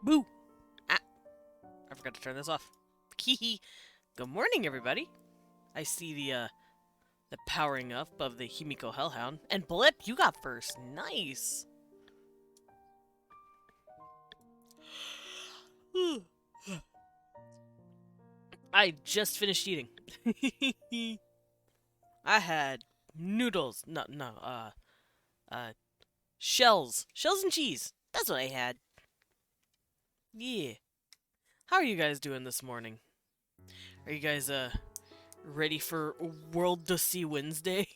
Boo! Ah, I forgot to turn this off. Hee. Good morning, everybody. I see the powering up of the Himiko Hellhound. And Blip, you got first. Nice. I just finished eating. I had noodles. Uh, shells. Shells and cheese. That's what I had. Yeah. How are you guys doing this morning? Are you guys, ready for World to See Wednesday?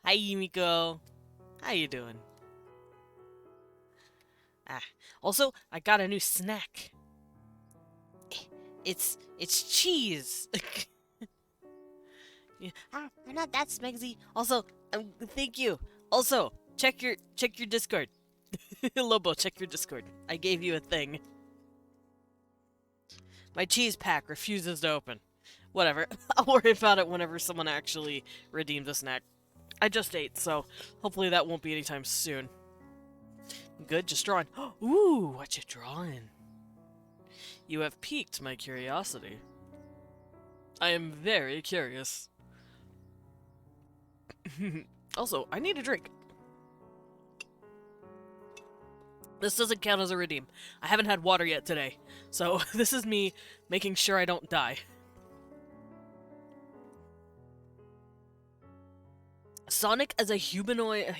Hi, Yumiko. How you doing? Ah, also, I got a new snack. It's cheese. Yeah. I'm not that smegsy. Also, thank you. Also, check your Discord. Lobo, check your Discord. I gave you a thing. My cheese pack refuses to open. Whatever. I'll worry about it whenever someone actually redeems a snack. I just ate, so hopefully that won't be anytime soon. Good, just drawing. Ooh, what you drawing? You have piqued my curiosity. I am very curious. Also, I need a drink. This doesn't count as a redeem. I haven't had water yet today, so this is me making sure I don't die. Sonic as a humanoid...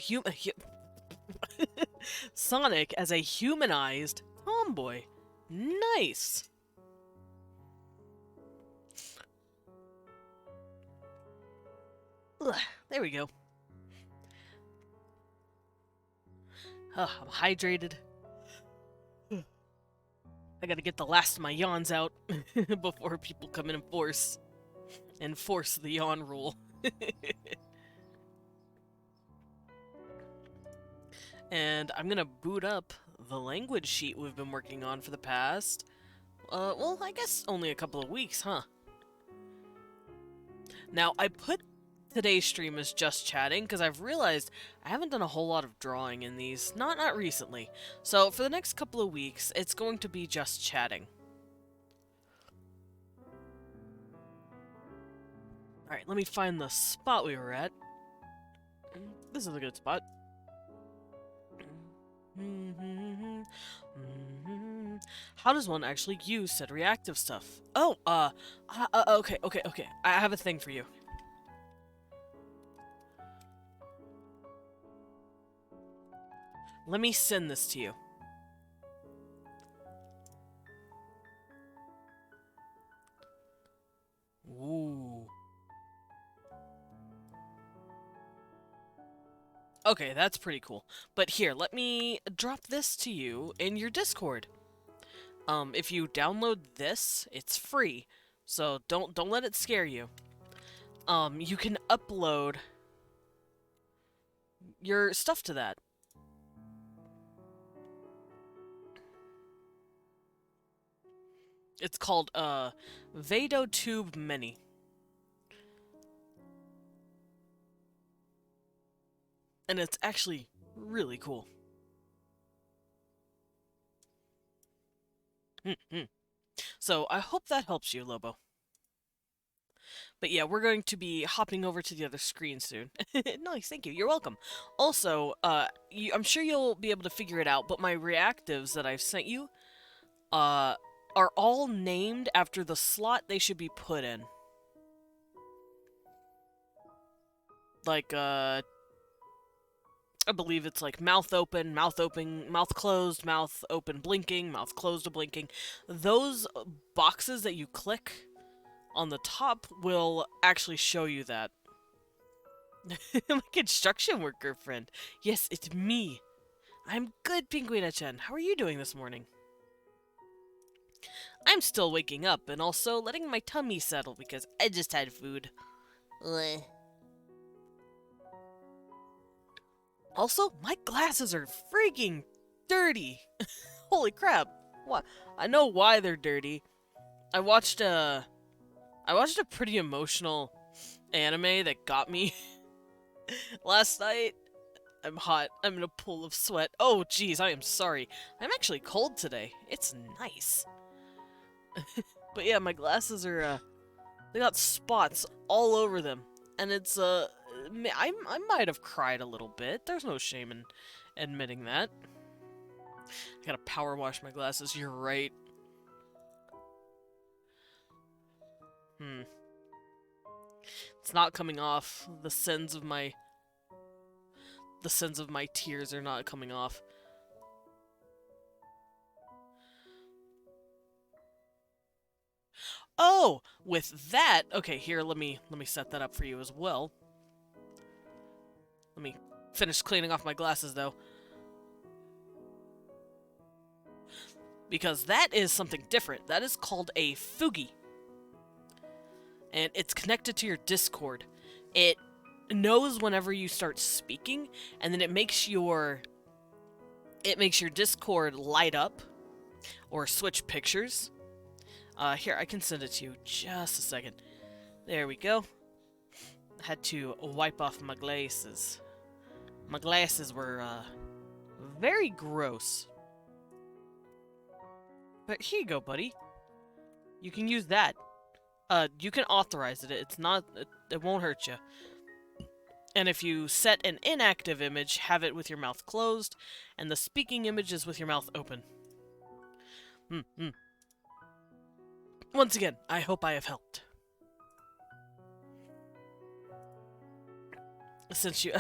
Sonic as a humanized tomboy. Nice! Ugh, there we go. I'm hydrated. I gotta get the last of my yawns out before people come in and enforce the yawn rule. And I'm gonna boot up the language sheet we've been working on for the past, well, I guess only a couple of weeks, huh? Now, I put today's stream as just chatting because I've realized I haven't done a whole lot of drawing in these, not recently. So for the next couple of weeks, it's going to be just chatting. Alright, let me find the spot we were at. This is a good spot. How does one actually use said reactive stuff? Oh, okay. I have a thing for you. Let me send this to you. Ooh. Okay, that's pretty cool. But here, let me drop this to you in your Discord. If you download this, it's free. So don't let it scare you. You can upload your stuff to that. It's called, Vadotube Mini. And it's actually really cool. So I hope that helps you, Lobo. But yeah, we're going to be hopping over to the other screen soon. Nice, thank you. You're welcome. Also, I'm sure you'll be able to figure it out, but my reactives that I've sent you, are all named after the slot they should be put in. Like, I believe it's like mouth open, mouth closed, mouth open blinking, mouth closed blinking. Those boxes that you click on the top will actually show you that. My construction worker friend. Yes, it's me. I'm good, Pinguina-chan. How are you doing this morning? I'm still waking up and also letting my tummy settle because I just had food. Also, my glasses are freaking dirty. Holy crap. What? I know why they're dirty. I watched a pretty emotional anime that got me last night. I'm hot. I'm in a pool of sweat. Oh, geez, I am sorry. I'm actually cold today. It's nice. But yeah, my glasses are, they got spots all over them. And it's, I might have cried a little bit. There's no shame in admitting that. I gotta power wash my glasses. You're right. It's not coming off. The sins of my tears are not coming off. Oh, with that, okay, here, let me set that up for you as well. Let me finish cleaning off my glasses, though. Because that is something different. That is called a fugi. And it's connected to your Discord. It knows whenever you start speaking, and then it makes your Discord light up or switch pictures. Here, I can send it to you. Just a second. There we go. I had to wipe off my glasses. My glasses were very gross. But here you go, buddy. You can use that. You can authorize it. It's not. It won't hurt you. And if you set an inactive image, have it with your mouth closed, and the speaking image is with your mouth open. Once again, I hope I have helped. Since you...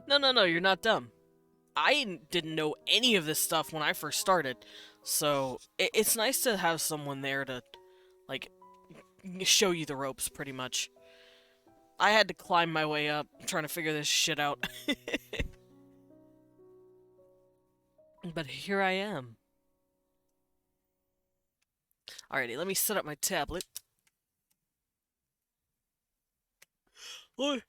No, you're not dumb. I didn't know any of this stuff when I first started, so it's nice to have someone there to, like, show you the ropes, pretty much. I had to climb my way up, trying to figure this shit out. But here I am. Alrighty, let me set up my tablet. I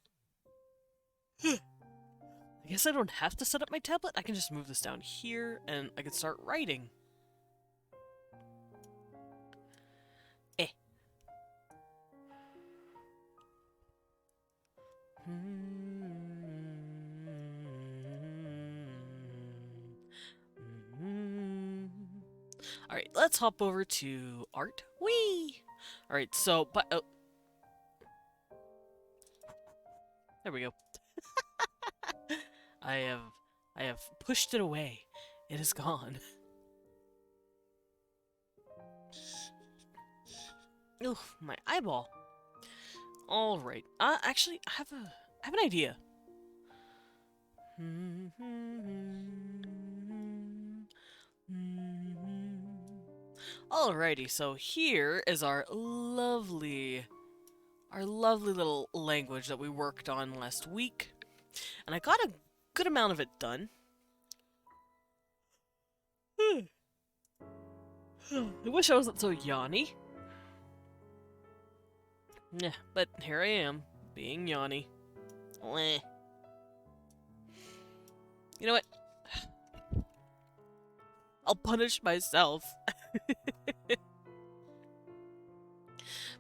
guess I don't have to set up my tablet. I can just move this down here, and I can start writing. Alright, let's hop over to art. Whee! Alright, so, but... Oh. There we go. I have pushed it away. It is gone. Ugh, my eyeball. Alright. Actually, I have an idea. Alrighty, so here is our lovely little language that we worked on last week. And I got a good amount of it done. I wish I wasn't so yawny. Yeah, but here I am, being yawny. Bleh. You know what? I'll punish myself.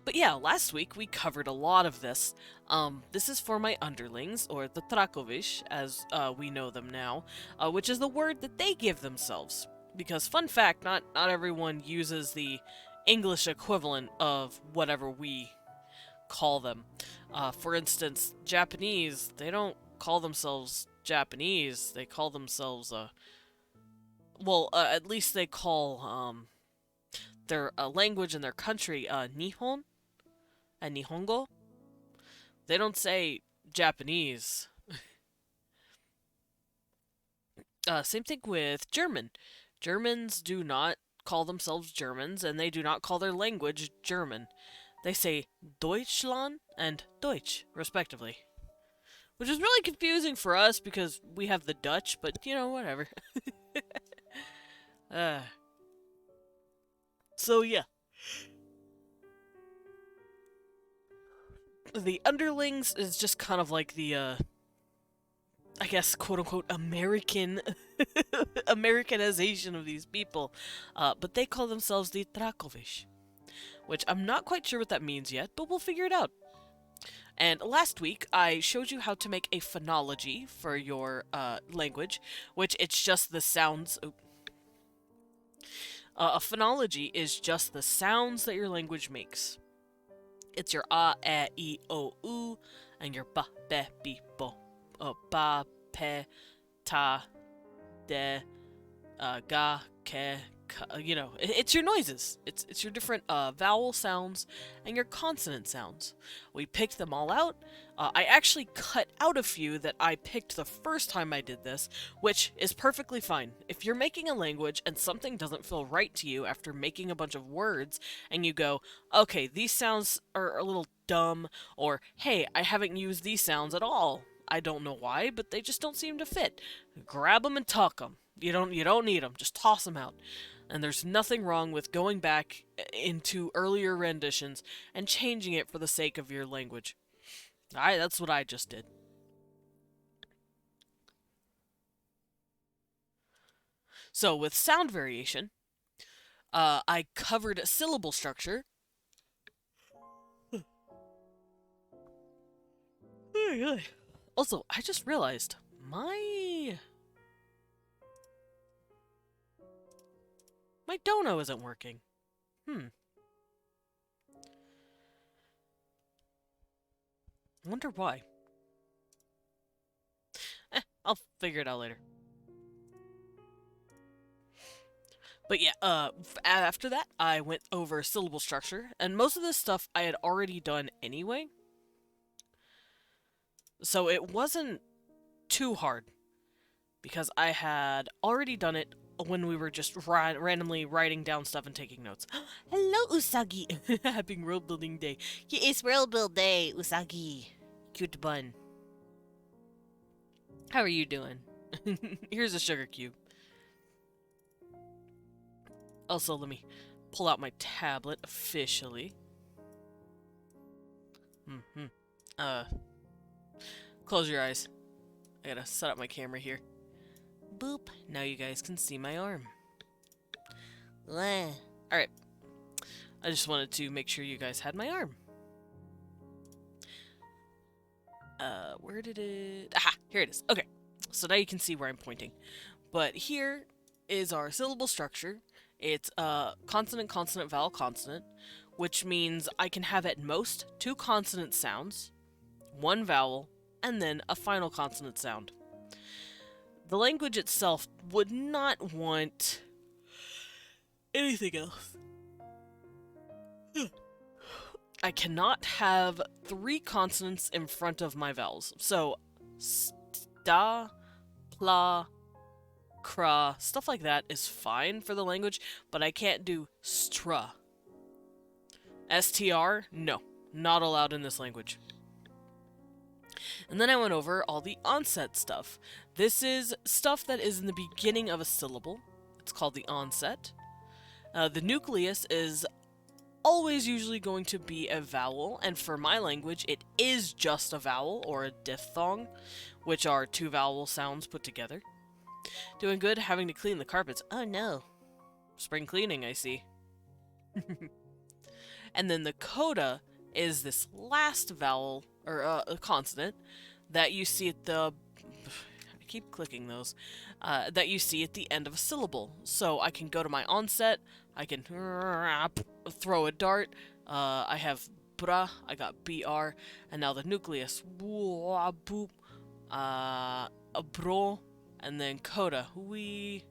But yeah, last week we covered a lot of this. This is for my underlings, or the Trakovish, as we know them now, which is the word that they give themselves. Because, fun fact, not everyone uses the English equivalent of whatever we call them. For instance, Japanese, they don't call themselves Japanese, they call themselves, at least they call, their language in their country, Nihon, and Nihongo. They don't say Japanese. Same thing with German. Germans do not call themselves Germans, and they do not call their language German. They say Deutschland and Deutsch, respectively. Which is really confusing for us because we have the Dutch, but, you know, whatever. So, yeah. The underlings is just kind of like the, I guess, quote-unquote, Americanization of these people. But they call themselves the Trakovish. Which I'm not quite sure what that means yet, but we'll figure it out. And last week, I showed you how to make a phonology for your language, which it's just the sounds. A phonology is just the sounds that your language makes. It's your e, I, o, u, and your ba, be, bi, bo. Ba, pe, ta, de, ga, ke, ka. It's your noises. It's your different vowel sounds and your consonant sounds. We picked them all out. I actually cut out a few that I picked the first time I did this, which is perfectly fine. If you're making a language and something doesn't feel right to you after making a bunch of words, and you go, okay, these sounds are a little dumb, or hey, I haven't used these sounds at all. I don't know why, but they just don't seem to fit. Grab them and tuck them. You don't need them. Just toss them out. And there's nothing wrong with going back into earlier renditions and changing it for the sake of your language. Alright, that's what I just did. So with sound variation, I covered syllable structure. Also, I just realized my dono isn't working. I wonder why. I'll figure it out later. But yeah, after that, I went over syllable structure, and most of this stuff I had already done anyway. So it wasn't too hard, because I had already done it when we were just randomly writing down stuff and taking notes. Hello, Usagi! Happy Worldbuilding Day. It's Worldbuild Day, Usagi. Cute bun. How are you doing? Here's a sugar cube. Also, let me pull out my tablet officially. Close your eyes. I gotta set up my camera here. Boop. Now you guys can see my arm. Alright. I just wanted to make sure you guys had my arm. Where did it... Aha! Here it is. Okay. So now you can see where I'm pointing. But here is our syllable structure. It's consonant, consonant, vowel, consonant, which means I can have at most 2 consonant sounds, 1 vowel, and then a final consonant sound. The language itself would not want anything else. I cannot have 3 consonants in front of my vowels. So, sta, pla, kra, stuff like that is fine for the language, but I can't do stra. STR? No, not allowed in this language. And then I went over all the onset stuff. This is stuff that is in the beginning of a syllable. It's called the onset. The nucleus is always usually going to be a vowel, and for my language, it is just a vowel, or a diphthong, which are 2 vowel sounds put together. Doing good, having to clean the carpets. Oh no. Spring cleaning, I see. And then the coda is this last vowel, or a consonant, that you see at the... I keep clicking those. That you see at the end of a syllable. So I can go to my onset, I can throw a dart, I have bra, I got br, and now the nucleus, boop, a bro, and then coda, v,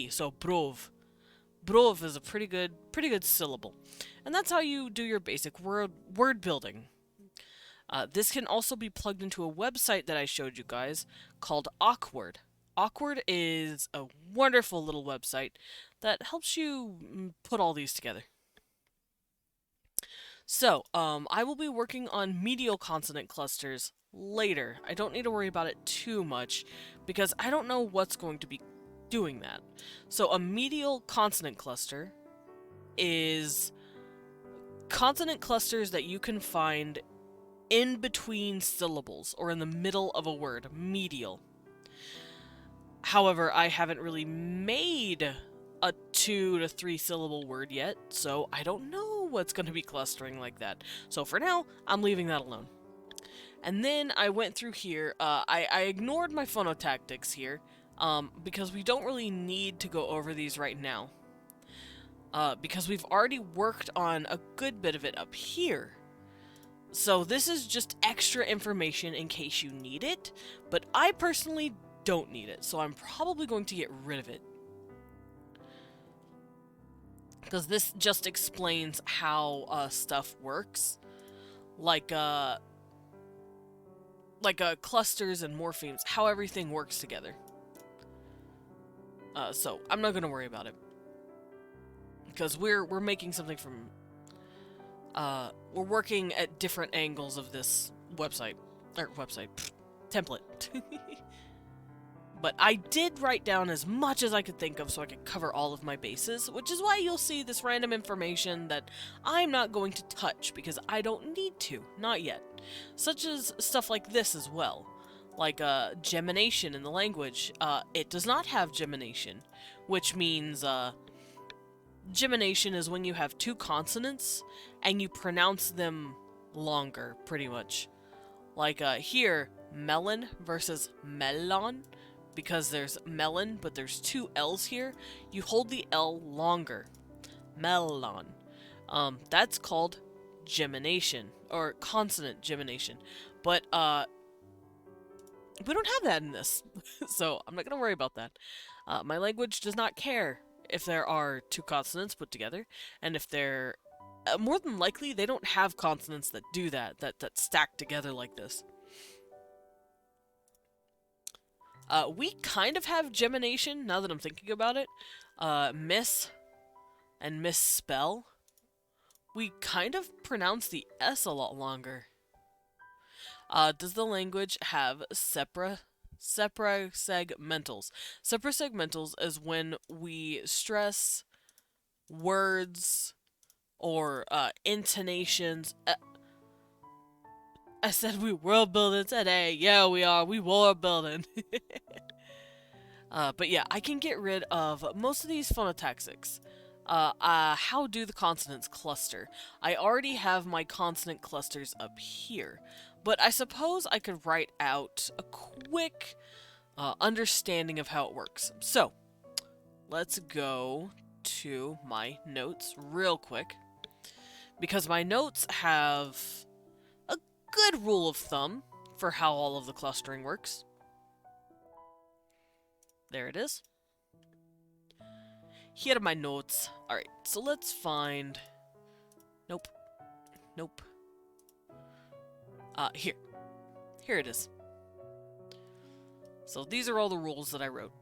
so brov. Brov is a pretty good syllable. And that's how you do your basic word building. This can also be plugged into a website that I showed you guys called Awkward. Awkward is a wonderful little website that helps you put all these together. So, I will be working on medial consonant clusters later. I don't need to worry about it too much because I don't know what's going to be doing that. So, a medial consonant cluster is consonant clusters that you can find in between syllables or in the middle of a word, medial. However, I haven't really made a 2 to 3 syllable word yet, so I don't know what's going to be clustering like that. So for now, I'm leaving that alone. And then I went through here. I ignored my phonotactics here because we don't really need to go over these right now. Because we've already worked on a good bit of it up here. So this is just extra information in case you need it, but I personally don't need it, so I'm probably going to get rid of it. Because this just explains how stuff works. Like clusters and morphemes, how everything works together. So I'm not going to worry about it. Because we're making something from... we're working at different angles of this website. Template. But I did write down as much as I could think of so I could cover all of my bases, which is why you'll see this random information that I'm not going to touch because I don't need to, not yet. Such as stuff like this as well. Like gemination in the language. It does not have gemination, which means gemination is when you have two consonants and you pronounce them longer, pretty much. Like here, melon versus melon, because there's melon, but there's two L's here. You hold the L longer. Melon. That's called gemination, or consonant gemination. But we don't have that in this, so I'm not going to worry about that. My language does not care if there are two consonants put together, and if they're... more than likely, they don't have consonants that do that stack together like this. We kind of have gemination, now that I'm thinking about it. Miss and misspell. We kind of pronounce the S a lot longer. Does the language have separasegmentals? Separasegmentals is when we stress words or intonations. I said we world building today. Yeah, we are. We world building. But yeah, I can get rid of most of these phonotaxics. How do the consonants cluster? I already have my consonant clusters up here, but I suppose I could write out a quick understanding of how it works. So, let's go to my notes real quick, because my notes have a good rule of thumb for how all of the clustering works. There it is. Here are my notes. Alright, so let's find... Nope. Nope. Here. Here it is. So these are all the rules that I wrote.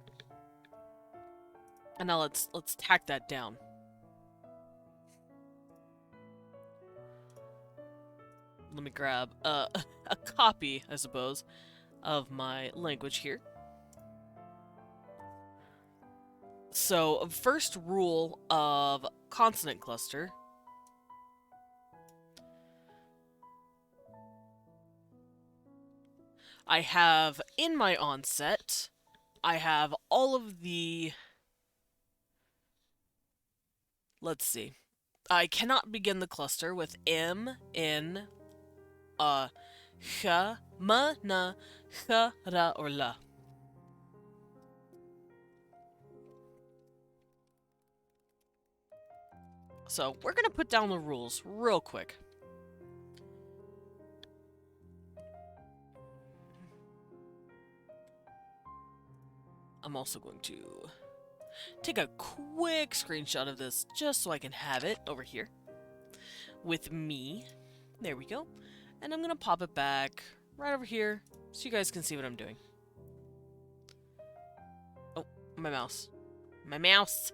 And now let's tack that down. Let me grab a copy, I suppose, of my language here. So, first rule of consonant cluster. I have, in my onset, I have all of the... Let's see. I cannot begin the cluster with M, N, Ch, M, N, Ch, R, or L. So, we're going to put down the rules real quick. I'm also going to take a quick screenshot of this just so I can have it over here with me. There we go. And I'm going to pop it back right over here so you guys can see what I'm doing. Oh, my mouse. My mouse!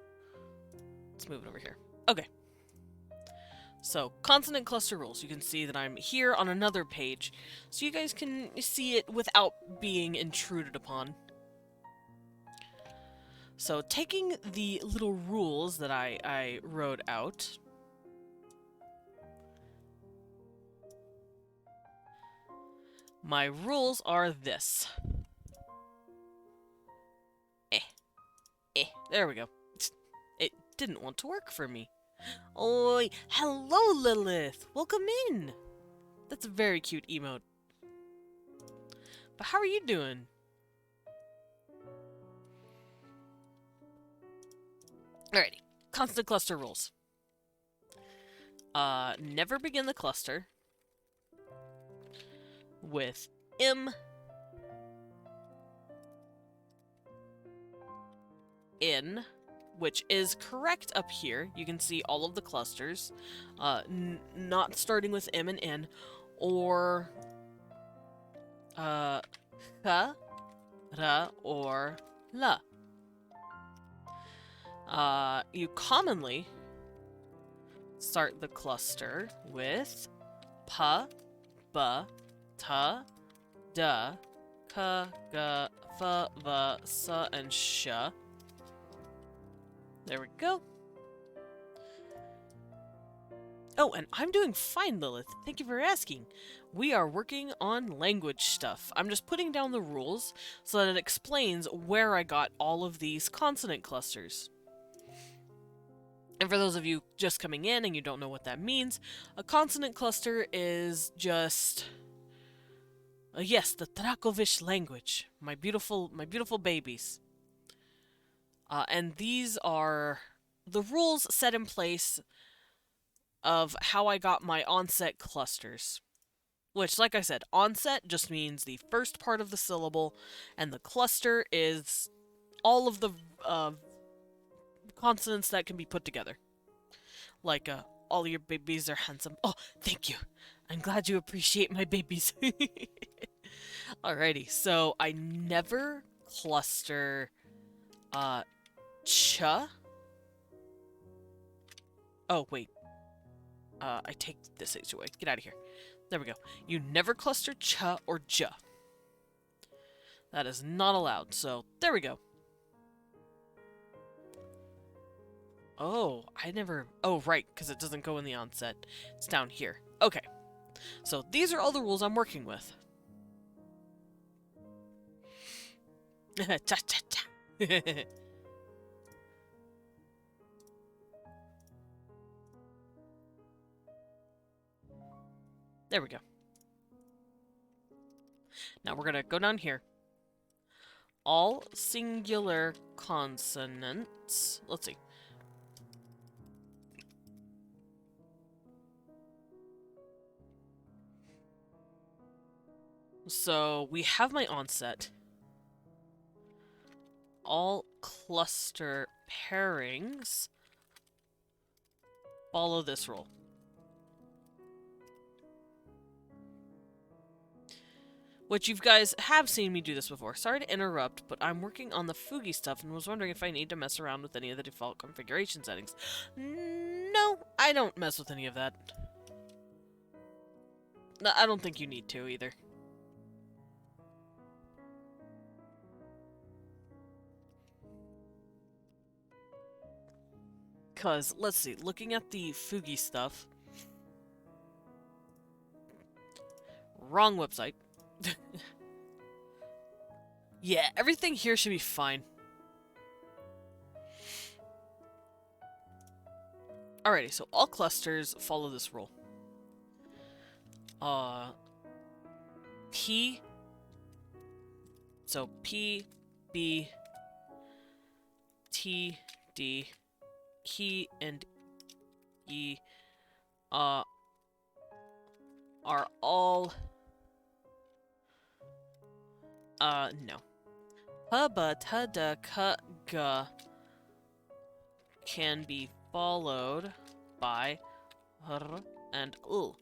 Let's move it over here. Okay. So, consonant cluster rules. You can see that I'm here on another page, so you guys can see it without being intruded upon. So, taking the little rules that I wrote out, my rules are this. There we go. It didn't want to work for me. Oi, hello Lilith! Welcome in! That's a very cute emote. But how are you doing? Alrighty, constant cluster rules. Never begin the cluster with in, which is correct up here. You can see all of the clusters, not starting with and in, or ha, ra, or la. You commonly start the cluster with pa, ba, ta, da, ka, ga, fa, va, sa, and sha. There we go. Oh, and I'm doing fine, Lilith. Thank you for asking. We are working on language stuff. I'm just putting down the rules so that it explains where I got all of these consonant clusters. And for those of you just coming in and you don't know what that means, a consonant cluster is just... yes, the Trakovish language. My beautiful babies. And these are the rules set in place of how I got my onset clusters. Which, like I said, onset just means the first part of the syllable, and the cluster is all of the consonants that can be put together. Like, all your babies are handsome. Oh, thank you. I'm glad you appreciate my babies. Alrighty, so I never cluster, cha. Oh, wait. I take this H away. Get out of here. There we go. You never cluster cha or ja. That is not allowed, so there we go. Oh, I never... Oh, right, because it doesn't go in the onset. It's down here. Okay. So these are all the rules I'm working with. Cha-cha-cha. There we go. Now we're going to go down here. All singular consonants. Let's see. So we have my onset. All cluster pairings follow this rule. Which you guys have seen me do this before. Sorry to interrupt, but I'm working on the Fugi stuff and was wondering if I need to mess around with any of the default configuration settings. No, I don't mess with any of that. No, I don't think you need to either. Because, let's see, looking at the Fugi stuff... Wrong website. Yeah, everything here should be fine. Alrighty, so all clusters follow this rule. P... So, P, B, T, D, K, and E, are all... no. Pa, ba, ta, da, ka, ga can be followed by r and ul.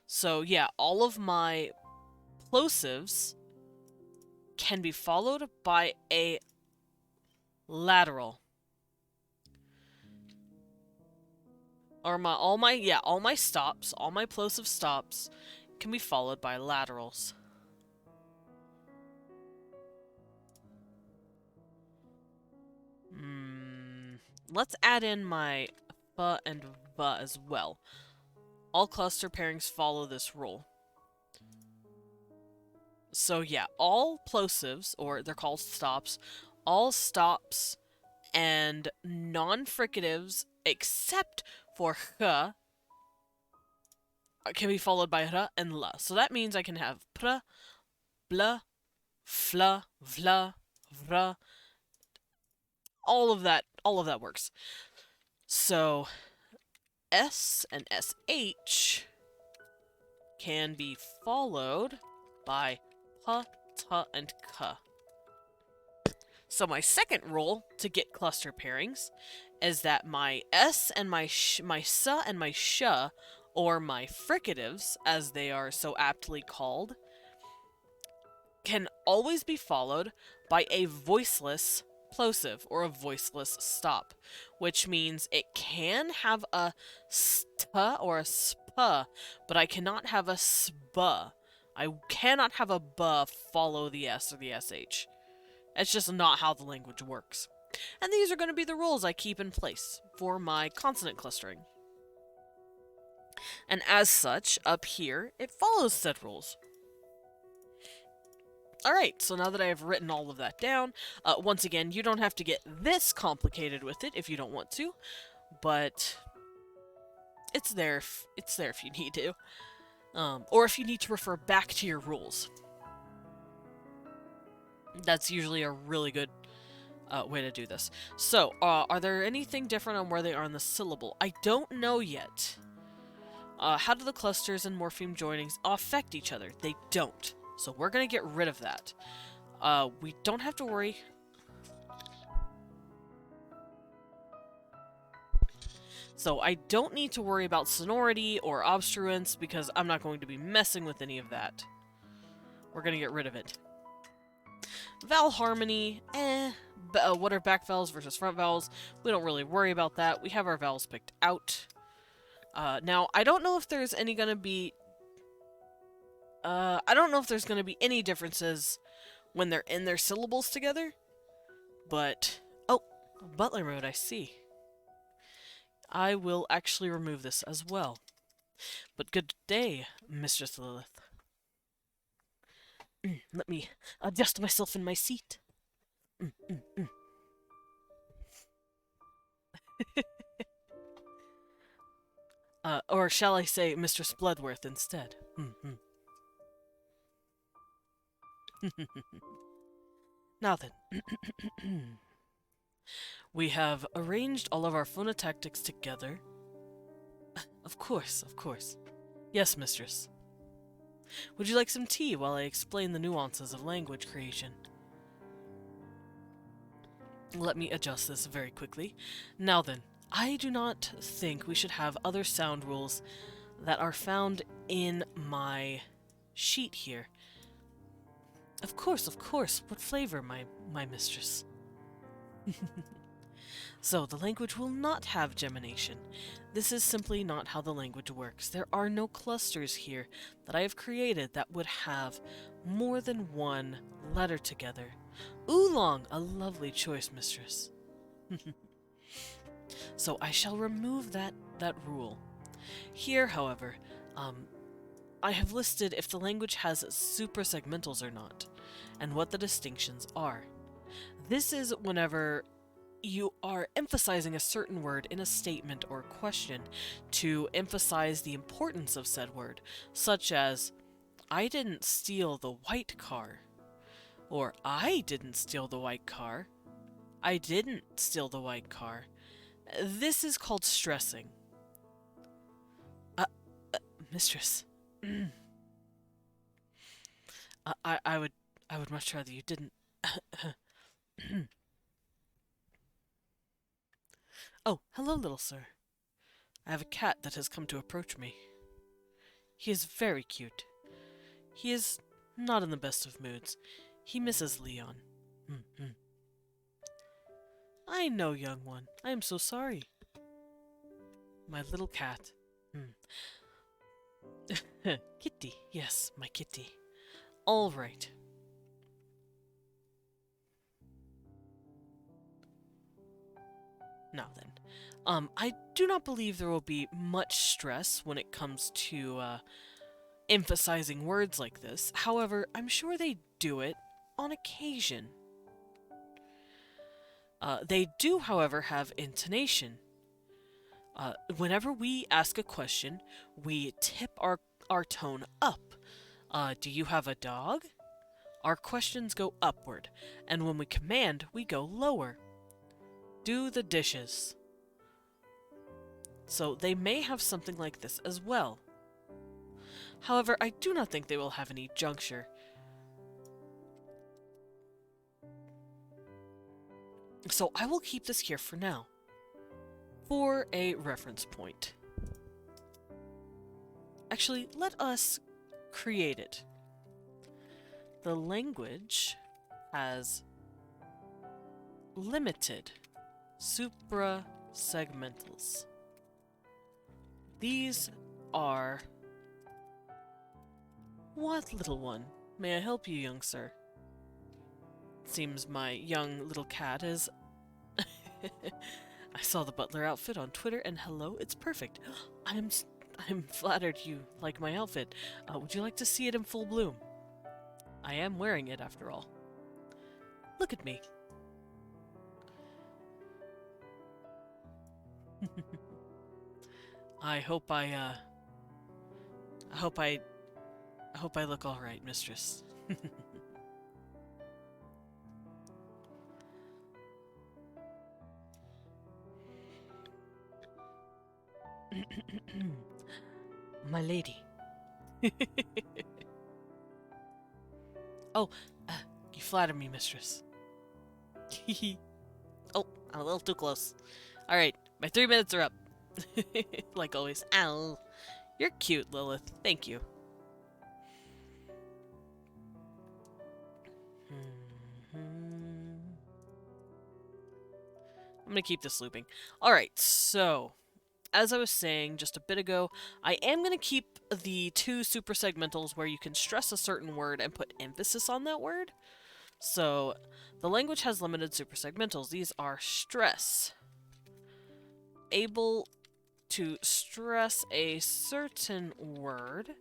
So, yeah, all of my plosives can be followed by a lateral. Or all my stops, all my plosive stops can be followed by laterals. Let's add in my ba and va as well. All cluster pairings follow this rule. So yeah, all plosives, or they're called stops, all stops and non-fricatives except for h, can be followed by r and l. So that means I can have pr, bl, fl, vl, vr. All of that works. So s and sh can be followed by p, t, and k. So my second rule to get cluster pairings is that my s and my s and my sh, or my fricatives, as they are so aptly called, can always be followed by a voiceless plosive, or a voiceless stop, which means it can have a st or a sp, but I cannot have a sp. I cannot have a b follow the s or the sh. It's just not how the language works. And these are going to be the rules I keep in place for my consonant clustering. And as such, up here, it follows said rules. Alright, so now that I have written all of that down, once again, you don't have to get this complicated with it if you don't want to, but it's there if you need to. Or if you need to refer back to your rules. That's usually a really good way to do this. So, are there anything different on where they are in the syllable? I don't know yet. How do the clusters and morpheme joinings affect each other? They don't. So we're going to get rid of that. We don't have to worry. So I don't need to worry about sonority or obstruence because I'm not going to be messing with any of that. We're going to get rid of it. Vowel harmony, what are back vowels versus front vowels? We don't really worry about that. We have our vowels picked out. Now, I don't know if there's any going to be... I don't know if there's going to be any differences when they're in their syllables together, but... Oh, butler mode, I see. I will actually remove this as well. But good day, Mistress Lilith. Let me adjust myself in my seat. Or shall I say Mistress Bloodworth instead? Now then, we have arranged all of our phonotactics together. Of course, of course. Yes, mistress. Would you like some tea while I explain the nuances of language creation? Let me adjust this very quickly. Now then, I do not think we should have other sound rules that are found in my sheet here. Of course, of course. What flavor, my mistress? So, the language will not have gemination. This is simply not how the language works. There are no clusters here that I have created that would have more than one letter together. Oolong, a lovely choice, mistress. So I shall remove that rule. Here, however, I have listed if the language has suprasegmentals or not, and what the distinctions are. This is whenever you are emphasizing a certain word in a statement or question to emphasize the importance of said word, such as, I didn't steal the white car, or I didn't steal the white car, I didn't steal the white car. This is called stressing. Mistress. I would much rather you didn't. Oh, hello, little sir. I have a cat that has come to approach me. He is very cute. He is not in the best of moods. He misses Leon. I know, young one. I am so sorry. My little cat. Kitty. Yes, my kitty. All right. Now then, I do not believe there will be much stress when it comes to emphasizing words like this. However, I'm sure they do it on occasion. They do, however, have intonation. Whenever we ask a question, we tip our tone up. Do you have a dog? Our questions go upward, and when we command, we go lower. Do the dishes. So they may have something like this as well. However, I do not think they will have any juncture. So I will keep this here for now, for a reference point. Actually, let us create it. The language has limited suprasegmentals. These are... What, little one? May I help you, young sir? Seems my young little cat is... I saw the butler outfit on Twitter, and hello, it's perfect. I'm flattered you like my outfit. Would you like to see it in full bloom? I am wearing it, after all. Look at me. I hope I look all right, mistress. My lady. Oh, you flatter me, mistress. Oh, I'm a little too close. Alright, my 3 minutes are up. Like always. Ow. You're cute, Lilith. Thank you. I'm gonna keep this looping. Alright, so... As I was saying just a bit ago, I am going to keep the 2 suprasegmentals where you can stress a certain word and put emphasis on that word. So, the language has limited suprasegmentals. These are stress. Able to stress a certain word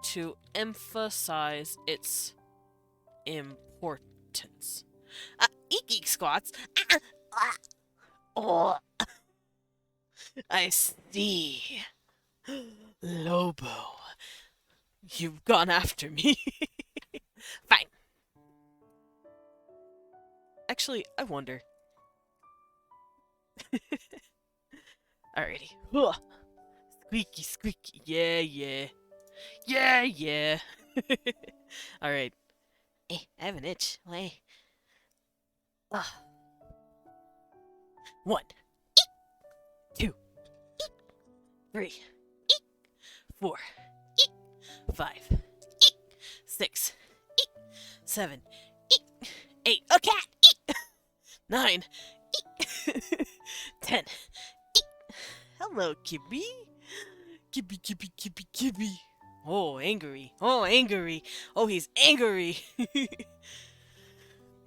to emphasize its importance. Eek squats. Oh. I see. Lobo. You've gone after me. Fine. Actually, I wonder. Alrighty. Squeaky, squeaky. Yeah, yeah. Yeah, yeah. Alright. Hey, I have an itch. Why? 1. 2. 3. 4. 5. 6. 7. 8. A cat! 9. 10. Hello, Kibby. Kibby, Kibby, Kibby, Kibby. Oh, angry. Oh, angry. Oh, he's angry.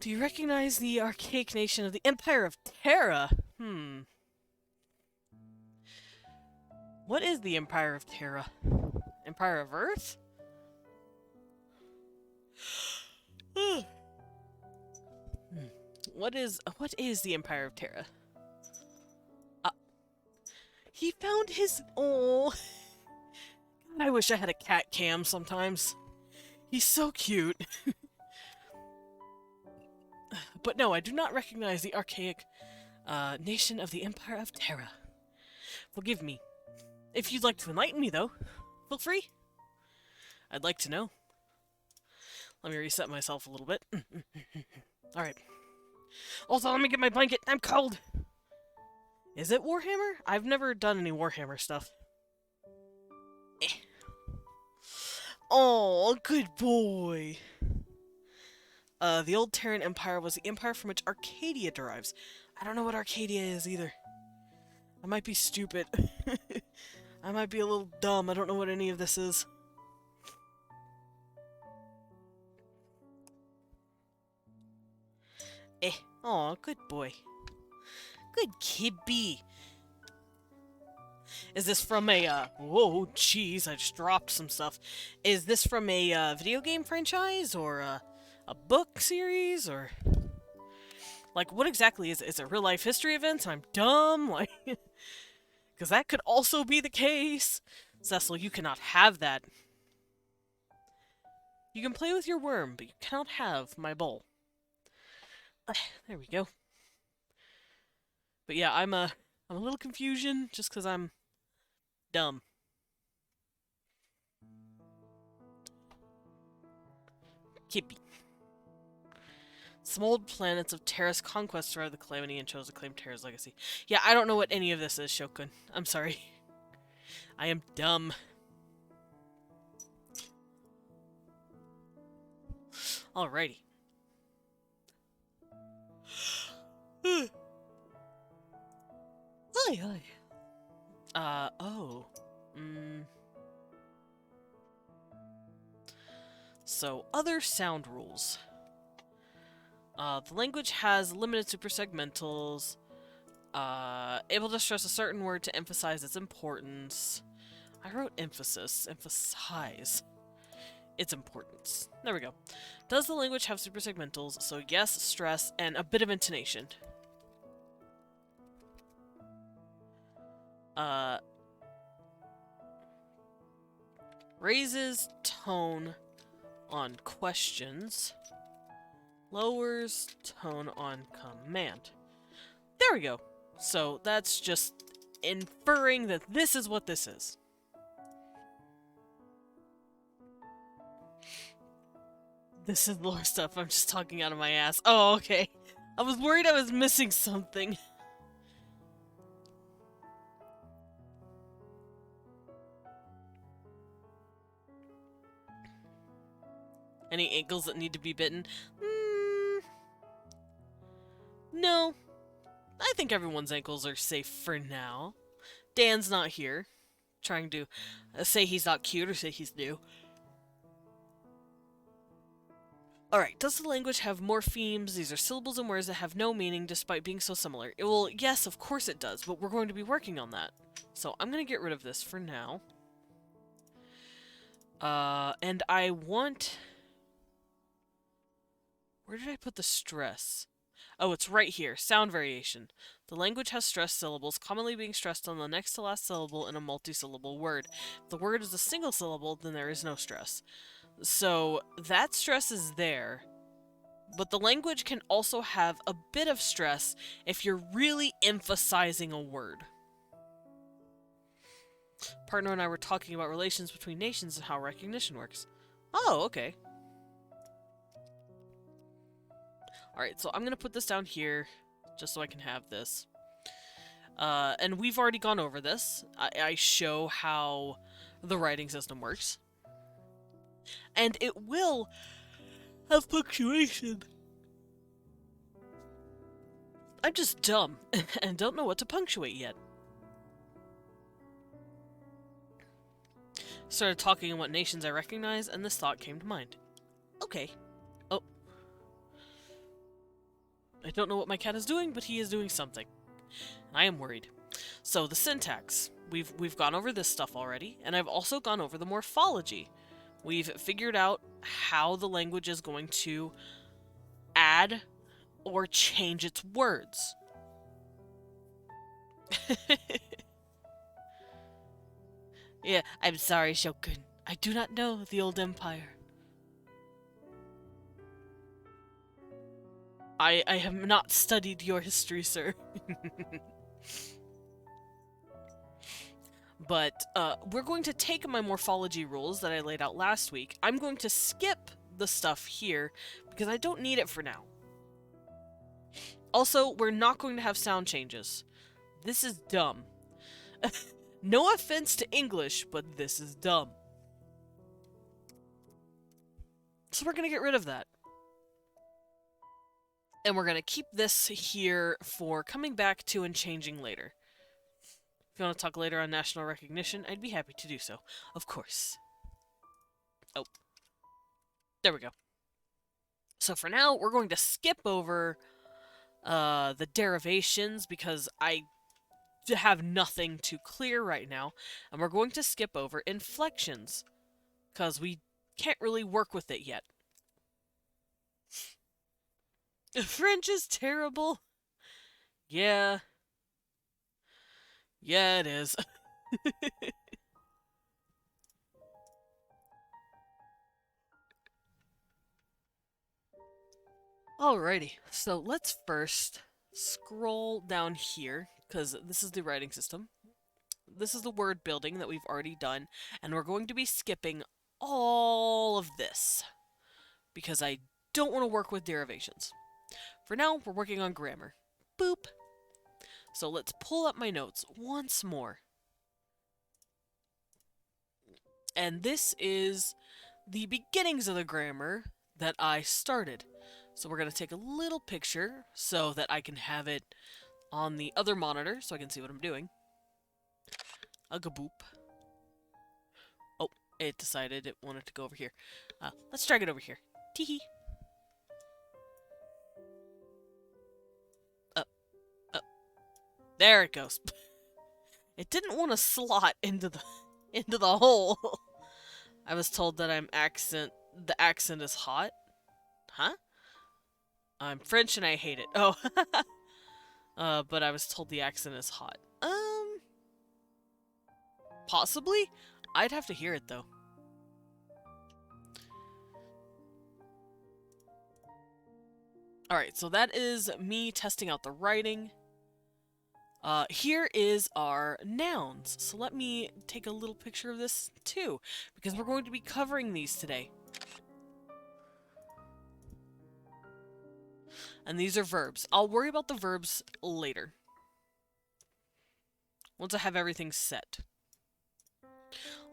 Do you recognize the archaic nation of the Empire of Terra? What is the Empire of Terra? Empire of Earth? What is the Empire of Terra? He found his... Oh. God, I wish I had a cat cam sometimes. He's so cute. But no, I do not recognize the archaic nation of the Empire of Terra. Forgive me. If you'd like to enlighten me, though, feel free. I'd like to know. Let me reset myself a little bit. Alright. Also, let me get my blanket. I'm cold! Is it Warhammer? I've never done any Warhammer stuff. Oh, good boy! The old Terran Empire was the empire from which Arcadia derives. I don't know what Arcadia is, either. I might be stupid. I might be a little dumb. I don't know what any of this is. Aw, good boy. Good kibby. Is this from a, whoa, jeez, I just dropped some stuff. Is this from a, video game franchise, or, a book series, or... Like, what exactly is it? Is it real-life history events? I'm dumb? Like... Because that could also be the case. Cecil, you cannot have that. You can play with your worm, but you cannot have my bowl. There we go. But yeah, I'm a little confusion just because I'm dumb. Kippy. Some old planets of Terra's conquest survived the calamity and chose to claim Terra's legacy. Yeah, I don't know what any of this is, Shokun. I'm sorry. I am dumb. Alrighty. Hi, hi. Oh. So, other sound rules. The language has limited supersegmentals. Able to stress a certain word to emphasize its importance. I wrote emphasis. Emphasize its importance. There we go. Does the language have supersegmentals? So yes, stress, and a bit of intonation. Raises tone on questions. Lowers tone on command. There we go. So that's just inferring that this is what this is. This is lore stuff. I'm just talking out of my ass. Oh, okay. I was worried I was missing something. Any ankles that need to be bitten? No. I think everyone's ankles are safe for now. Dan's not here. Trying to say he's not cute or say he's new. Alright, does the language have morphemes? These are syllables and words that have no meaning despite being so similar. Well, yes, of course it does, but we're going to be working on that. So I'm going to get rid of this for now. And I want... Where did I put the stress? Oh, it's right here. Sound variation. The language has stressed syllables, commonly being stressed on the next to last syllable in a multi-syllable word. If the word is a single syllable, then there is no stress. So that stress is there, but the language can also have a bit of stress if you're really emphasizing a word. Partner and I were talking about relations between nations and how recognition works. Oh, okay. Alright, so I'm going to put this down here, just so I can have this. And we've already gone over this. I show how the writing system works. And it will have punctuation. I'm just dumb, and don't know what to punctuate yet. Started talking in what nations I recognize, and this thought came to mind. Okay. Oh. I don't know what my cat is doing, but he is doing something. I am worried. So, the syntax. We've gone over this stuff already, and I've also gone over the morphology. We've figured out how the language is going to add or change its words. Yeah, I'm sorry, Shokun. I do not know the old empire. I have not studied your history, sir. But we're going to take my morphology rules that I laid out last week. I'm going to skip the stuff here because I don't need it for now. Also, we're not going to have sound changes. This is dumb. No offense to English, but this is dumb. So we're going to get rid of that. And we're going to keep this here for coming back to and changing later. If you want to talk later on national recognition, I'd be happy to do so. Of course. Oh. There we go. So for now, we're going to skip over the derivations because I have nothing to clear right now. And we're going to skip over inflections because we can't really work with it yet. French is terrible. Yeah. Yeah, it is. Alrighty, so let's first scroll down here, because this is the writing system. This is the word building that we've already done, and we're going to be skipping all of this, because I don't want to work with derivations. For now, we're working on grammar. Boop! So let's pull up my notes once more. And this is the beginnings of the grammar that I started. So we're going to take a little picture so that I can have it on the other monitor so I can see what I'm doing. Boop. Oh, it decided it wanted to go over here. Let's drag it over here. Teehee. Up, up. There it goes. It didn't want to slot into the hole. I was told that the accent is hot. Huh? I'm French and I hate it. Oh. But I was told the accent is hot. Possibly? I'd have to hear it, though. Alright, so that is me testing out the writing. Here is our nouns. So let me take a little picture of this, too, because we're going to be covering these today. And these are verbs. I'll worry about the verbs later, once I have everything set.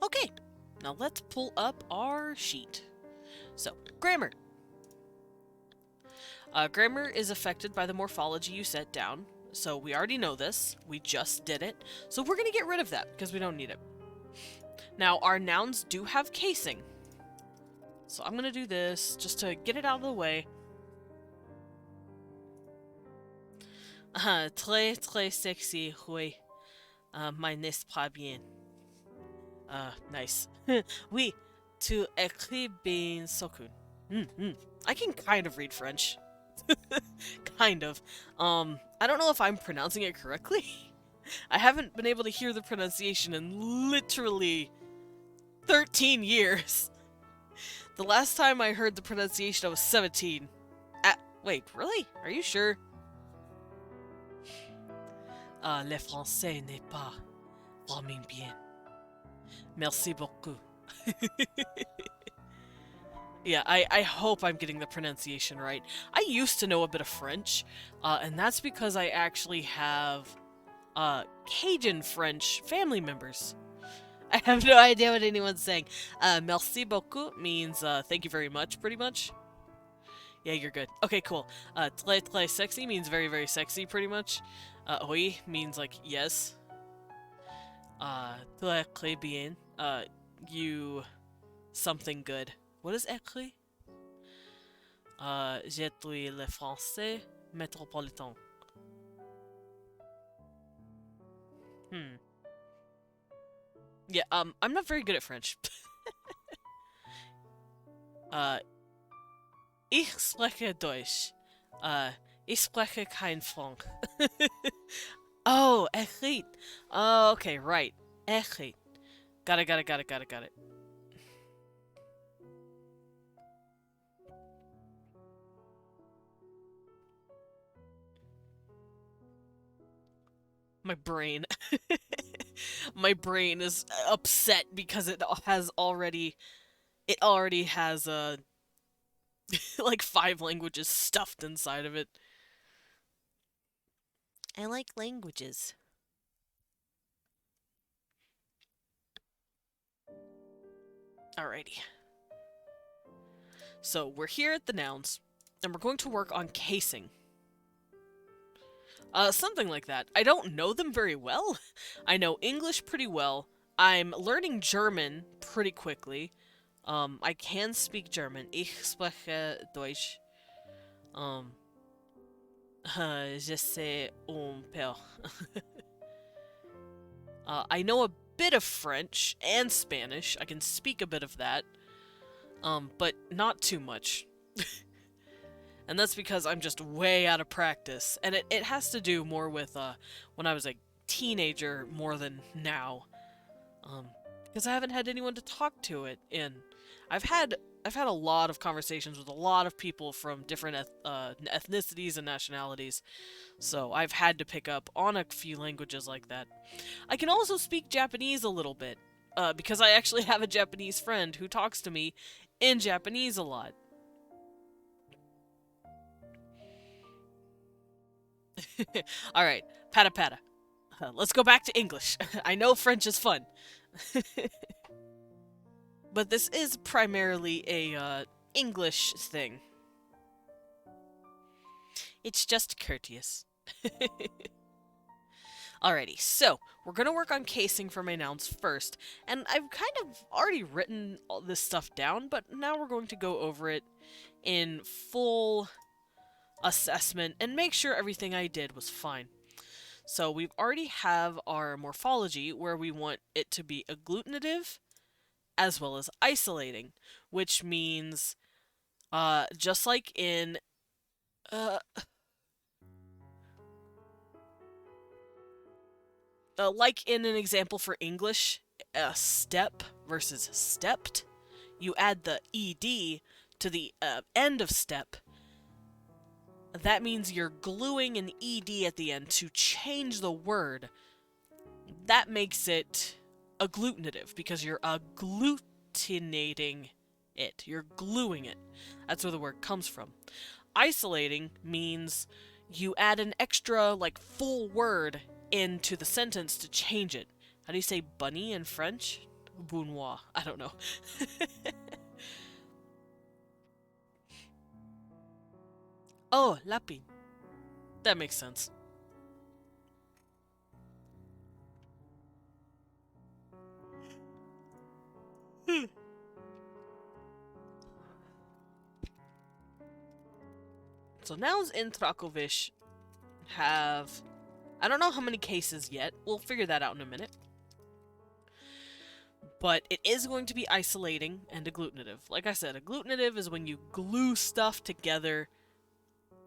Okay, now let's pull up our sheet. So, grammar. Grammar is affected by the morphology you set down. So we already know this. We just did it. So we're going to get rid of that because we don't need it. Now, our nouns do have casing. So I'm going to do this just to get it out of the way. Très, très sexy, oui. Mais n'est pas bien. Nice. Oui, tu écris bien sokun. I can kind of read French. Kind of. I don't know if I'm pronouncing it correctly. I haven't been able to hear the pronunciation in literally 13 years. The last time I heard the pronunciation, I was 17. Wait, really? Are you sure? Le français n'est pas vraiment bien. Merci beaucoup. Yeah, I hope I'm getting the pronunciation right. I used to know a bit of French, and that's because I actually have Cajun French family members. I have no idea what anyone's saying. Merci beaucoup means thank you very much, pretty much. Yeah, you're good. Okay, cool. Très très sexy means very very sexy, pretty much. Oui means like yes. Très très bien. You something good. What is écrit? J'étudie le français métropolitain. Yeah, I'm not very good at French. Ich spreche Deutsch. Ich spreche kein Franc. Oh, écrit. Oh, okay, right. Écrit. Got it. My brain. My brain is upset because it already has like 5 languages stuffed inside of it. I like languages. Alrighty. So we're here at the nouns, and we're going to work on casing. Something like that. I don't know them very well. I know English pretty well. I'm learning German pretty quickly. I can speak German. Ich spreche Deutsch. Je sais un peu. I know a bit of French and Spanish. I can speak a bit of that. But not too much. And that's because I'm just way out of practice. And it has to do more with, when I was a teenager more than now. Because I haven't had anyone to talk to it in. I've had a lot of conversations with a lot of people from different ethnicities and nationalities, so I've had to pick up on a few languages like that. I can also speak Japanese a little bit, because I actually have a Japanese friend who talks to me in Japanese a lot. Alright, pata pata. Let's go back to English. I know French is fun. But this is primarily a English thing. It's just courteous. Alrighty, so we're gonna work on casing for my nouns first, and I've kind of already written all this stuff down, but now we're going to go over it in full assessment and make sure everything I did was fine. So we already have our morphology where we want it to be agglutinative as well as isolating, which means just like in an example for English, step versus stepped, you add the ed to the end of step. That means you're gluing an ed at the end to change the word. That makes it agglutinative because you're agglutinating it. You're gluing it. That's where the word comes from. Isolating means you add an extra, like, full word into the sentence to change it. How do you say bunny in French? Bounois. I don't know. Oh, lapin. That makes sense. So nouns in Trakovish have... I don't know how many cases yet. We'll figure that out in a minute. But it is going to be isolating and agglutinative. Like I said, agglutinative is when you glue stuff together,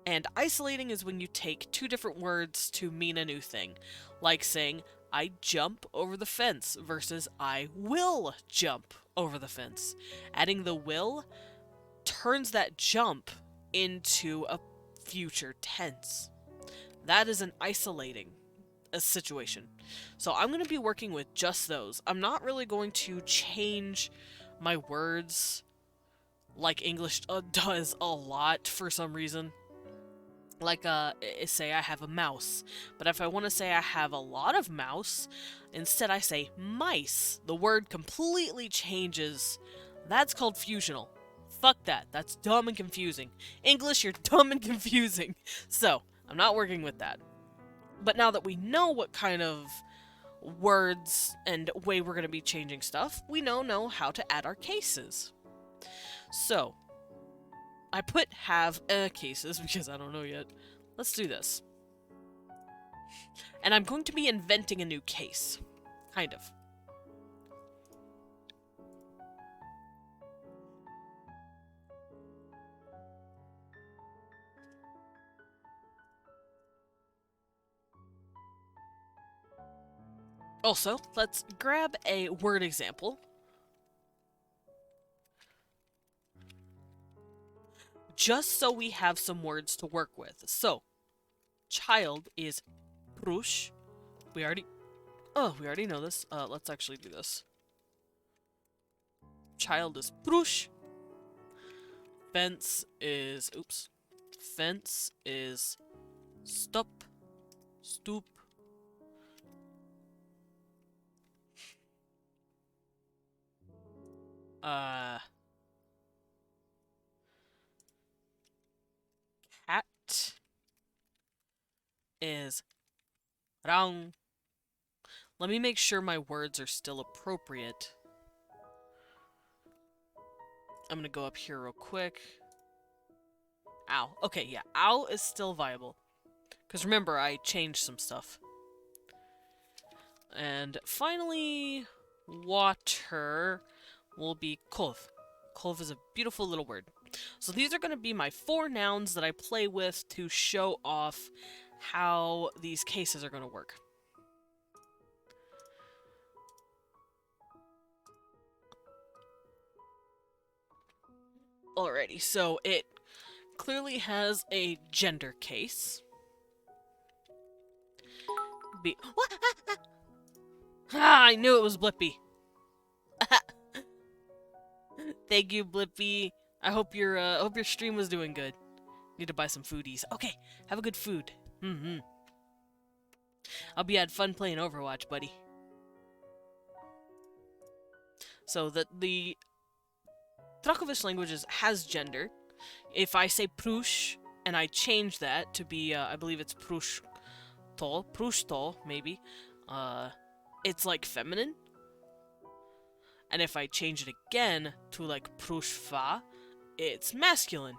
and isolating is when you take two different words to mean a new thing. Like saying, I jump over the fence versus I will jump over the fence. Adding the will turns that jump into a future tense. That is an isolating situation. So I'm going to be working with just those. I'm not really going to change my words like English does a lot for some reason. Like, say I have a mouse. But if I want to say I have a lot of mouse, instead I say mice. The word completely changes. That's called fusional. Fuck that. That's dumb and confusing. English, you're dumb and confusing. So, I'm not working with that. But now that we know what kind of words and way we're going to be changing stuff, we know how to add our cases. So, I put have cases because I don't know yet. Let's do this. And I'm going to be inventing a new case. Kind of. Also, let's grab a word example. Just so we have some words to work with. So, child is prush. We already know this. Let's actually do this. Child is prush. Fence is stop, stoop. Cat is rang. Let me make sure my words are still appropriate. I'm gonna go up here real quick. Ow. Okay, yeah, ow is still viable. Because remember, I changed some stuff. And finally, water will be kov. Kov is a beautiful little word. So these are going to be my 4 nouns that I play with to show off how these cases are going to work. Alrighty, so it clearly has a gender case. What? Ah, I knew it was Blippi. Thank you, Blippi. I hope your stream was doing good. Need to buy some foodies. Okay, have a good food. I'll be had fun playing Overwatch, buddy. So the Trakovish languages has gender. If I say prush and I change that to be, I believe it's prushto, maybe, it's like feminine. And if I change it again to like prushva, it's masculine.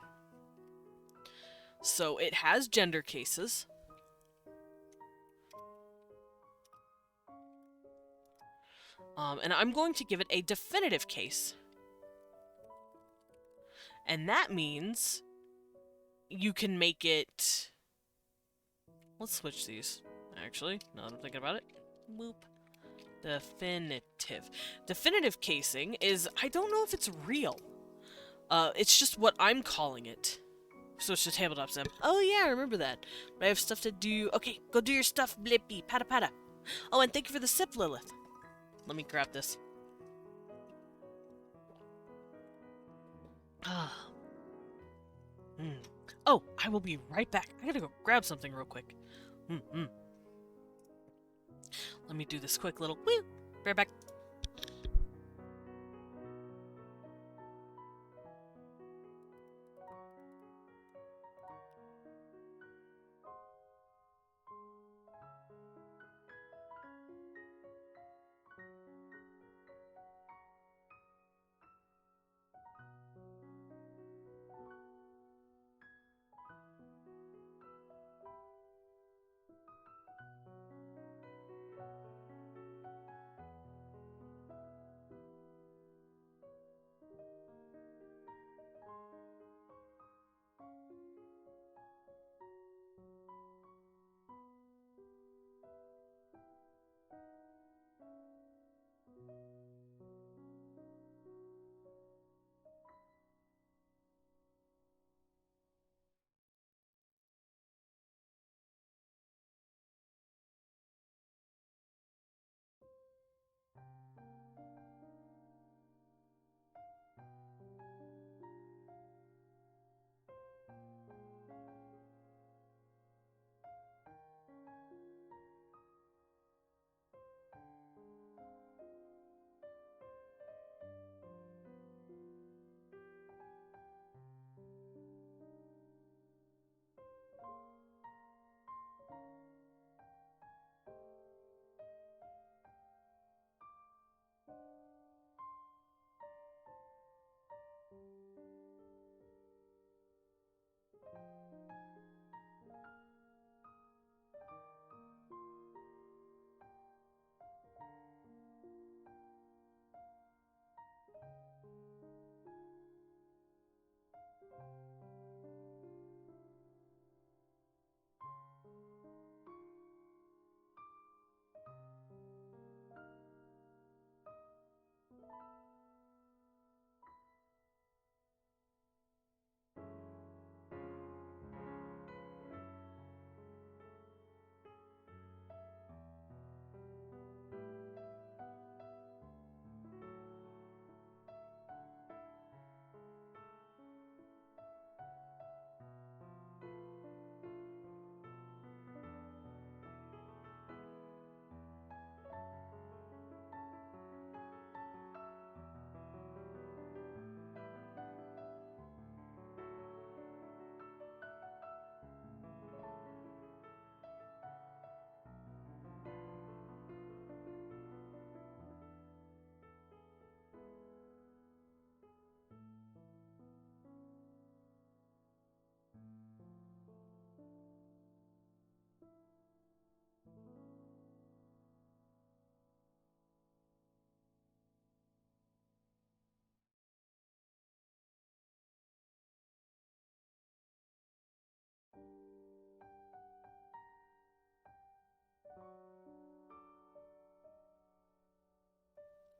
So it has gender cases. And I'm going to give it a definitive case. And that means you can make it... Let's switch these, actually, now that I'm thinking about it. Boop. Definitive. Definitive casing is... I don't know if it's real. It's just what I'm calling it. Switch to tabletop sim. Oh yeah, I remember that. But I have stuff to do. Okay, go do your stuff, Blippi. Pata pata. Oh, and thank you for the sip, Lilith. Let me grab this. Oh, I will be right back. I gotta go grab something real quick. Let me do this quick little woo. Right back.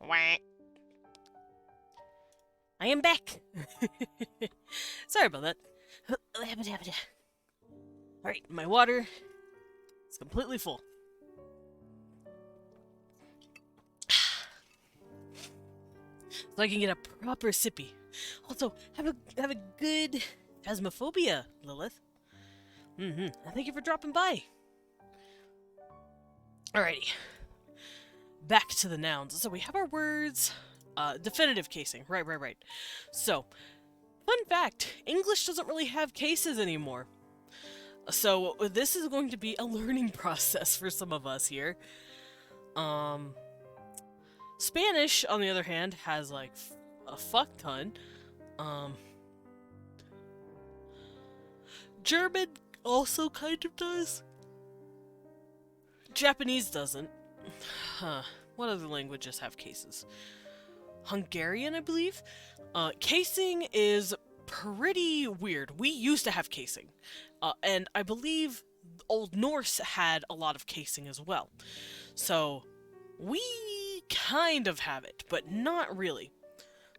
Wah. I am back. Sorry about that. Alright, my water is completely full. So I can get a proper sippy. Also, have a good phasmophobia, Lilith. And thank you for dropping by. Alrighty. Back to the nouns. So we have our words. Definitive casing. Right. So, fun fact, English doesn't really have cases anymore. So this is going to be a learning process for some of us here. Spanish, on the other hand, has like a fuck ton. German also kind of does. Japanese doesn't. What other languages have cases? Hungarian, I believe. Casing is pretty weird. We used to have casing. And I believe Old Norse had a lot of casing as well. So, we kind of have it, but not really.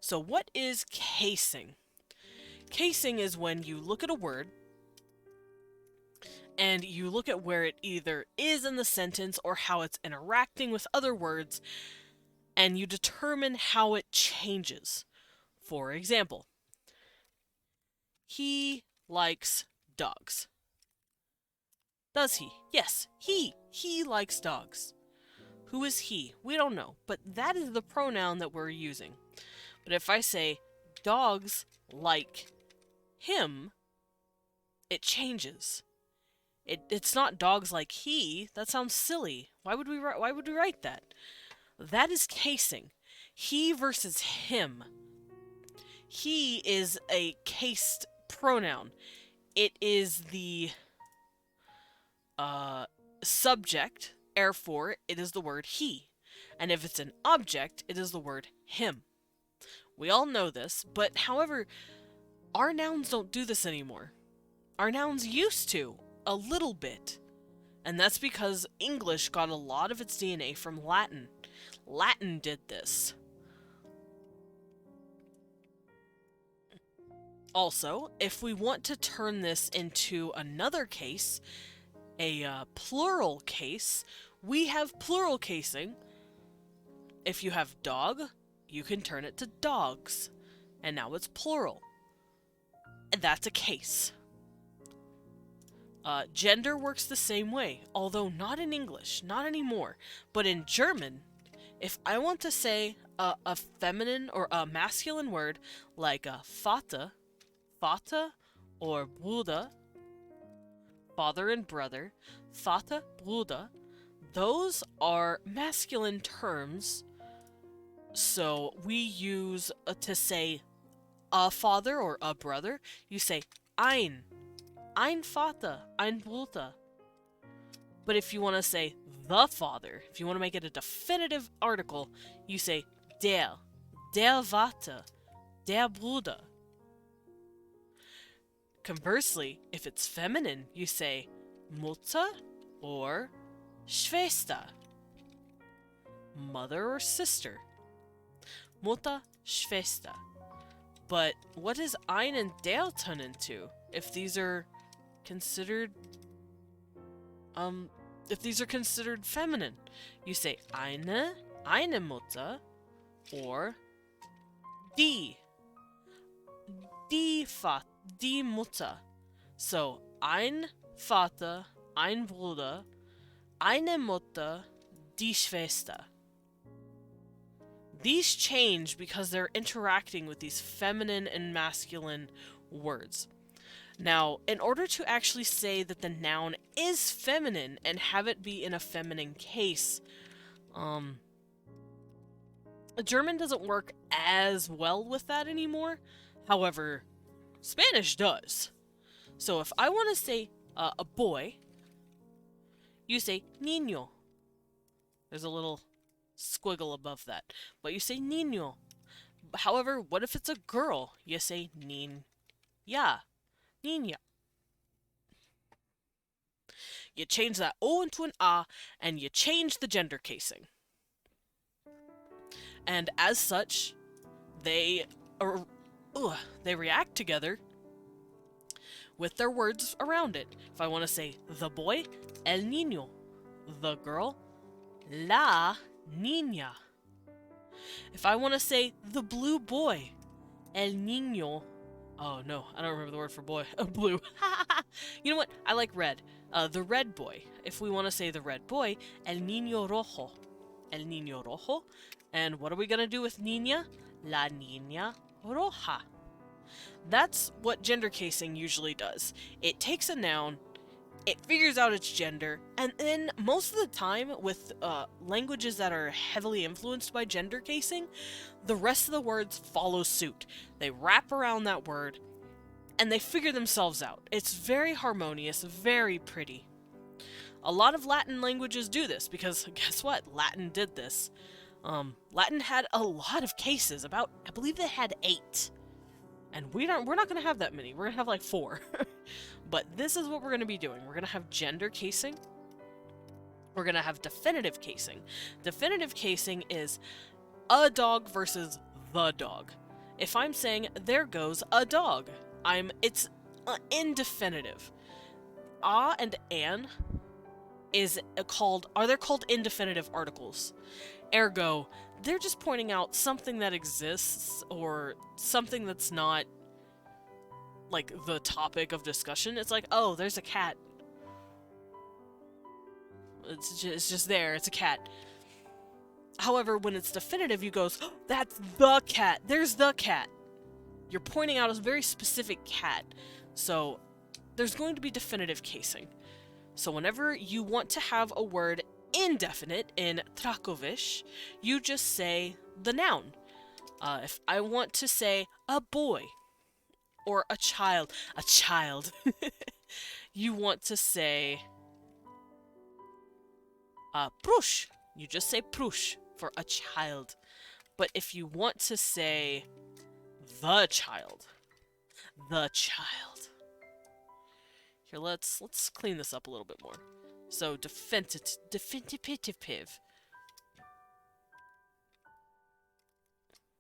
So what is casing? Casing is when you look at a word, and you look at where it either is in the sentence or how it's interacting with other words, and you determine how it changes. For example, he likes dogs. Does he? Yes, he likes dogs. Who is he? We don't know, but that is the pronoun that we're using. But if I say dogs like him, it changes. It's not dogs like he. That sounds silly. Why would we write that? That is casing. He versus him. He is a cased pronoun. It is the subject, therefore it is the word he. And if it's an object, it is the word him. We all know this, but however, our nouns don't do this anymore. Our nouns used to, a little bit. And that's because English got a lot of its DNA from Latin. Latin did this. Also, if we want to turn this into another case, a plural case, we have plural casing. If you have dog, you can turn it to dogs. And now it's plural. And that's a case. Gender works the same way, although not in English, not anymore. But in German, if I want to say a feminine or a masculine word like Vater, or Bruder, father and brother, Vater, Bruder, those are masculine terms. So we use to say a father or a brother, you say ein Vater, ein Bruder. But if you want to say the father, if you want to make it a definitive article, you say der Vater, der Bruder. Conversely, if it's feminine, you say Mutter or Schwester. Mother or sister. Mutter, Schwester. But what does ein and der turn into if these are considered feminine? You say eine Mutter or die Mutter. So ein Vater, ein Bruder, eine Mutter, die Schwester. These change because they're interacting with these feminine and masculine words. Now, in order to actually say that the noun is feminine and have it be in a feminine case, German doesn't work as well with that anymore. However, Spanish does. So if I want to say a boy, you say niño. There's a little squiggle above that. But you say niño. However, what if it's a girl? You say niña. Niña. You change that O into an A, and you change the gender casing. And as such, they they react together with their words around it. If I want to say the boy, el niño. The girl, la niña. If I want to say the blue boy, el niño. Oh no, I don't remember the word for boy. Blue. You know what? I like red. The red boy. If we want to say the red boy, el niño rojo. El niño rojo. And what are we going to do with niña? La niña roja. That's what gender casing usually does. It takes a noun, it figures out its gender, and then most of the time with languages that are heavily influenced by gender casing, the rest of the words follow suit. They wrap around that word, and they figure themselves out. It's very harmonious, very pretty. A lot of Latin languages do this, because guess what? Latin did this. Latin had a lot of cases, I believe they had 8. And we're not going to have that many. We're going to have like 4. But this is what we're going to be doing. We're going to have gender casing. We're going to have definitive casing. Definitive casing is a dog versus the dog. If I'm saying, there goes a dog, it's indefinitive. And an they're called indefinitive articles. Ergo, they're just pointing out something that exists, or something that's not, like, the topic of discussion. It's like, oh, there's a cat. It's just there, it's a cat. However, when it's definitive, you go, oh, that's the cat, there's the cat. You're pointing out a very specific cat. So, there's going to be definitive casing. So whenever you want to have a word indefinite in Trakovish, you just say the noun. If I want to say a boy or a child, you want to say prush. You just say prush for a child. But if you want to say the child. Here, let's clean this up a little bit more. So, definitive.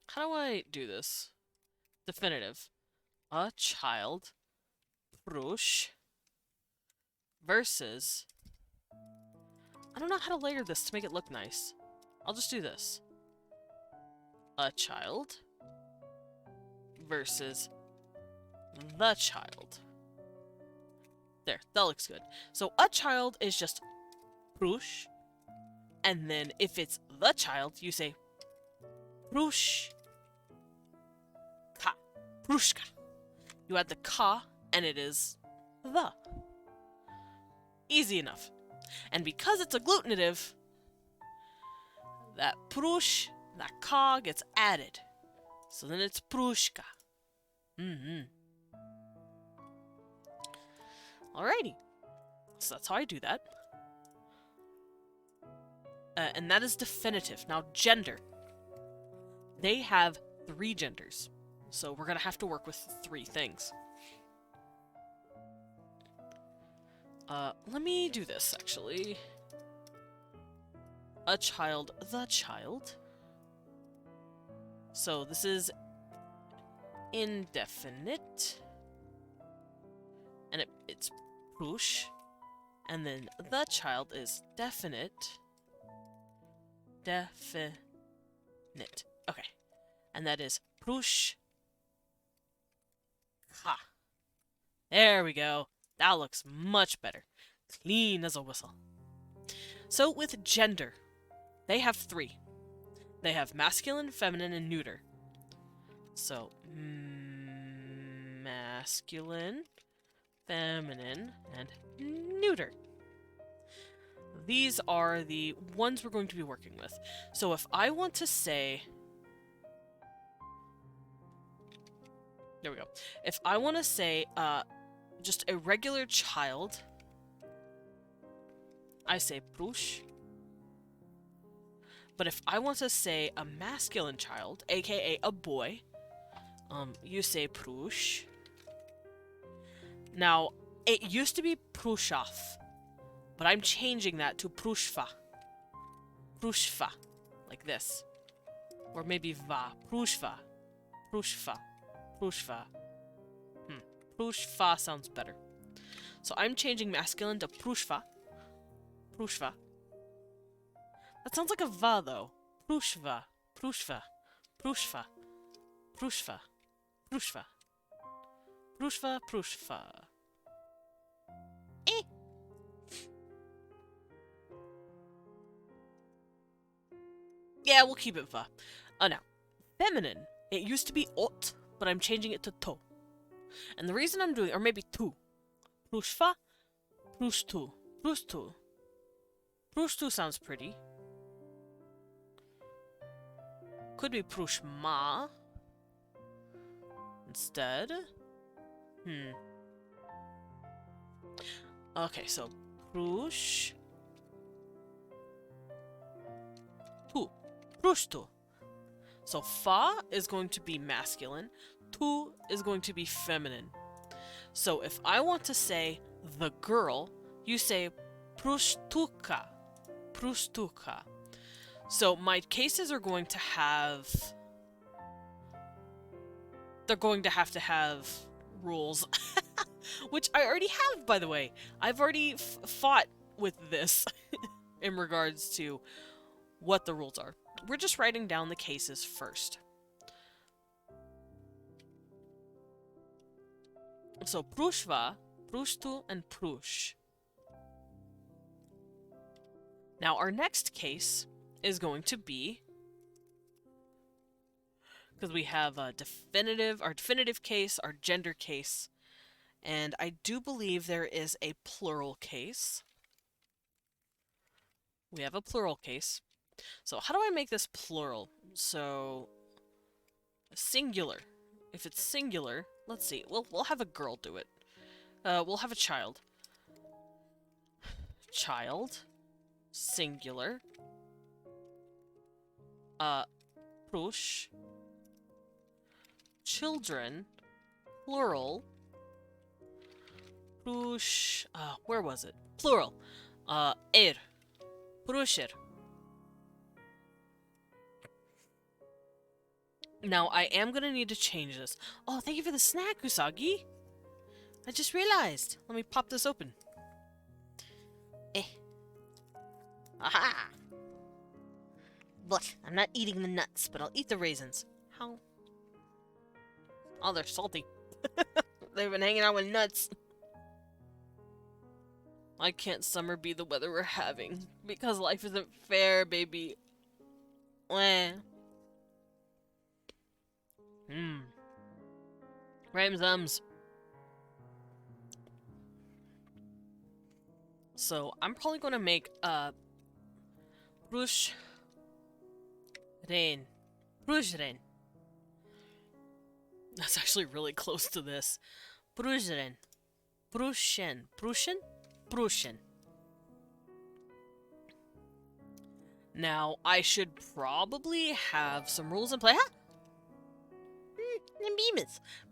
How do I do this? Definitive. A child, prush, versus... I don't know how to layer this to make it look nice. I'll just do this. A child, versus the child. There, that looks good. So a child is just prush, and then if it's the child, you say prushka. Prushka. You add the ka, and it is the. Easy enough. And because it's a agglutinative, that prush, that ka gets added. So then it's prushka. Alrighty. So that's how I do that. And that is definitive. Now, gender. They have 3 genders. So we're going to have to work with 3 things. Let me do this, actually. A child, the child. So this is indefinite. And it's prush. And then the child is definite. Definite. Okay. And that is prush. Ha. There we go. That looks much better. Clean as a whistle. So with gender, they have 3. They have masculine, feminine, and neuter. So, masculine, feminine, and neuter. These are the ones we're going to be working with. So if I want to say... There we go. If I want to say just a regular child, I say prush. But if I want to say a masculine child, aka a boy, you say prush. Now, it used to be prushav, but I'm changing that to prushva. Prushva. Like this. Or maybe va. Prushva. Prushva. Prushva. Prushva sounds better. So I'm changing masculine to Prushva. Prushva. That sounds like a va though. Prushva. Prushva. Prushva. Prushva. Prushva. Prushva. Prushva. Eh. Yeah, we'll keep it va. Now, feminine. It used to be ot, but I'm changing it to to. And the reason I'm doing, or maybe tu. Prushva, prushtu, prushtu. Prushtu sounds pretty. Could be prushma instead. Okay, so prush tu, prushtu. So fa is going to be masculine, tu is going to be feminine. So if I want to say the girl, you say prushtuka, prushtuka. So my cases are going to have, they're going to have rules, which I already have, by the way. I've already fought with this in regards to what the rules are. We're just writing down the cases first. So prushva, prushtu, and prush. Now our next case is going to be, because we have a our definitive case, our gender case, and I do believe there is a plural case. We have a plural case. So how do I make this plural? So singular. If it's singular, let's see. We'll have a girl do it. We'll have a child. Child. Singular. Prush. Children. Plural. Prush. Where was it? Plural. Prusher. Now, I am going to need to change this. Oh, thank you for the snack, Usagi. I just realized. Let me pop this open. Aha! But I'm not eating the nuts, but I'll eat the raisins. How? Oh, they're salty. They've been hanging out with nuts. Why can't summer be the weather we're having? Because life isn't fair, baby. Rhymes. So I'm probably gonna make Brush Rain. That's actually really close to this. Brushen. Now I should probably have some rules in play. Huh?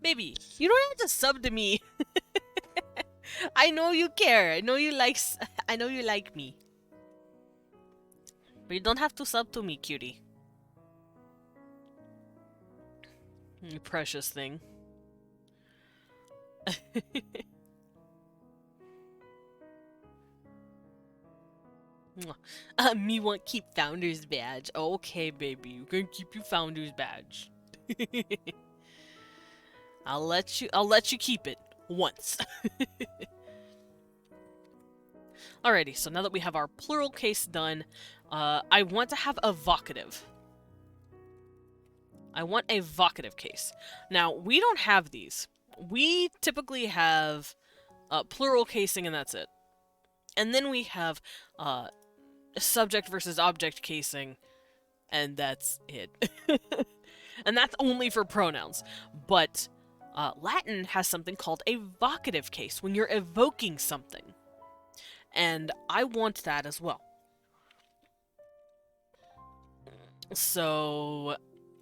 Baby, you don't have to sub to me. I know you care. I know you like me. But you don't have to sub to me, cutie. You precious thing. Me want keep founder's badge. Okay, baby, you can keep your founder's badge. I'll let you keep it once. Alrighty, so now that we have our plural case done, I want to have evocative. I want a vocative case. Now, we don't have these. We typically have plural casing and that's it. And then we have subject versus object casing, and that's it. And that's only for pronouns. But Latin has something called a vocative case, when you're evoking something. And I want that as well. So,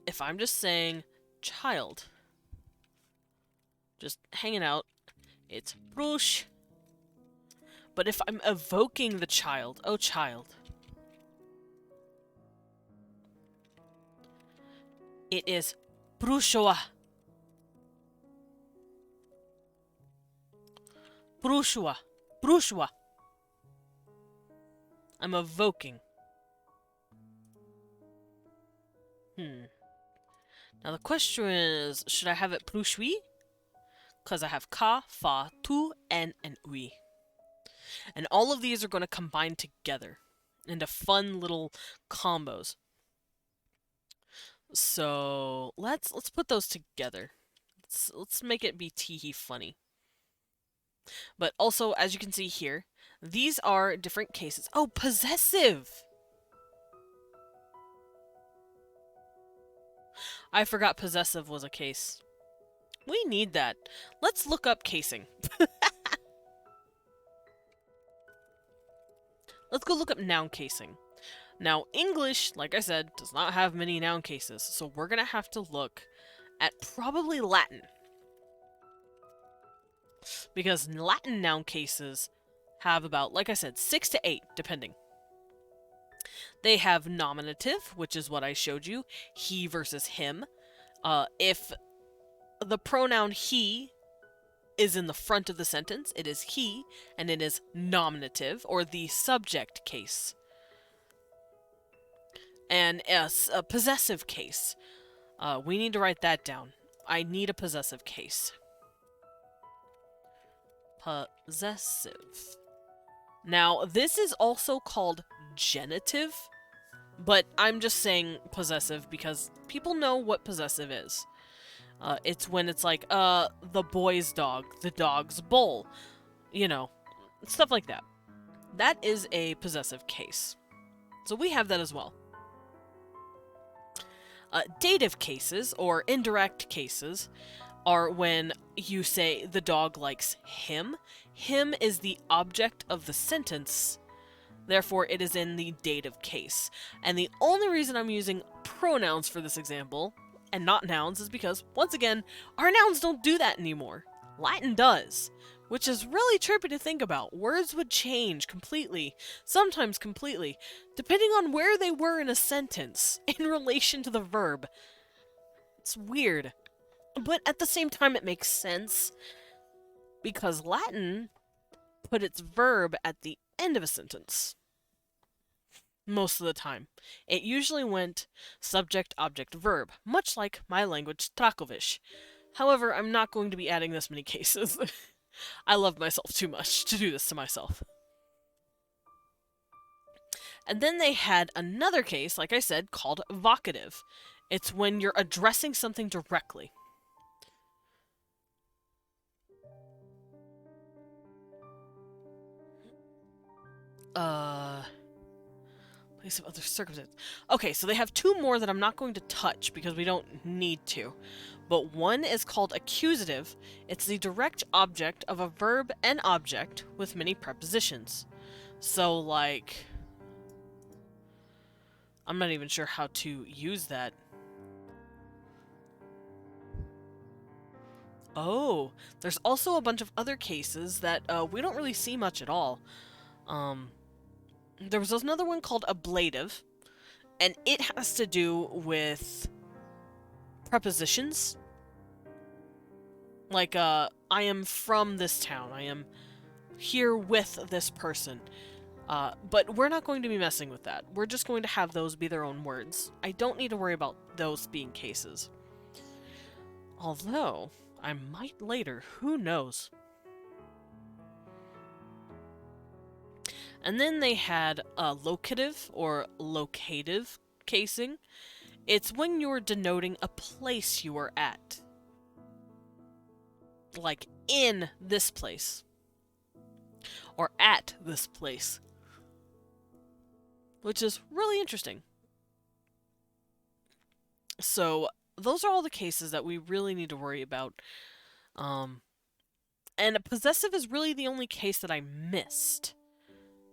if I'm just saying child, just hanging out, it's prush. But if I'm evoking the child, oh child, it is prushoa. Brushwa. Brushwa. I'm evoking. Now the question is, should I have it plushui? Because I have ka, fa, tu, en, and ui. And all of these are going to combine together into fun little combos. So let's put those together. Let's make it be teehee funny. But also, as you can see here, these are different cases. Oh, possessive! I forgot possessive was a case. We need that. Let's look up casing. Let's go look up noun casing. Now, English, like I said, does not have many noun cases, so we're going to have to look at probably Latin. Because Latin noun cases have about, like I said, 6 to 8, depending. They have nominative, which is what I showed you, he versus him. If the pronoun he is in the front of the sentence, it is he, and it is nominative, or the subject case. And a possessive case. We need to write that down. I need a possessive case. Possessive. Now, this is also called genitive, but I'm just saying possessive because people know what possessive is. It's when it's like, the boy's dog, the dog's bowl. You know, stuff like that. That is a possessive case. So we have that as well. Dative cases, or indirect cases, are when you say the dog likes him. Him is the object of the sentence, therefore it is in the dative case. And the only reason I'm using pronouns for this example, and not nouns, is because, once again, our nouns don't do that anymore. Latin does, which is really trippy to think about. Words would change completely, sometimes completely, depending on where they were in a sentence in relation to the verb. It's weird. But at the same time, it makes sense, because Latin put its verb at the end of a sentence. Most of the time. It usually went subject, object, verb, much like my language Trakovish. However, I'm not going to be adding this many cases. I love myself too much to do this to myself. And then they had another case, like I said, called evocative. It's when you're addressing something directly. Place of other circumstances. Okay, so they have two more that I'm not going to touch because we don't need to. But one is called accusative. It's the direct object of a verb and object with many prepositions. So, like, I'm not even sure how to use that. Oh, there's also a bunch of other cases that we don't really see much at all. There was another one called ablative, and it has to do with prepositions. Like, I am from this town. I am here with this person. But we're not going to be messing with that. We're just going to have those be their own words. I don't need to worry about those being cases. Although, I might later. Who knows? And then they had locative or locative casing. It's when you're denoting a place you are at. Like, in this place. Or at this place. Which is really interesting. So, those are all the cases that we really need to worry about. And a possessive is really the only case that I missed.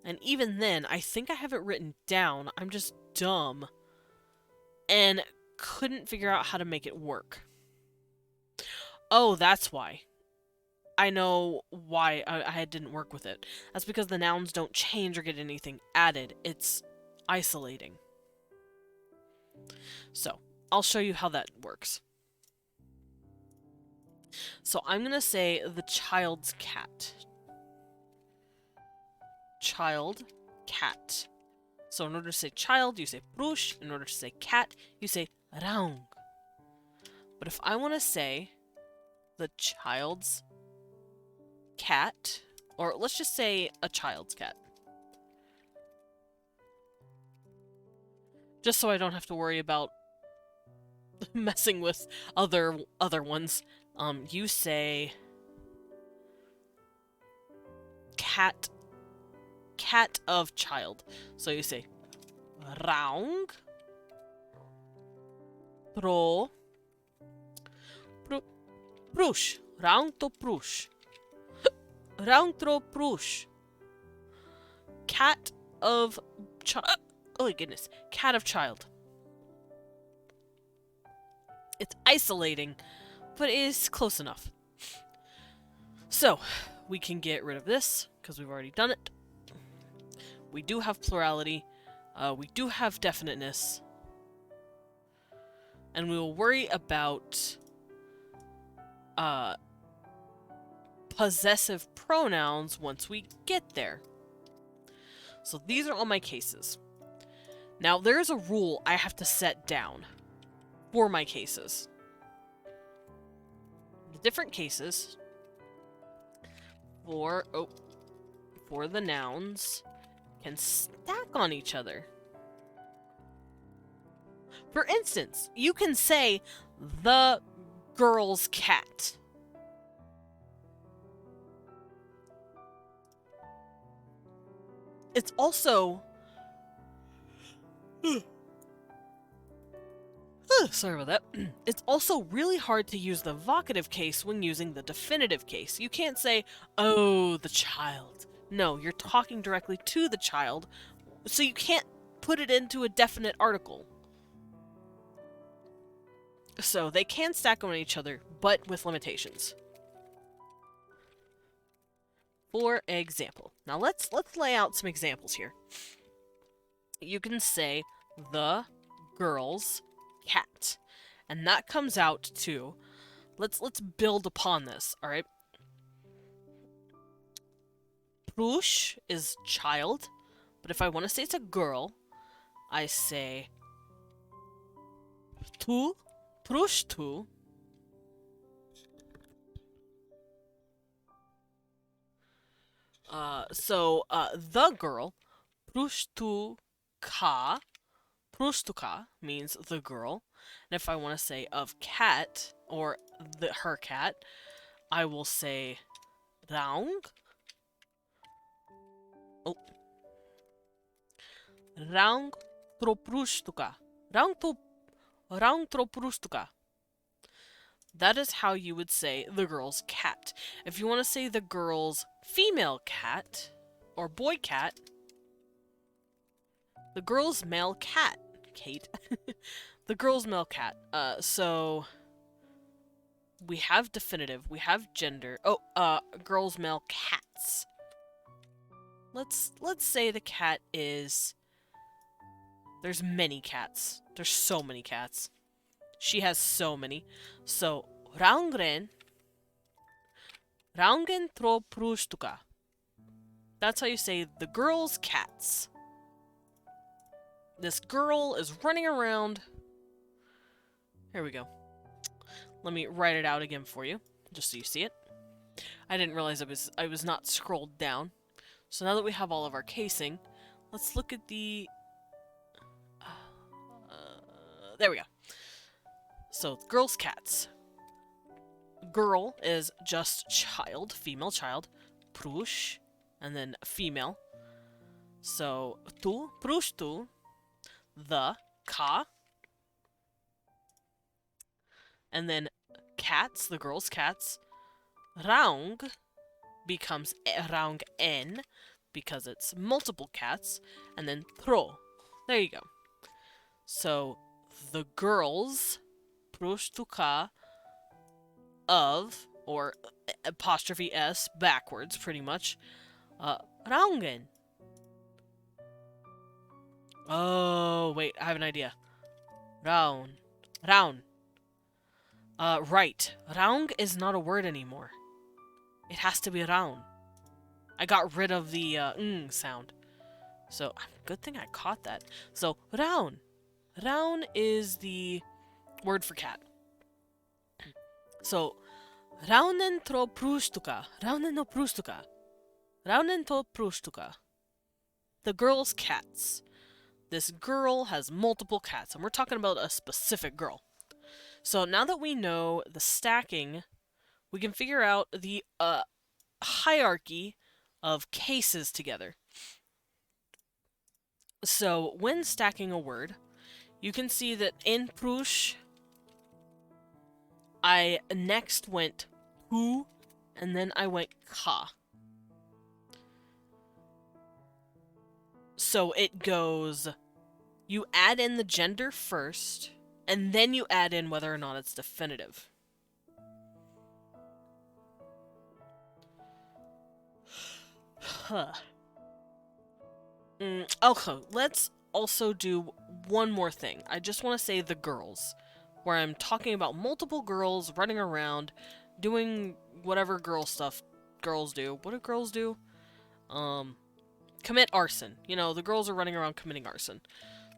And even then, I think I have it written down. I'm just dumb. And couldn't figure out how to make it work. Oh, that's why. I know why I didn't work with it. That's because the nouns don't change or get anything added. It's isolating. So, I'll show you how that works. So I'm going to say the child's cat. child, cat. So in order to say child, you say prush. In order to say cat, you say raung. But if I want to say the child's cat, or let's just say a child's cat, just so I don't have to worry about messing with other ones, you say cat of child. So you say raung tro prush. Raung to prush. Raung tro prush. Cat of child. Oh my goodness. Cat of child. It's isolating, but it is close enough. So, we can get rid of this, because we've already done it. We do have plurality. We do have definiteness. And we will worry about possessive pronouns once we get there. So these are all my cases. Now, there's a rule I have to set down for my cases. The different cases for the nouns can stack on each other. For instance, you can say the girl's cat. It's also sorry about that. It's also really hard to use the vocative case when using the definitive case. You can't say, oh, the child. No, you're talking directly to the child, so you can't put it into a definite article. So they can stack on each other, but with limitations. For example, now let's lay out some examples here. You can say the girl's cat, and that comes out to, let's build upon this. All right, prush is child, but if I want to say it's a girl, I say tu, prush tu. The girl, prush tu ka. Prustuka means the girl. And if I want to say of cat, or her cat, I will say raung. Oh. Raung tro prustuka. Raung tro prustuka. That is how you would say the girl's cat. If you want to say the girl's female cat, or boy cat, the girl's male cat. Kate. The girl's male cat. So we have definitive, we have gender. Girl's male cats. Let's say the cat is, there's many cats. There's so many cats. She has so many. So raungen tro prustuka. That's how you say the girl's cats. This girl is running around. Here we go. Let me write it out again for you, just so you see it. I didn't realize I was not scrolled down. So now that we have all of our casing, let's look at the... there we go. So, girl's cats. Girl is just child, female child. Prush, and then female. So, tu, prush tu. The, ka, and then cats, the girl's cats, raung becomes raung en, because it's multiple cats, and then tro. There you go. So, the girls, prushtuka, of, or apostrophe s, backwards, pretty much, raungen. Oh, wait, I have an idea. Raun. Right. Raung is not a word anymore. It has to be raun. I got rid of the sound. So, good thing I caught that. So, raun. Raun is the word for cat. So, raunen tro prustuka. Raunen no prustuka. Raunen to prustuka. The girl's cats. This girl has multiple cats, and we're talking about a specific girl. So now that we know the stacking, we can figure out the hierarchy of cases together. So when stacking a word, you can see that in prush, I next went pu, and then I went ka. So it goes, you add in the gender first, and then you add in whether or not it's definitive. Okay, let's also do one more thing. I just want to say the girls, where I'm talking about multiple girls running around, doing whatever girl stuff girls do. What do girls do? Commit arson. You know, the girls are running around committing arson.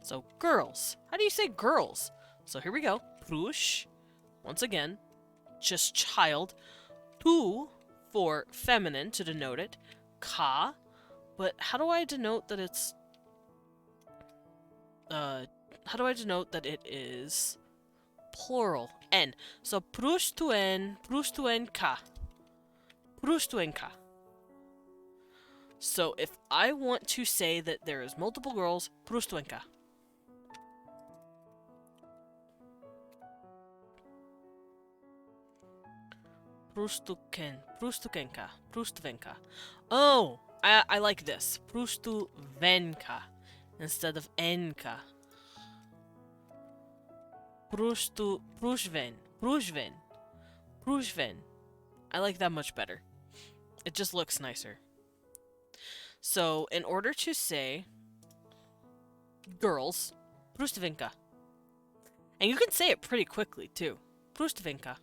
So, girls. How do you say girls? So here we go. Prush. Once again, just child. Tu for feminine to denote it. Ka. But how do I denote that it's... how do I denote that it is plural? N. So prustuen ka. Prustuen ka. So if I want to say that there is multiple girls, prustuen ka. Prustukenka. Prustuvenka. Oh, I like this. Prustuvenka instead of enka. Prushven. I like that much better. It just looks nicer. So, in order to say girls, Prustuvenka. And you can say it pretty quickly, too. Prustuvenka.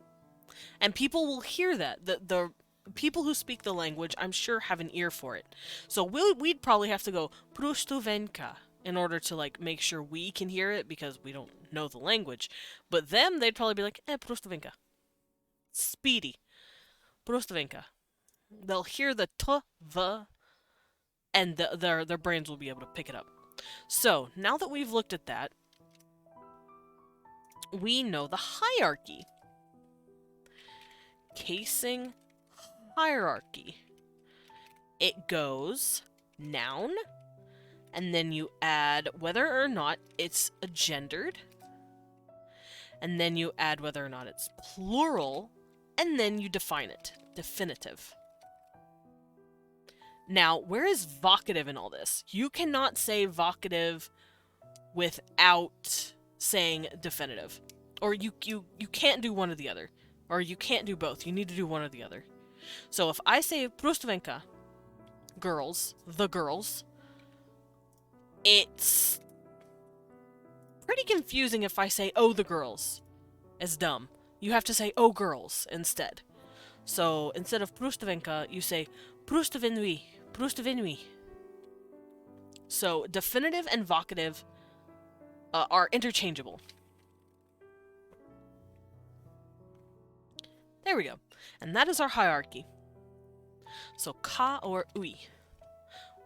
And people will hear that. The people who speak the language, I'm sure, have an ear for it. So we'd probably have to go Prustuvenka in order to, like, make sure we can hear it because we don't know the language. But them, they'd probably be like, Prustuvenka. Speedy. Prustuvenka. They'll hear the t, the, and their brains will be able to pick it up. So, now that we've looked at that, we know the hierarchy. Casing hierarchy. It goes noun, and then you add whether or not it's a gendered, and then you add whether or not it's plural, and then you define it. Definitive. Now, where is vocative in all this? You cannot say vocative without saying definitive. Or you can't do one or the other. Or you can't do both. You need to do one or the other. So if I say Prustuvenka, girls, the girls, it's pretty confusing if I say, oh, the girls. It's dumb. You have to say, oh, girls, instead. So instead of Prustuvenka, you say Prustuvenui. Prustuvenui. So definitive and vocative are interchangeable. There we go. And that is our hierarchy. So ka or ui.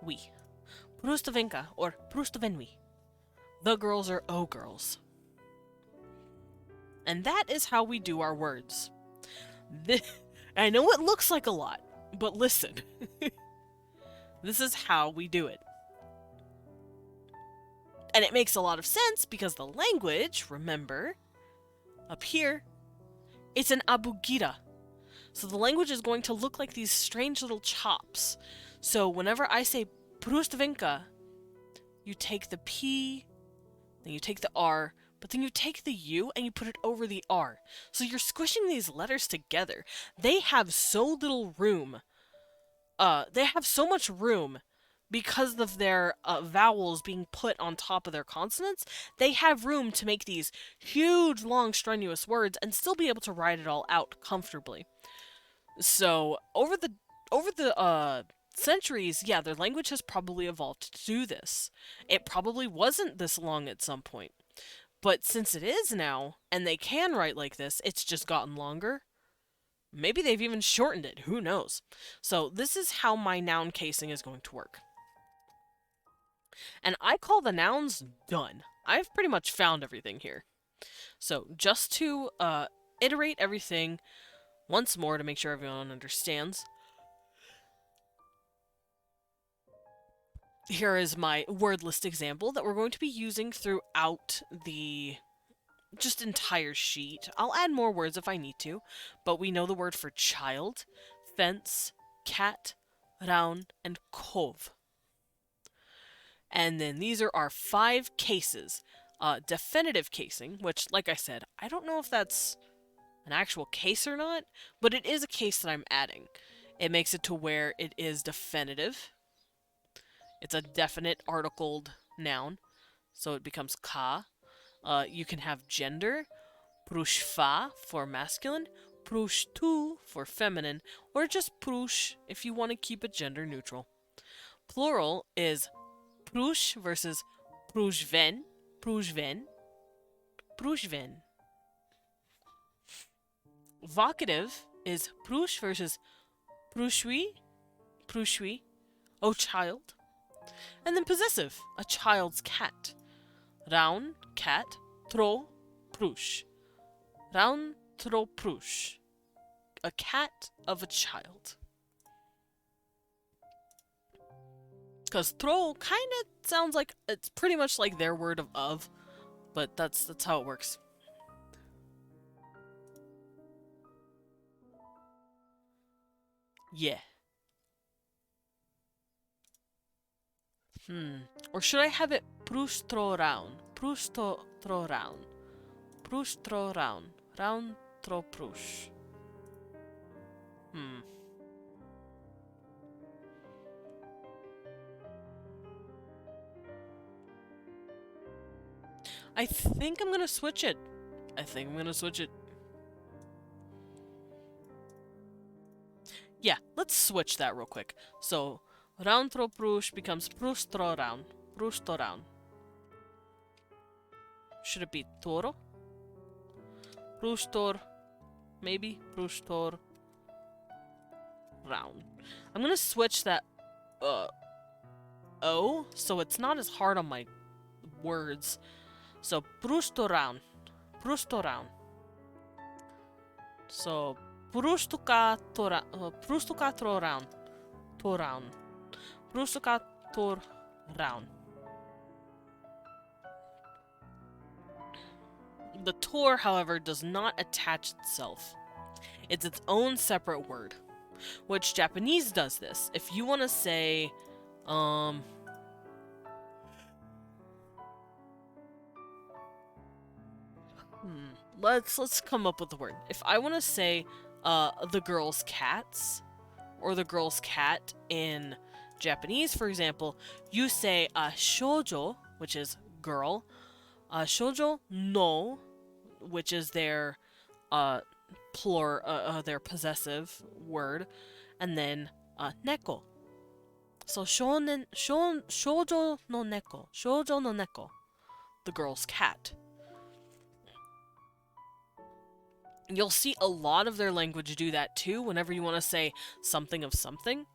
We. Prustuvenka or Prustuvenui. The girls are oh girls. And that is how we do our words. I know it looks like a lot, but listen. This is how we do it. And it makes a lot of sense because the language, remember, up here, it's an abugira. So the language is going to look like these strange little chops. So whenever I say Prustuvenka, you take the P, then you take the R, but then you take the U and you put it over the R. So you're squishing these letters together. They have so little room. They have so much room because of their vowels being put on top of their consonants. They have room to make these huge, long, strenuous words and still be able to write it all out comfortably. So over the Centuries, yeah, their language has probably evolved to do this. It probably wasn't this long at some point. But since it is now, and they can write like this, it's just gotten longer. Maybe they've even shortened it, who knows? So this is how my noun casing is going to work. And I call the nouns done. I've pretty much found everything here. So just to iterate everything once more to make sure everyone understands, here is my word list example that we're going to be using throughout the just entire sheet. I'll add more words if I need to, but we know the word for child, fence, cat, raun, and kov. And then these are our 5 cases. Definitive casing, which, like I said, I don't know if that's an actual case or not, but it is a case that I'm adding. It makes it to where it is definitive. It's a definite articled noun, so it becomes ka. You can have gender, prushfa for masculine, prushtu for feminine, or just prush if you want to keep it gender neutral. Plural is prush versus prushven, prushven, prushven. Vocative is prush versus prushwi, prushwi, oh child. And then possessive, a child's cat. Raun, cat, tro, prush. Raun, tro, prush. A cat of a child. Because tro kind of sounds like, it's pretty much like their word of, but that's how it works. Yeah. Or should I have it prush tro raun? Prush tro raun. Prush tro raun. Raun tro prush. I think I'm gonna switch it. Yeah, let's switch that real quick. So, raun tro prush becomes prush tro raun. Prush tro raun. Should it be toro? Prush tor. Maybe prush tor raun. I'm gonna switch that O, so it's not as hard on my words. So, prush tor raun. Prush tor raun. So, prushtuka tro raun. To raun. Prushtuka tor raun. The tor, however, does not attach itself. It's its own separate word, which Japanese does this. If you want to say, let's come up with a word. If I want to say, the girl's cats, or the girl's cat in Japanese, for example, you say shoujo, which is girl, shoujo no, which is their their possessive word, and then neko. So shoujo no neko, the girl's cat. You'll see a lot of their language do that too whenever you want to say something of something,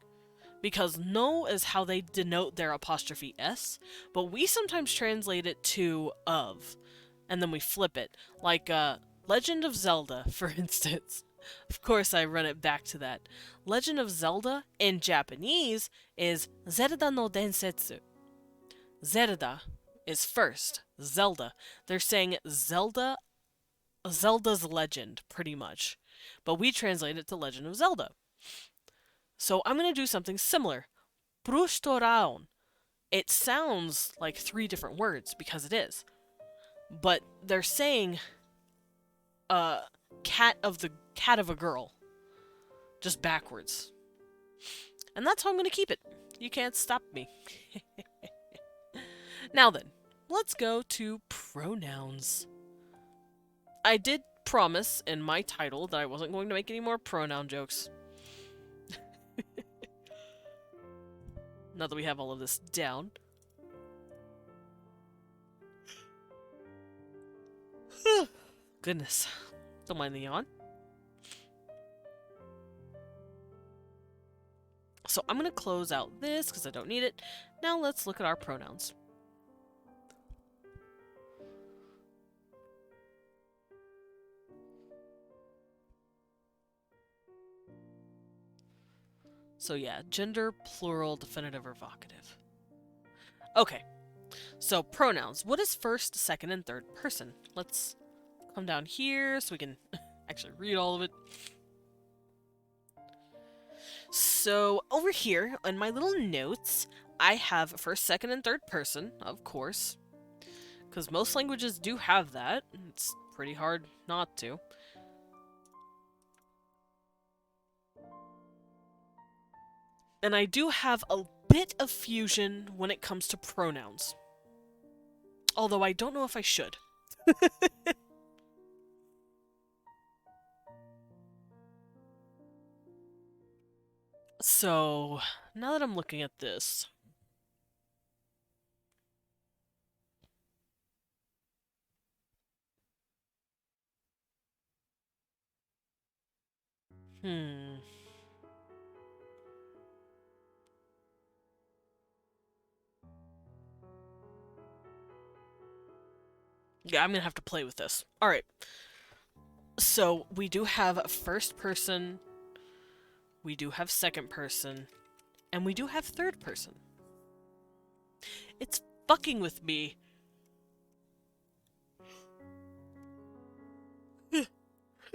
because no is how they denote their apostrophe s, but we sometimes translate it to of, and then we flip it, like Legend of Zelda, for instance. Of course I run it back to that. Legend of Zelda in Japanese is Zelda no Densetsu. Zelda is first, Zelda. They're saying Zelda's legend, pretty much. But we translate it to Legend of Zelda. So I'm going to do something similar. Prushtoraun. It sounds like 3 different words, because it is. But they're saying cat of a girl. Just backwards. And that's how I'm going to keep it. You can't stop me. Now then, let's go to pronouns. I did promise in my title that I wasn't going to make any more pronoun jokes. Now that we have all of this down. Goodness. Don't mind the yawn. So I'm going to close out this because I don't need it. Now let's look at our pronouns. So yeah, gender, plural, definitive, or vocative. Okay, so pronouns. What is first, second, and third person? Let's come down here so we can actually read all of it. So over here in my little notes, I have first, second, and third person, of course, because most languages do have that. It's pretty hard not to. And I do have a bit of fusion when it comes to pronouns. Although I don't know if I should. So, now that I'm looking at this... Yeah, I'm gonna have to play with this. Alright. So, we do have first person, we do have second person, and we do have third person. It's fucking with me.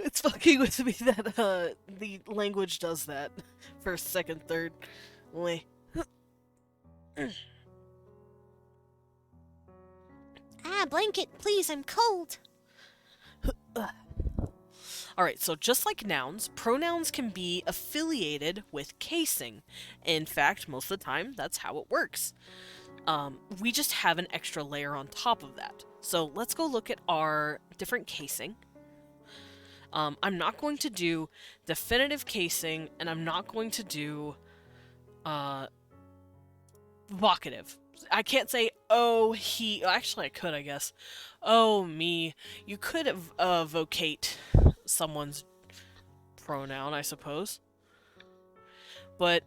It's fucking with me that the language does that. First, second, third. Wait. Blanket, please, I'm cold. Alright, so just like nouns, pronouns can be affiliated with casing. In fact, most of the time, that's how it works. We just have an extra layer on top of that. So let's go look at our different casing. I'm not going to do definitive casing, and I'm not going to do vocative. I can't say, oh, he... Actually, I could, I guess. Oh, me. You could vocate someone's pronoun, I suppose. But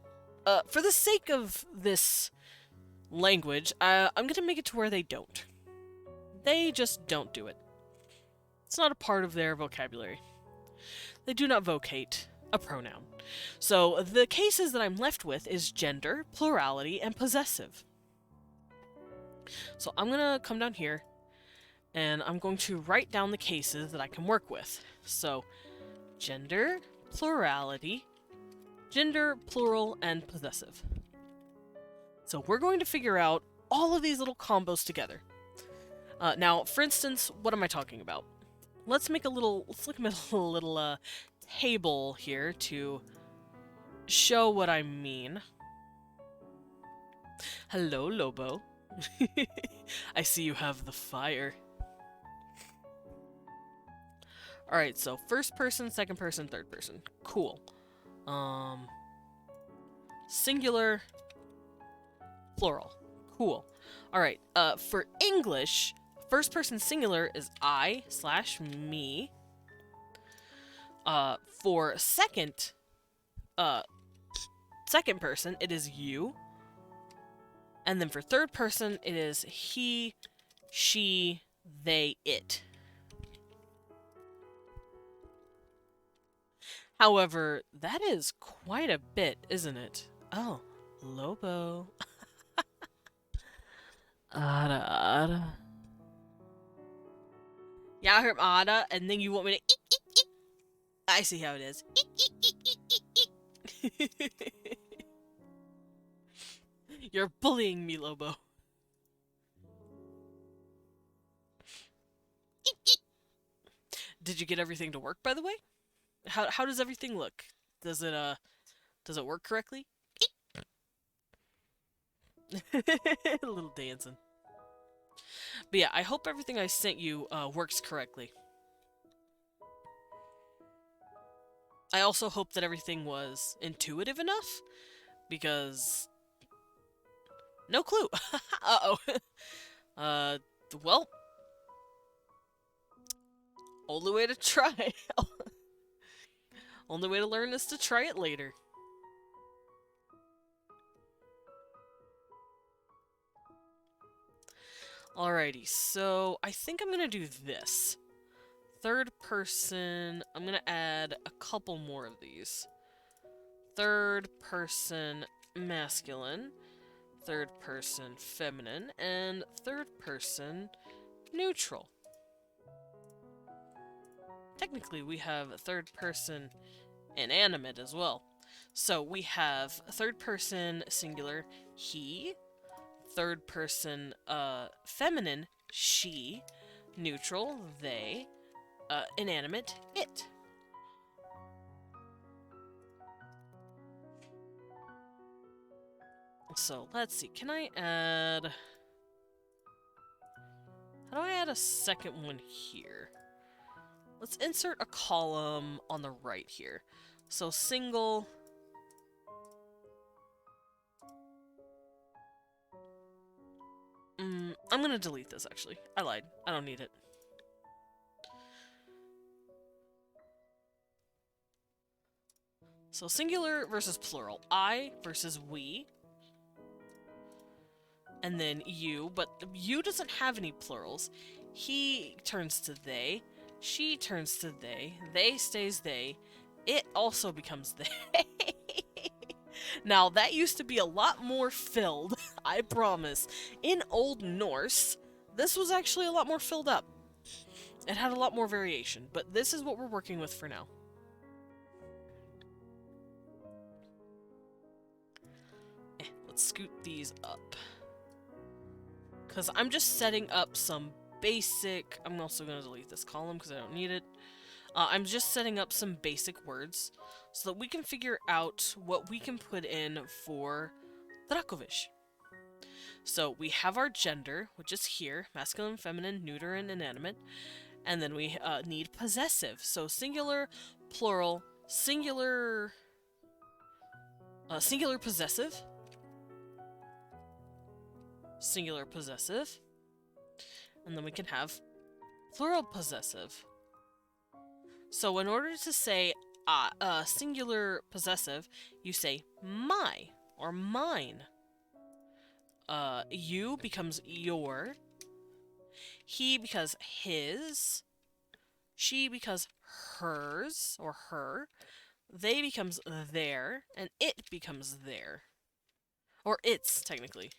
for the sake of this language, I'm going to make it to where they don't. They just don't do it. It's not a part of their vocabulary. They do not vocate a pronoun. So the cases that I'm left with is gender, plurality, and possessive. So I'm going to come down here, and I'm going to write down the cases that I can work with. So gender, plurality, gender, plural, and possessive. So we're going to figure out all of these little combos together. Now, for instance, what am I talking about? Let's look at a little table here to show what I mean. Hello, Lobo. I see you have the fire. Alright, so first person, second person, third person. Cool. Singular, plural. Cool. Alright, for English, first person singular is I/me. For second person, it is you. And then for third person, it is he, she, they, it. However, that is quite a bit, isn't it? Oh, Lobo. Ada, ada. Yeah, I heard ada, and then you want me to eek, eek, eek. I see how it is. Eek, eek, eek, eek, eek, eek. You're bullying me, Lobo. Eek, eek. Did you get everything to work, by the way? How does everything look? Does it work correctly? A little dancing. But yeah, I hope everything I sent you works correctly. I also hope that everything was intuitive enough, because No clue. Uh-oh. Well, only way to try. Only way to learn is to try it later. Alrighty, so I think I'm gonna do this. Third person, I'm gonna add a couple more of these. Third person masculine, third person feminine, and third person neutral. Technically, we have third person inanimate as well. So we have third person singular, he, third person feminine, she, neutral, they, inanimate, it. So let's see, can I add... How do I add a second one here? Let's insert a column on the right here. So single... I'm gonna delete this, actually. I lied. I don't need it. So singular versus plural. I versus we. And then you, but you doesn't have any plurals. He turns to they. She turns to they stays they, it also becomes they. Now, that used to be a lot more filled, I promise. In Old Norse, this was actually a lot more filled up. It had a lot more variation, but this is what we're working with for now. Let's scoot these up. Because I'm just setting up some basic... I'm also going to delete this column because I don't need it. I'm just setting up some basic words so that we can figure out what we can put in for Dracovish. So we have our gender, which is here, masculine, feminine, neuter, and inanimate. And then we need possessive. So singular, plural, singular possessive, singular possessive, and then we can have plural possessive. So in order to say singular possessive, you say my or mine. You becomes your. He becomes his. She becomes hers or her. They becomes their, and it becomes their. Or its, technically.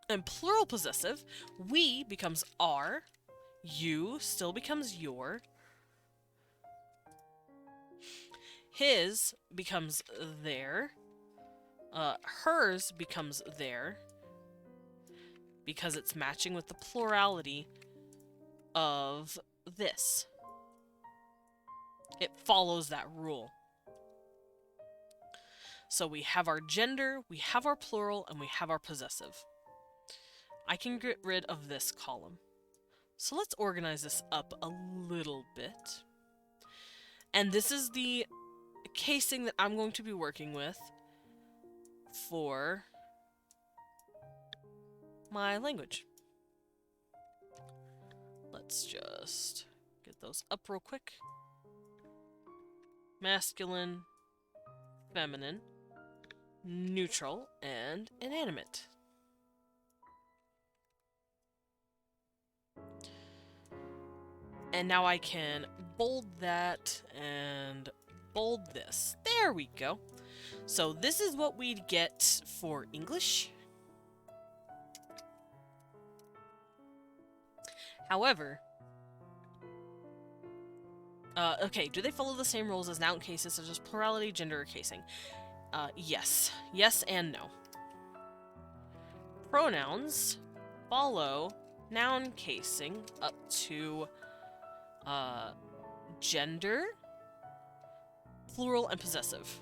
And plural possessive, we becomes our. You still becomes your. His becomes their. Hers becomes their. Because it's matching with the plurality of this. It follows that rule. So we have our gender, we have our plural, and we have our possessive. I can get rid of this column. So let's organize this up a little bit. And this is the casing that I'm going to be working with for my language. Let's just get those up real quick. Masculine, feminine, neutral, and inanimate. And now I can bold that and bold this. There we go. So this is what we'd get for English. However, okay, do they follow the same rules as noun cases such as plurality, gender, or casing? Yes. Yes and no. Pronouns follow noun casing up to gender, plural, and possessive.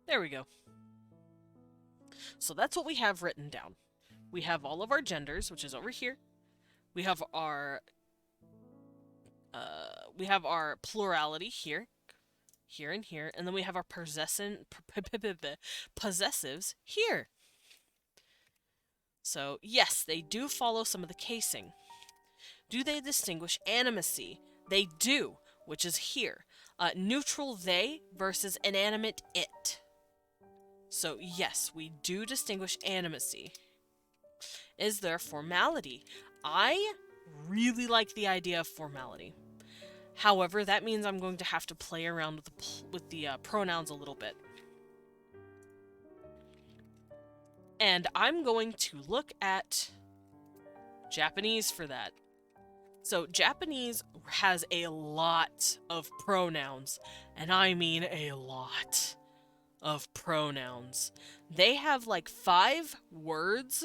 There we go. So that's what we have written down. We have all of our genders, which is over here. We have our plurality here, here and here, and then we have our possessives here. So, yes, they do follow some of the casing. Do they distinguish animacy? They do, which is here. Neutral they versus inanimate it. So, yes, we do distinguish animacy. Is there formality? I really like the idea of formality. However, that means I'm going to have to play around with the pronouns a little bit. And I'm going to look at Japanese for that. So Japanese has a lot of pronouns, and I mean a lot of pronouns. They have like 5 words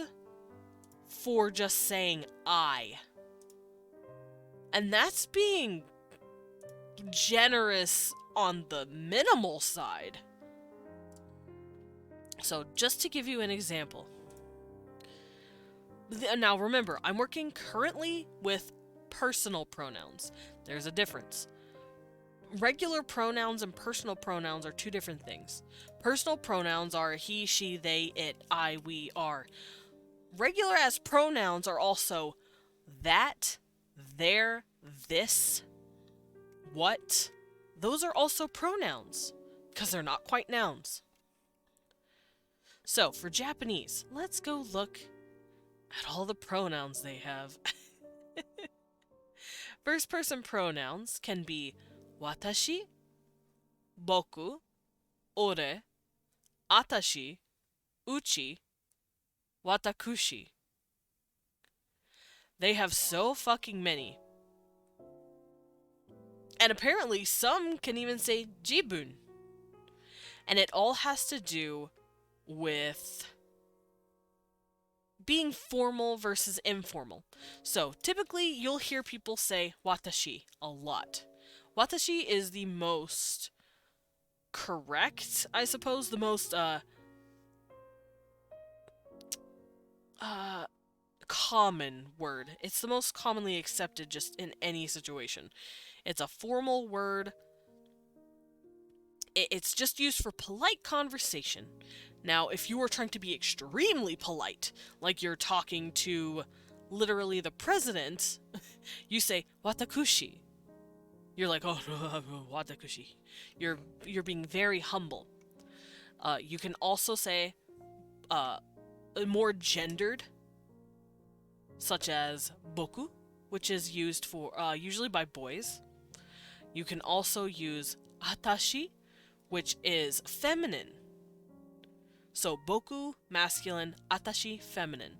for just saying I. And that's being generous on the minimal side. So just to give you an example. Now remember, I'm working currently with personal pronouns. There's a difference. Regular pronouns and personal pronouns are 2 different things. Personal pronouns are he, she, they, it, I, we, are. Regular as pronouns are also that, there, this, what. Those are also pronouns, because they're not quite nouns. So, for Japanese, let's go look at all the pronouns they have. First person pronouns can be watashi, boku, ore, atashi, uchi, watakushi. They have so fucking many. And apparently some can even say jibun. And it all has to do with being formal versus informal. So typically you'll hear people say watashi a lot. Watashi is the most correct, I suppose, the most common word. It's the most commonly accepted just in any situation. It's a formal word. It's just used for polite conversation. Now, if you are trying to be extremely polite, like you're talking to literally the president, you say watakushi. You're like, oh, watakushi. You're being very humble. You can also say more gendered, such as boku, which is used for usually by boys. You can also use atashi, which is feminine. So boku, masculine, atashi, feminine.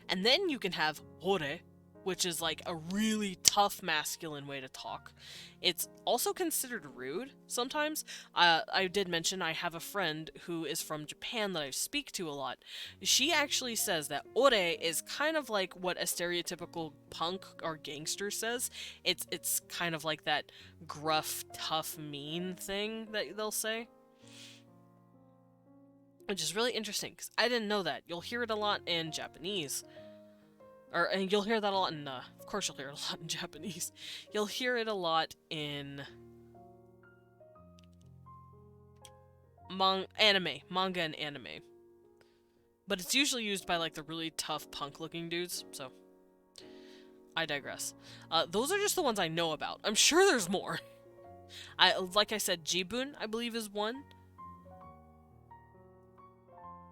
And then you can have ore, which is like a really tough masculine way to talk. It's also considered rude sometimes. I did mention I have a friend who is from Japan that I speak to a lot. She actually says that ore is kind of like what a stereotypical punk or gangster says. It's kind of like that gruff, tough, mean thing that they'll say. Which is really interesting, because I didn't know that. You'll hear it a lot in Japanese. And you'll hear that a lot in, of course you'll hear it a lot in Japanese. You'll hear it a lot in manga and anime. But it's usually used by, like, the really tough punk-looking dudes, so I digress. Those are just the ones I know about. I'm sure there's more. Like I said, jibun, I believe, is one.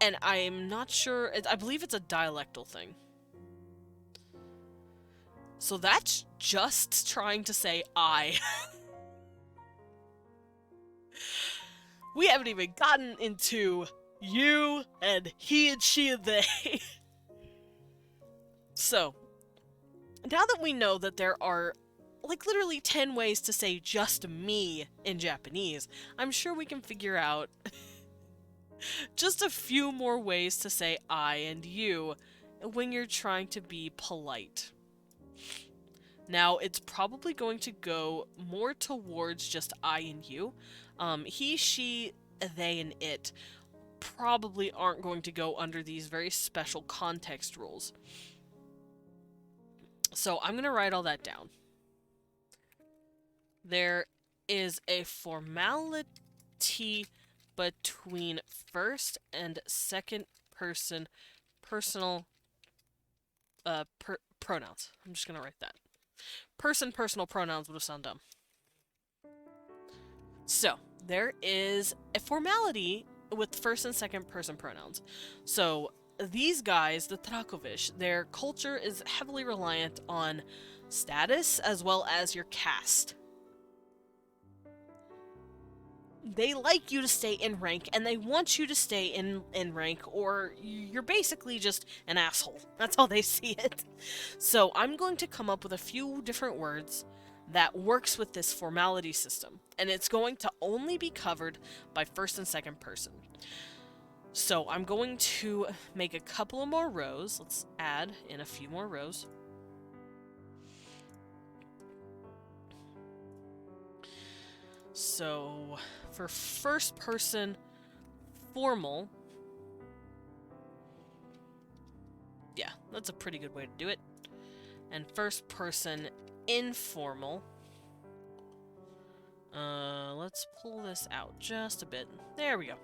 And I'm not sure, I believe it's a dialectal thing. So that's just trying to say I. We haven't even gotten into you and he and she and they. So, now that we know that there are like literally 10 ways to say just me in Japanese, I'm sure we can figure out just a few more ways to say I and you when you're trying to be polite. Now, it's probably going to go more towards just I and you. He, she, they, and it probably aren't going to go under these very special context rules. So I'm going to write all that down. There is a formality between first and second person personal pronouns. I'm just gonna write that. Personal pronouns would have sounded dumb. So, there is a formality with first and second person pronouns. So, these guys, the Trakovish, their culture is heavily reliant on status as well as your caste. They like you to stay in rank, and they want you to stay in rank, or you're basically just an asshole. That's how they see it. So I'm going to come up with a few different words that works with this formality system, and it's going to only be covered by first and second person. So I'm going to make a couple of more rows. Let's add in a few more rows. So for first person formal, yeah, that's a pretty good way to do it. And first person informal, let's pull this out just a bit. There we go.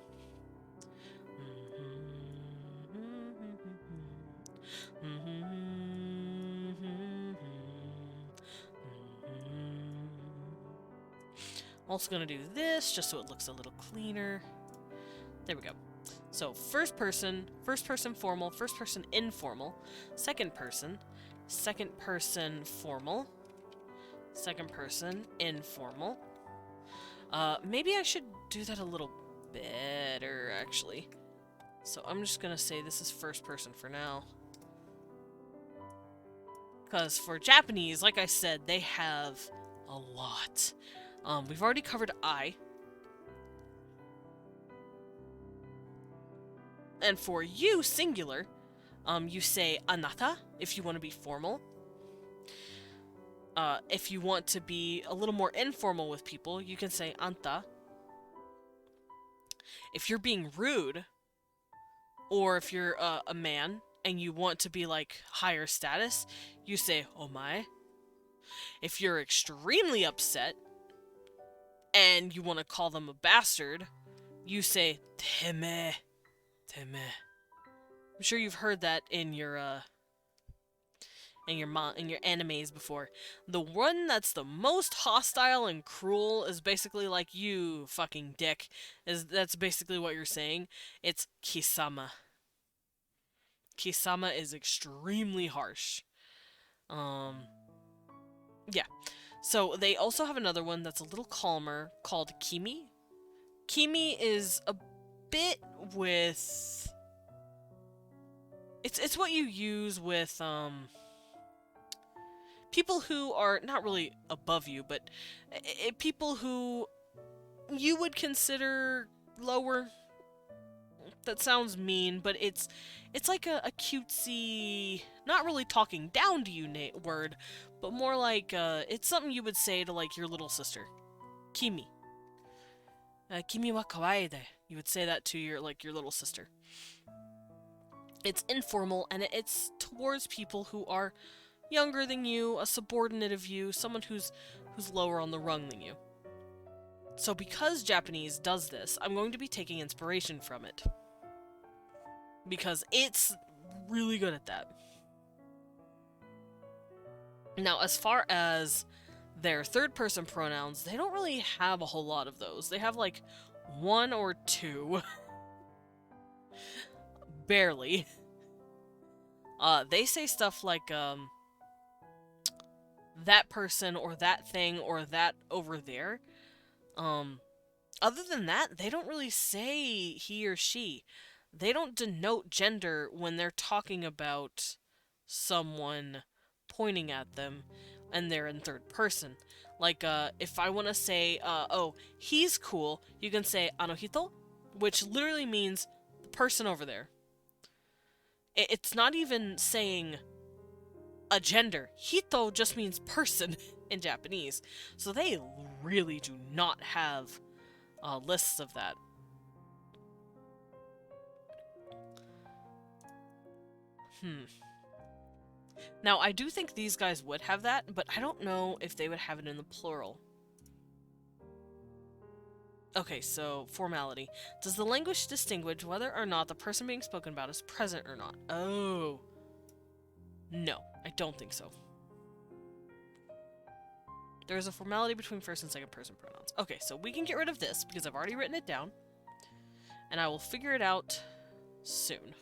Also gonna do this just so it looks a little cleaner. There we go. So first person formal, first person informal, second person formal, second person informal. Maybe I should do that a little better, actually. So I'm just gonna say this is first person for now. Because for Japanese, like I said, they have a lot. We've already covered I. And for you, singular, you say anata if you want to be formal. If you want to be a little more informal with people, you can say anta. If you're being rude, or if you're a man and you want to be like higher status, you say omae. If you're extremely upset and you want to call them a bastard, you say teme. Teme. I'm sure you've heard that in your animes before. The one that's the most hostile and cruel is basically like, you fucking dick. That's basically what you're saying. It's kisama. Kisama is extremely harsh. Yeah. So they also have another one that's a little calmer called kimi. Kimi is a bit with... It's what you use with people who are not really above you, but people who you would consider lower. That sounds mean, but it's like a cutesy, not really talking down to you word, but more like it's something you would say to like your little sister. Kimi. Kimi wa kawaii de. You would say that to your little sister. It's informal, and it's towards people who are younger than you, a subordinate of you, someone who's lower on the rung than you. So because Japanese does this, I'm going to be taking inspiration from it. Because it's really good at that. Now, as far as their third-person pronouns, they don't really have a whole lot of those. They have like one or two. Barely. They say stuff like, that person, or that thing, or that over there. Other than that, they don't really say he or she. They don't denote gender when they're talking about someone pointing at them, and they're in third person. Like, if I want to say, oh, he's cool, you can say anohito, which literally means the person over there. It's not even saying a gender. Hito just means person in Japanese. So they really do not have lists of that. Now, I do think these guys would have that, but I don't know if they would have it in the plural. Okay, so formality. Does the language distinguish whether or not the person being spoken about is present or not? Oh. No, I don't think so. There is a formality between first and second person pronouns. Okay, so we can get rid of this because I've already written it down. And I will figure it out soon.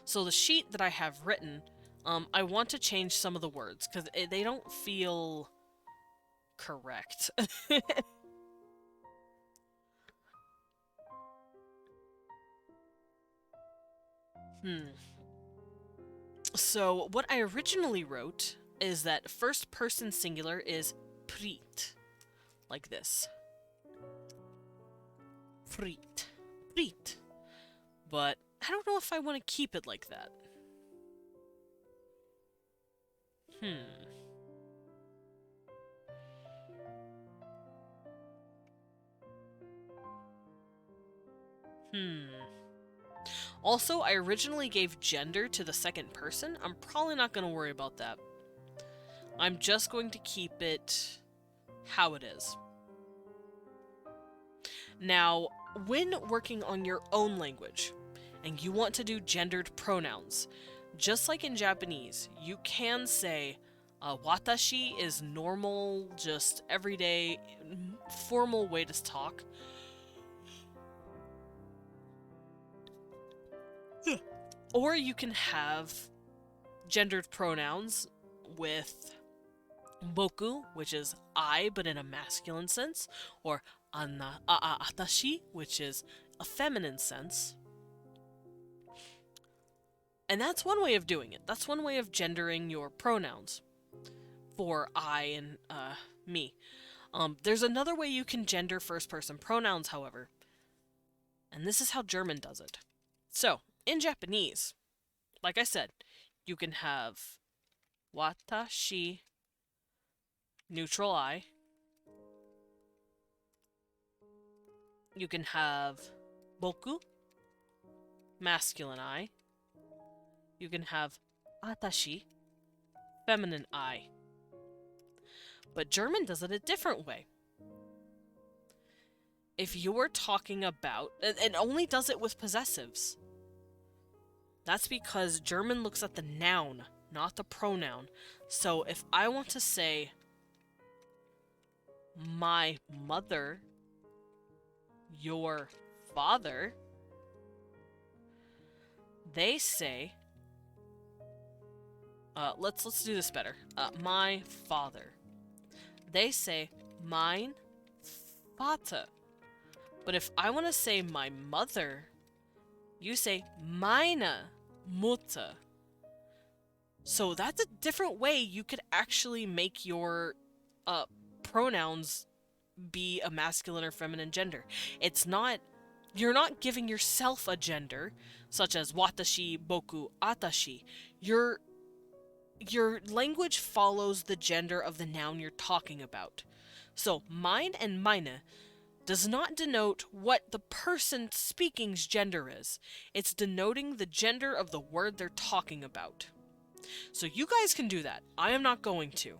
So the sheet that I have written, I want to change some of the words because they don't feel correct. So what I originally wrote is that first person singular is prit, like this. Prit. Prit. But I don't know if I want to keep it like that. Also, I originally gave gender to the second person. I'm probably not going to worry about that. I'm just going to keep it how it is. Now, when working on your own language, and you want to do gendered pronouns, just like in Japanese, you can say watashi is normal, just everyday, formal way to talk. Or you can have gendered pronouns with boku, which is I, but in a masculine sense, or atashi, which is a feminine sense. And that's one way of doing it. That's one way of gendering your pronouns for I and me. There's another way you can gender first-person pronouns, however, and this is how German does it. So, in Japanese, like I said, you can have watashi, neutral I. You can have boku, masculine I. You can have atashi, feminine I. But German does it a different way. If you're talking about, it only does it with possessives. That's because German looks at the noun, not the pronoun. So if I want to say my mother, your father, they say, let's do this better. My father. They say mein Vater. But if I want to say my mother, you say meine Mutter. So that's a different way you could actually make your pronouns be a masculine or feminine gender. It's not, you're not giving yourself a gender, such as watashi, boku, atashi. Your language follows the gender of the noun you're talking about. So mine and meine does not denote what the person speaking's gender is. It's denoting the gender of the word they're talking about. So you guys can do that. I am not going to.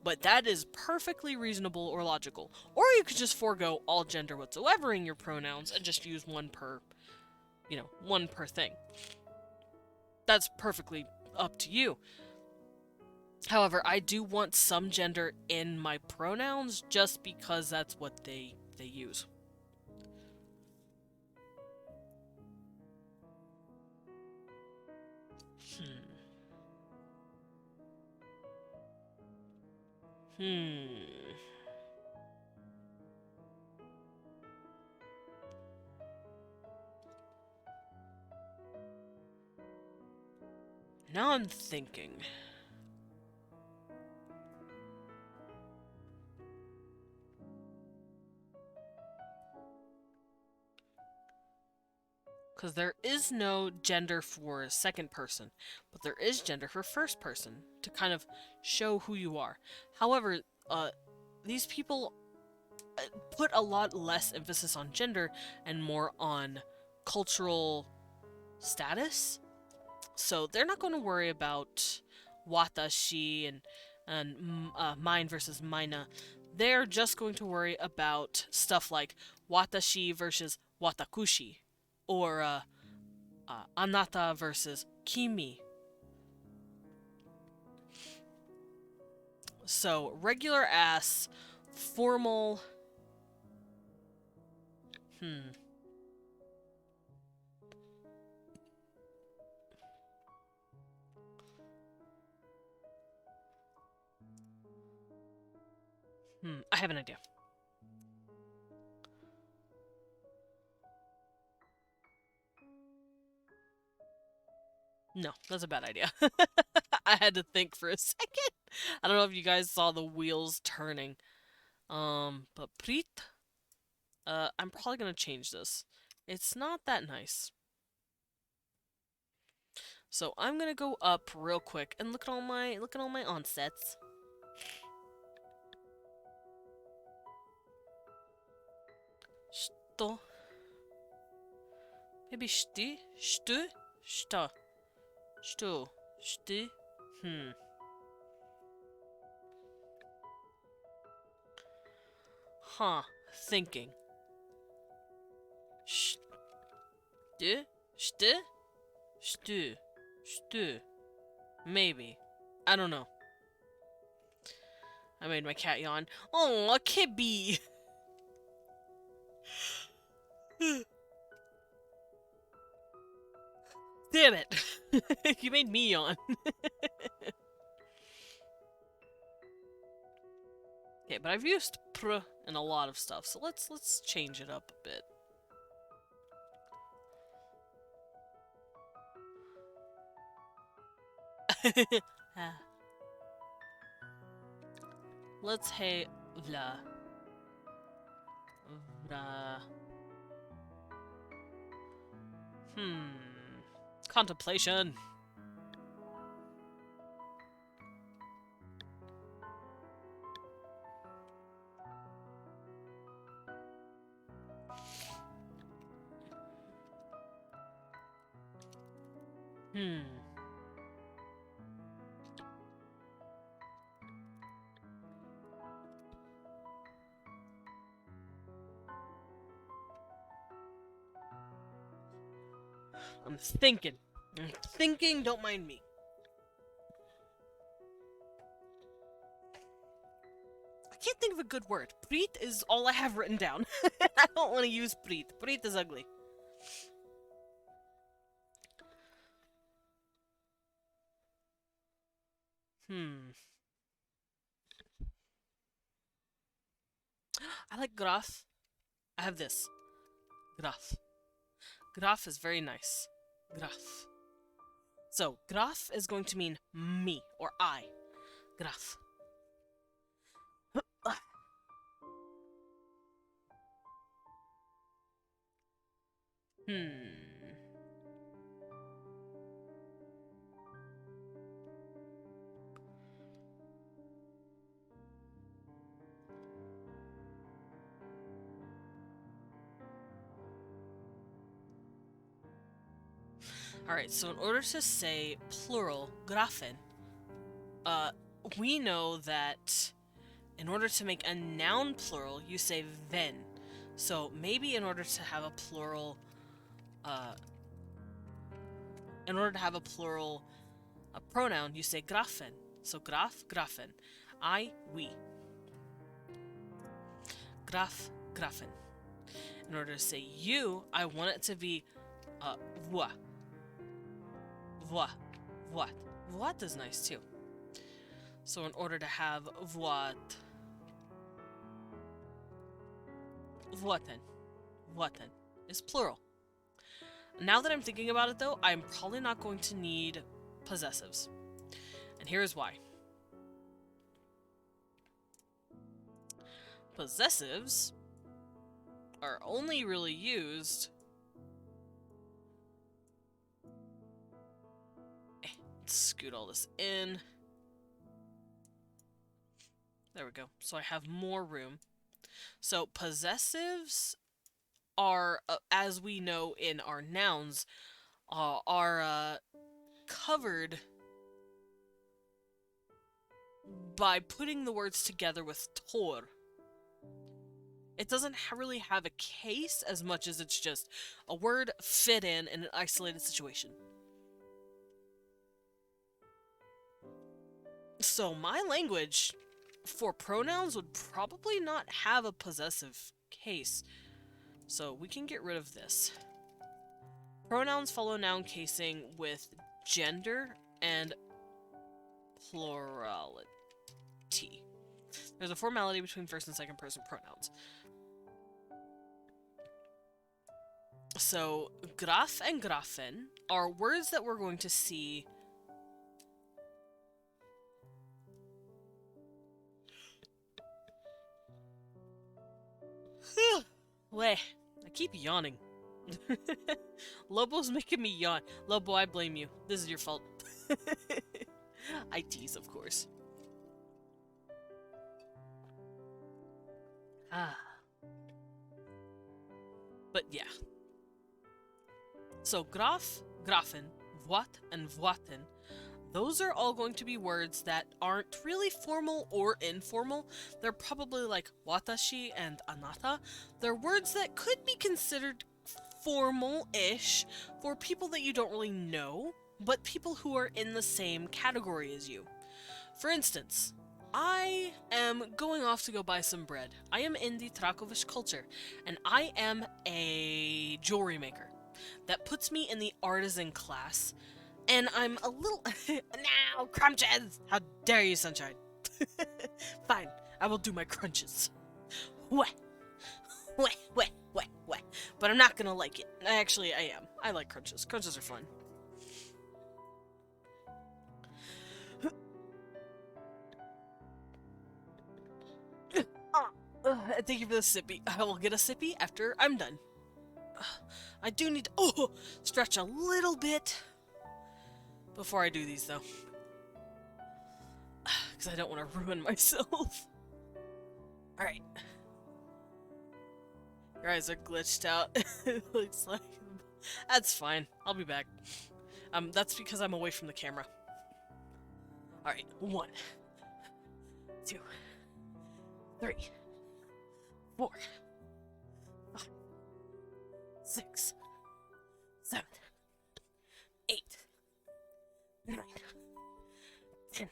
But that is perfectly reasonable or logical. Or you could just forego all gender whatsoever in your pronouns and just use one per thing. That's perfectly up to you. However, I do want some gender in my pronouns just because that's what they use. Now I'm thinking. Because there is no gender for second person, but there is gender for first person to kind of show who you are. However, these people put a lot less emphasis on gender and more on cultural status. So they're not going to worry about watashi and mine versus mina. they're just going to worry about stuff like watashi versus watakushi, or anata versus kimi. So regular ass, formal. I have an idea. No, that's a bad idea. I had to think for a second. I don't know if you guys saw the wheels turning. But prit, I'm probably gonna change this. It's not that nice. So I'm gonna go up real quick and look at all my onsets. Sto. Maybe shti, shtu, shta, shtu, shti. Huh. Thinking. Shtu, shtu, shtu, shtu. Maybe. I don't know. I made my cat yawn. Oh, a kibby. Damn it. You made me yawn. Okay, but I've used pr in a lot of stuff, so let's change it up a bit. Let's hey vla. Vra. Contemplation. I'm thinking. Don't mind me. I can't think of a good word. Preet is all I have written down. I don't want to use preet. Preet is ugly. I like graf. I have this. Graf. Graf is very nice. Graf. So, graf is going to mean me, or I. Graf. Alright, so in order to say plural, grafen, we know that in order to make a noun plural, you say ven. So maybe in order to have a plural, a pronoun, you say grafen. So graf, grafen. I, we. Graf, grafen. In order to say you, I want it to be voi. Voi. Voit. Voit is nice too. So in order to have voit, voiten. Voiten is plural. Now that I'm thinking about it though, I'm probably not going to need possessives. And here's why. Possessives are only really used scoot all this in. There we go. So I have more room. So possessives are, as we know in our nouns, are covered by putting the words together with tor. It doesn't really have a case as much as it's just a word fit in an isolated situation. So my language for pronouns would probably not have a possessive case. So we can get rid of this. Pronouns follow noun casing with gender and plurality. There's a formality between first and second person pronouns. So, graf and grafen are words that we're going to see Wait, I keep yawning. Lobo's making me yawn. Lobo, I blame you. This is your fault. I tease, of course. But yeah. So graf, grafen, voit, and voiten, those are all going to be words that aren't really formal or informal. They're probably like watashi and anata. They're words that could be considered formal-ish for people that you don't really know, but people who are in the same category as you. For instance, I am going off to go buy some bread. I am in the Trakovish culture, and I am a jewelry maker. That puts me in the artisan class, and I'm a little... Now, crunches! How dare you, Sunshine? Fine, I will do my crunches. Weh. But I'm not gonna like it. Actually, I am. I like crunches. Crunches are fun. Thank you for the sippy. I will get a sippy after I'm done. I do need to stretch a little bit before I do these, though. Because I don't want to ruin myself. Alright. Your eyes are glitched out. It looks like... That's fine. I'll be back. That's because I'm away from the camera. Alright. 1, 2, 3, 4, 5, 6, 7, 8, 9, 10.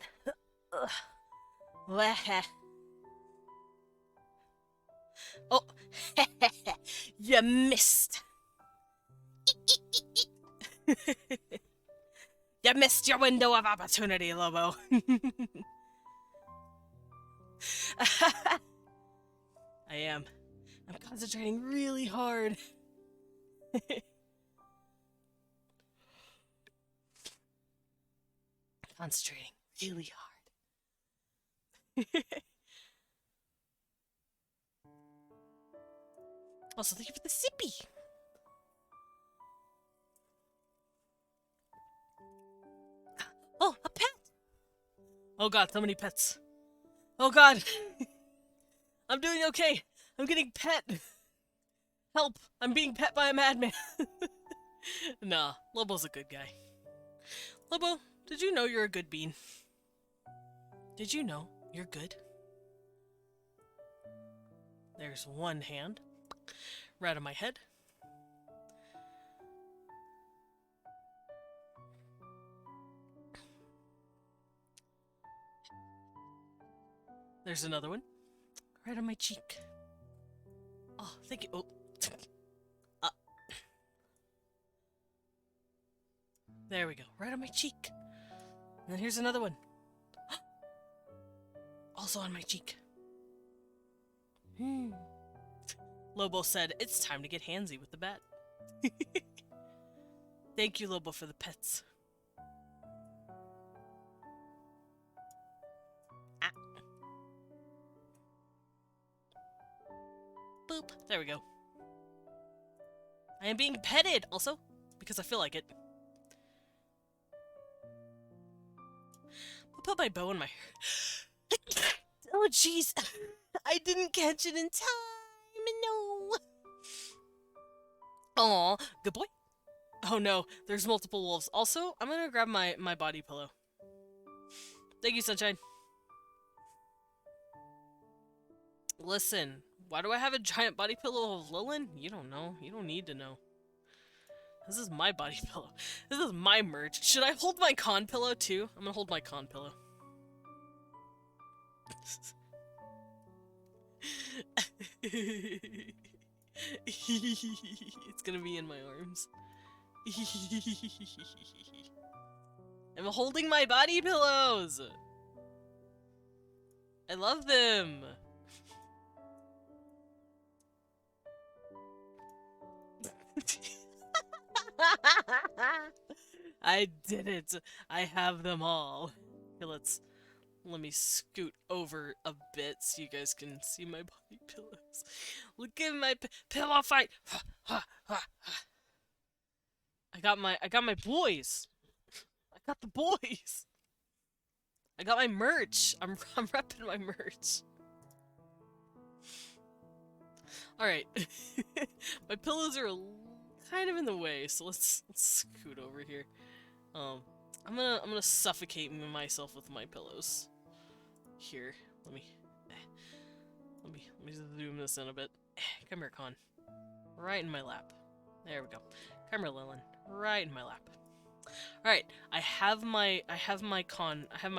Oh, you missed. You missed your window of opportunity, Lobo. I am. I'm concentrating really hard. Concentrating really hard. Also, thank you for the sippy. Oh, a pet! Oh god, so many pets. Oh god. I'm doing okay. I'm getting pet. Help, I'm being pet by a madman. Nah, Lobo's a good guy. Lobo, did you know you're a good bean? Did you know you're good? There's one hand. Right on my head. There's another one. Right on my cheek. Oh, thank you. Oh. There we go. Right on my cheek. And then here's another one. Also on my cheek. Lobo said, it's time to get handsy with the bat. Thank you, Lobo, for the pets. Ah. Boop. There we go. I am being petted, also, because I feel like it. I'll put my bow in my hair. Oh, jeez. I didn't catch it in time. No. Aw, good boy. Oh no, there's multiple wolves. Also, I'm gonna grab my body pillow. Thank you, Sunshine. Listen, Why do I have a giant body pillow of Lilin? You don't know. You don't need to know. This is my body pillow. This is my merch. Should I hold my con pillow too? I'm gonna hold my con pillow. It's gonna be in my arms. I'm holding my body pillows! I love them! I did it! I have them all. Okay, let me scoot over a bit so you guys can see my body pillows. Look at my pillow fight! I got my boys! I got the boys! I got my merch! I'm repping my merch. Alright. My pillows are kind of in the way, so let's scoot over here. I'm gonna suffocate myself with my pillows. Here, let me zoom this in a bit. Come here, Con. Right in my lap. There we go. Come here, Lilin. Right in my lap. Alright, I have my merch. I have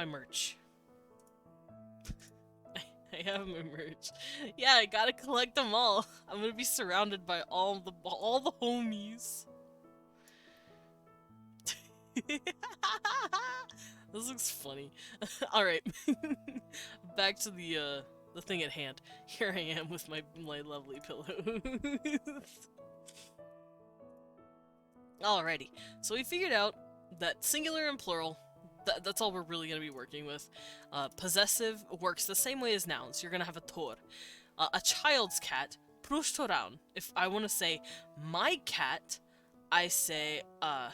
my merch. Yeah, I gotta collect them all. I'm gonna be surrounded by all the homies. This looks funny. Alright. Back to the thing at hand. Here I am with my lovely pillows. Alrighty. So we figured out that singular and plural, that's all we're really going to be working with. Possessive works the same way as nouns. You're going to have a tor. A child's cat, pronoun. If I want to say my cat, I say, I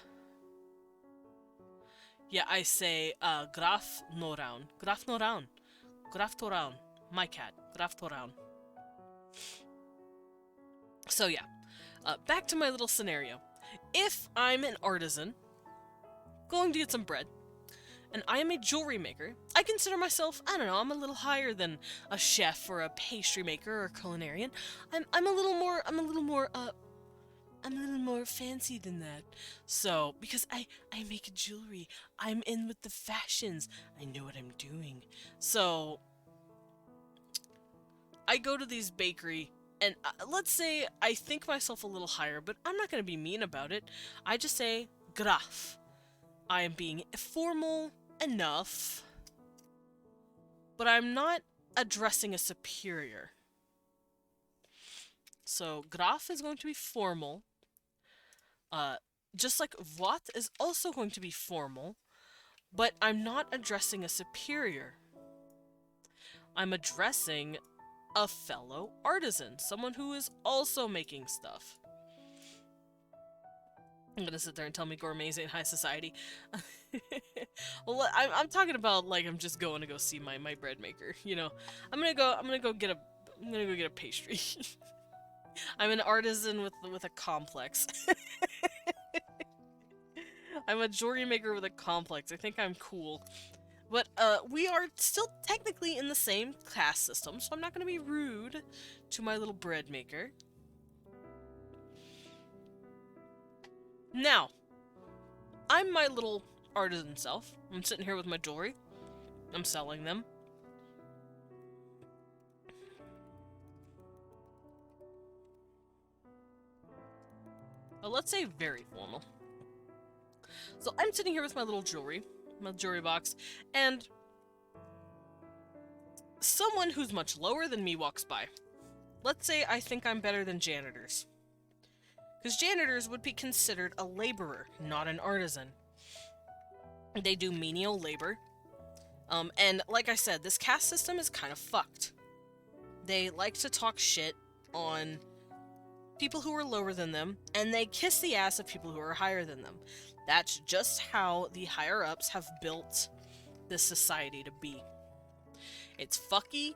say, graf noraun. Graf noraun. Graf toraun. My cat. Graf toraun. So yeah. Back to my little scenario. If I'm an artisan, going to get some bread, and I am a jewelry maker, I consider myself, I don't know, I'm a little higher than a chef or a pastry maker or a culinarian. I'm a little more fancy than that. So, because I make jewelry, I'm in with the fashions, I know what I'm doing. So, I go to these bakery, and let's say I think myself a little higher, but I'm not going to be mean about it. I just say, graf. I am being formal enough, but I'm not addressing a superior. So, graf is going to be formal. Just like wat is also going to be formal, but I'm not addressing a superior. I'm addressing a fellow artisan, someone who is also making stuff. I'm gonna sit there and tell me gourmets ain't high society. Well, I'm talking about like I'm just going to go see my bread maker. You know, I'm gonna go get a pastry. I'm an artisan with a complex. I'm a jewelry maker with a complex. I think I'm cool. But we are still technically in the same class system, so I'm not gonna be rude to my little bread maker. Now, I'm my little artisan self. I'm sitting here with my jewelry. I'm selling them. Well, let's say very formal. So I'm sitting here with my little jewelry, my jewelry box, and someone who's much lower than me walks by. Let's say I think I'm better than janitors. Because janitors would be considered a laborer, not an artisan. They do menial labor. And like I said, this caste system is kind of fucked. They like to talk shit on people who are lower than them, and they kiss the ass of people who are higher than them. That's just how the higher-ups have built this society to be. It's fucky,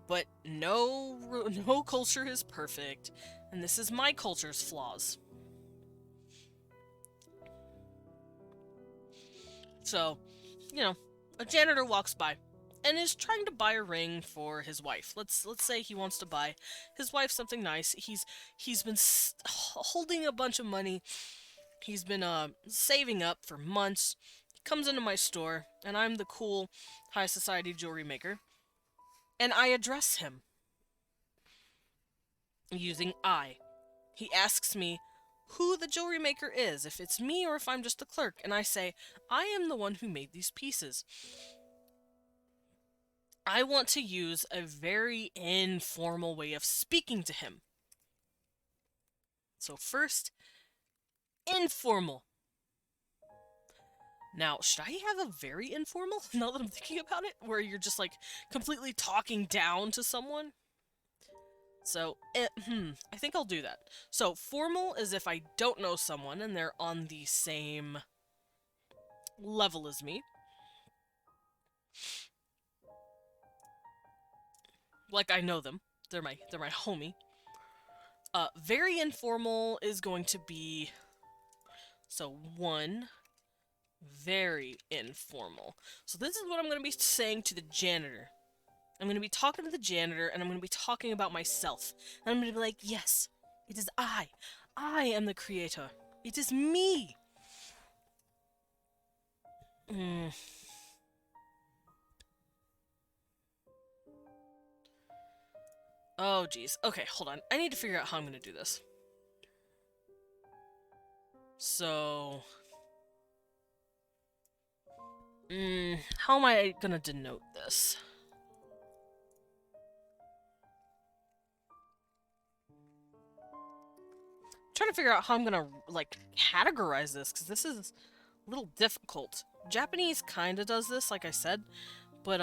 but no culture is perfect, and this is my culture's flaws. So, you know, a janitor walks by, and is trying to buy a ring for his wife. Let's say he wants to buy his wife something nice. He's been holding a bunch of money. He's been saving up for months. He comes into my store, and I'm the cool high society jewelry maker, and I address him using I. He asks me who the jewelry maker is, if it's me or if I'm just the clerk, and I say, I am the one who made these pieces. I want to use a very informal way of speaking to him. So first, informal. Now, should I have a very informal, now that I'm thinking about it, where you're just like completely talking down to someone? So, I think I'll do that. So, formal is if I don't know someone and they're on the same level as me. Like I know them. They're my homie. Very informal is going to be, so one, very informal. So this is what I'm going to be saying to the janitor. I'm going to be talking to the janitor, and I'm going to be talking about myself. And I'm going to be like, yes, it is I. I am the creator. It is me. Oh, geez. Okay, hold on. I need to figure out how I'm going to do this. So... how am I going to denote this? I'm trying to figure out how I'm going to, like, categorize this, because this is a little difficult. Japanese kind of does this, like I said, but,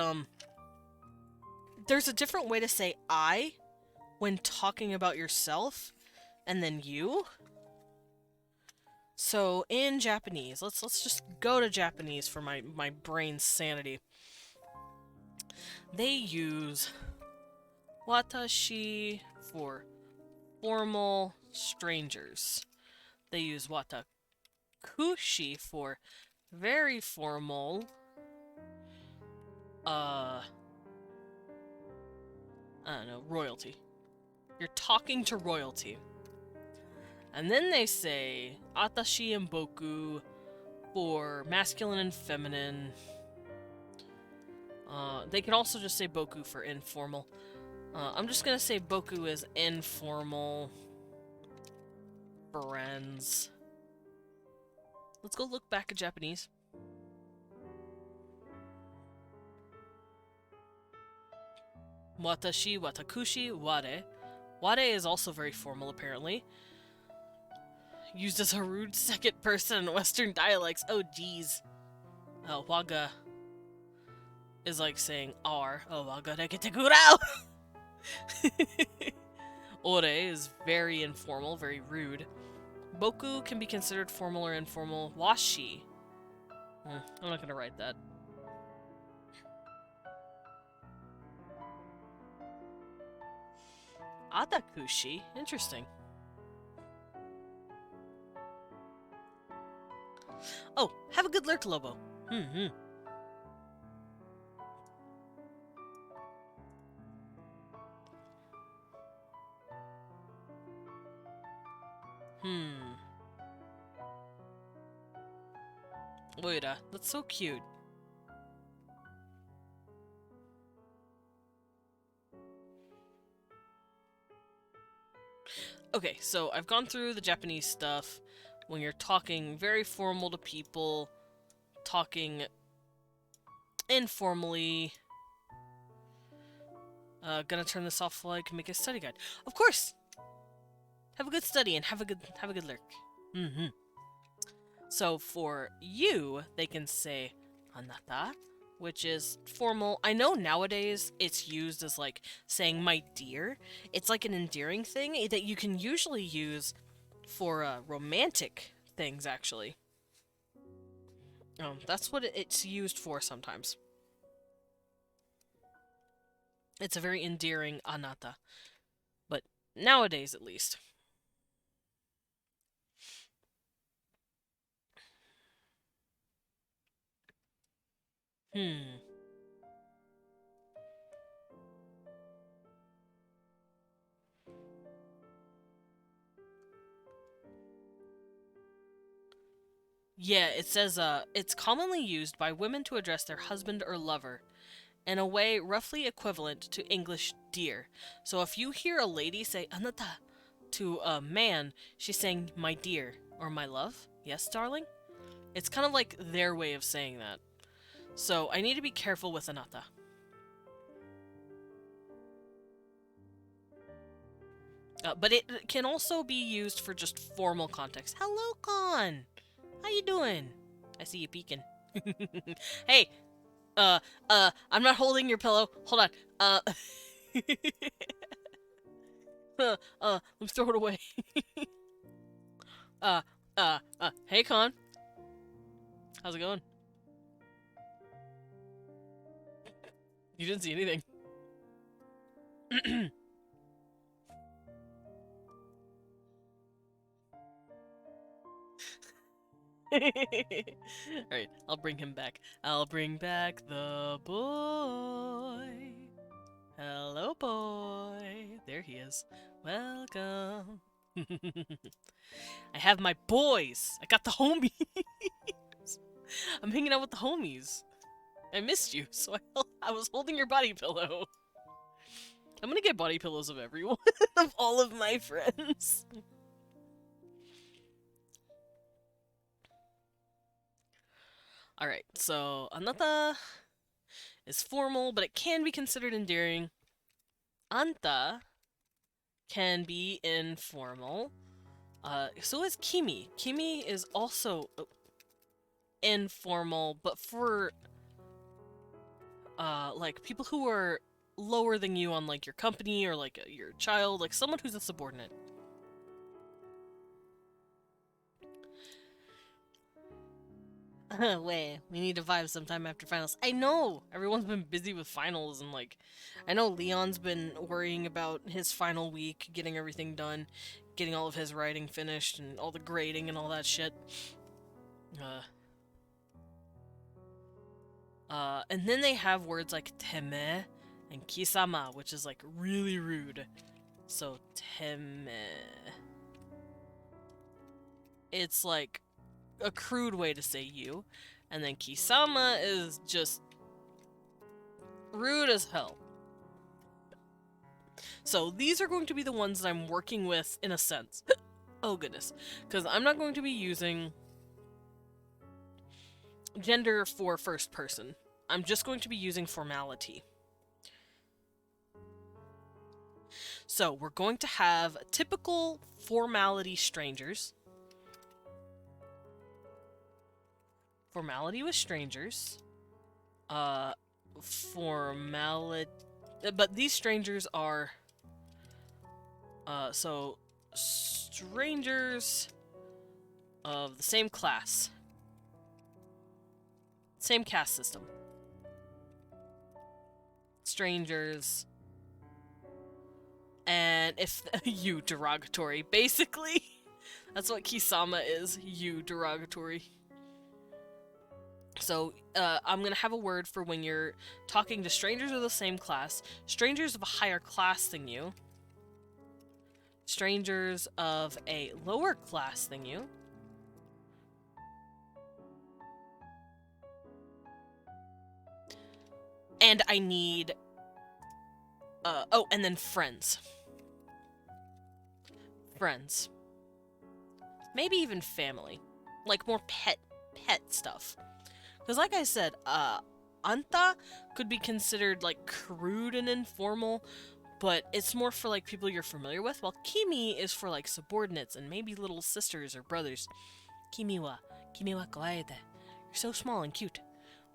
there's a different way to say I when talking about yourself, and then you. So, in Japanese, let's just go to Japanese for my brain's sanity. They use watashi for formal strangers. They use watakushi for very formal, I don't know, royalty. You're talking to royalty. And then they say atashi and boku for masculine and feminine. They can also just say boku for informal. I'm just gonna say boku is informal friends. Let's go look back at Japanese. Watashi, watakushi, ware. Ware is also very formal, apparently. Used as a rude second person in Western dialects. Oh, geez. Waga is like saying R. Oh, waga de getegurao! Ore is very informal, very rude. Boku can be considered formal or informal. Washi. I'm not gonna write that. Adakushi? Interesting. Oh, have a good lurk, Lobo. Oira, that's so cute. Okay, so I've gone through the Japanese stuff. When you're talking very formal to people, talking informally. Gonna turn this off while I can make a study guide. Of course! Have a good study and have a good lurk. So for you, they can say anata, which is formal. I know nowadays it's used as like saying my dear. It's like an endearing thing that you can usually use for romantic things, actually. That's what it's used for sometimes. It's a very endearing anata. But nowadays, at least. Yeah, it says it's commonly used by women to address their husband or lover in a way roughly equivalent to English dear. So if you hear a lady say anata to a man, she's saying my dear or my love. Yes, darling? It's kind of like their way of saying that. So I need to be careful with anata. But it can also be used for just formal context. Hello, Con. How you doing? I see you peeking. Hey, I'm not holding your pillow. Hold on. Let me throw it away. uh, hey, Con. How's it going? You didn't see anything. Alright, I'll bring him back. I'll bring back the boy. Hello, boy. There he is. Welcome. I have my boys. I got the homies. I'm hanging out with the homies. I missed you, so I was holding your body pillow. I'm gonna get body pillows of everyone, of all of my friends. Alright, so anata is formal, but it can be considered endearing. Anta can be informal. So is kimi. Kimi is also informal, but for like people who are lower than you on like your company or like your child, like someone who's a subordinate. Wait, we need to vibe sometime after finals. I know! Everyone's been busy with finals and like I know Leon's been worrying about his final week, getting everything done, getting all of his writing finished and all the grading and all that shit. And then they have words like teme and kisama, which is like really rude. So teme. It's like a crude way to say you. And then kisama is just rude as hell. So these are going to be the ones that I'm working with in a sense. Oh goodness. Because I'm not going to be using gender for first person. I'm just going to be using formality. So we're going to have typical formality strangers. Formality with strangers. Formality... But these strangers are... so... strangers of the same class. Same caste system. Strangers... And if... you derogatory, basically. That's what kisama is. You derogatory. So, I'm gonna have a word for when you're talking to strangers of the same class, strangers of a higher class than you, strangers of a lower class than you, and I need, oh, and then friends. Friends. Maybe even family. Like, more pet stuff. Because like I said, anta could be considered like crude and informal, but it's more for like people you're familiar with, while kimi is for like subordinates and maybe little sisters or brothers. Kimi wa kawaii de. You're so small and cute.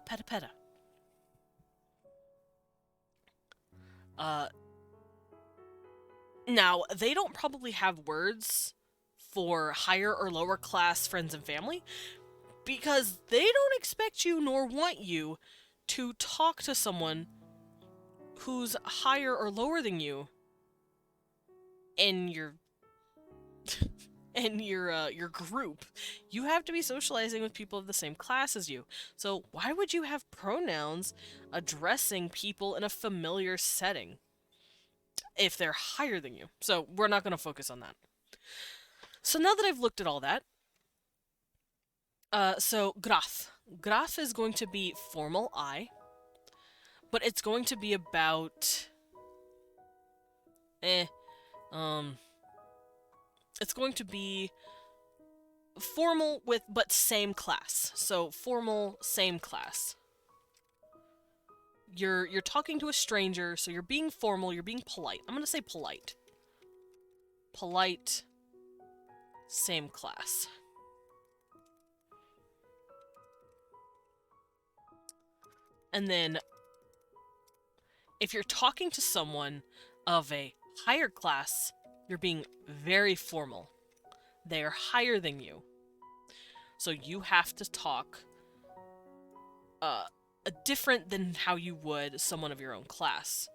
Peta peta. Now, they don't probably have words for higher or lower class friends and family, because they don't expect you nor want you to talk to someone who's higher or lower than you in your your group. You have to be socializing with people of the same class as you. So why would you have pronouns addressing people in a familiar setting if they're higher than you? So we're not going to focus on that. So now that I've looked at all that, So graf. Graf is going to be formal I, but it's going to be about eh um it's going to be formal with but same class. So formal, same class. You're talking to a stranger, so you're being formal, you're being polite. I'm going to say polite. Polite, same class. And then if you're talking to someone of a higher class, you're being very formal. They are higher than you. So you have to talk different than how you would someone of your own class.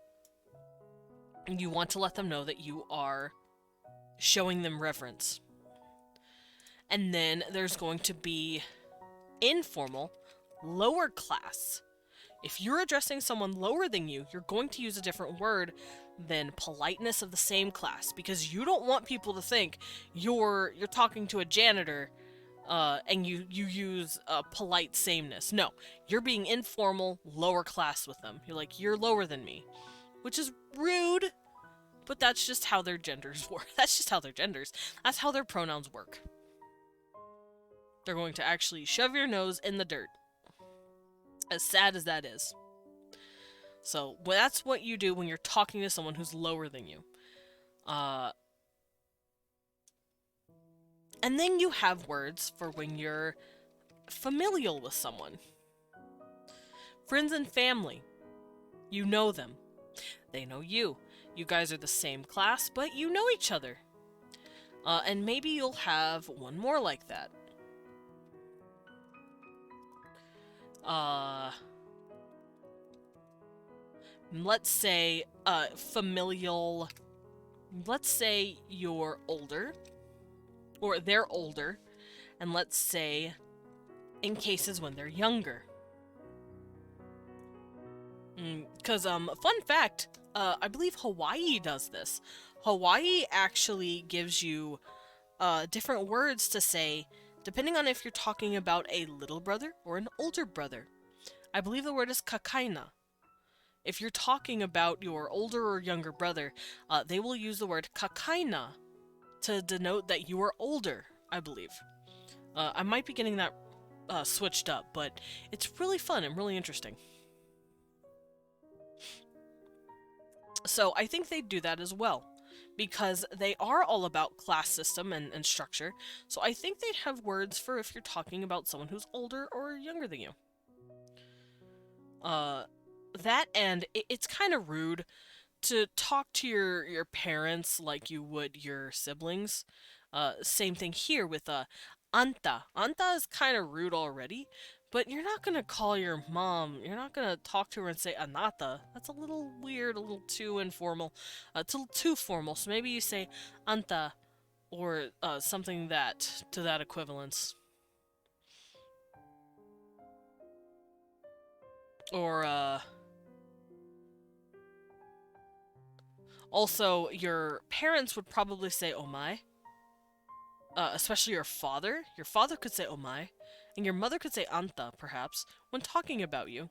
And you want to let them know that you are showing them reverence. And then there's going to be informal, lower class. If you're addressing someone lower than you, you're going to use a different word than politeness of the same class, because you don't want people to think you're talking to a janitor and you use polite sameness. No, you're being informal, lower class with them. You're like, you're lower than me, which is rude, but that's just how their genders work. That's just how their genders. That's how their pronouns work. They're going to actually shove your nose in the dirt. As sad as that is. So that's what you do when you're talking to someone who's lower than you. And then you have words for when you're familial with someone. Friends and family. You know them. They know you. You guys are the same class, but you know each other. And maybe you'll have one more like that. Let's say, familial... Let's say you're older, or they're older, and let's say in cases when they're younger. Because, fun fact, I believe Hawaii does this. Hawaii actually gives you different words to say, depending on if you're talking about a little brother or an older brother. I believe the word is kakaina. If you're talking about your older or younger brother, they will use the word kakaina to denote that you are older, I believe. I might be getting that switched up, but it's really fun and really interesting. So I think they do that as well, because they are all about class system and structure, so I think they'd have words for if you're talking about someone who's older or younger than you. That, and it's kind of rude to talk to your parents like you would your siblings. Same thing here with anta. Anta is kind of rude already, but you're not gonna call your mom. You're not gonna talk to her and say anata. That's a little weird, a little too informal, too formal. So maybe you say anta or something that to that equivalence. Or also your parents would probably say omae. Especially your father. Your father could say omae, and your mother could say anta, perhaps, when talking about you.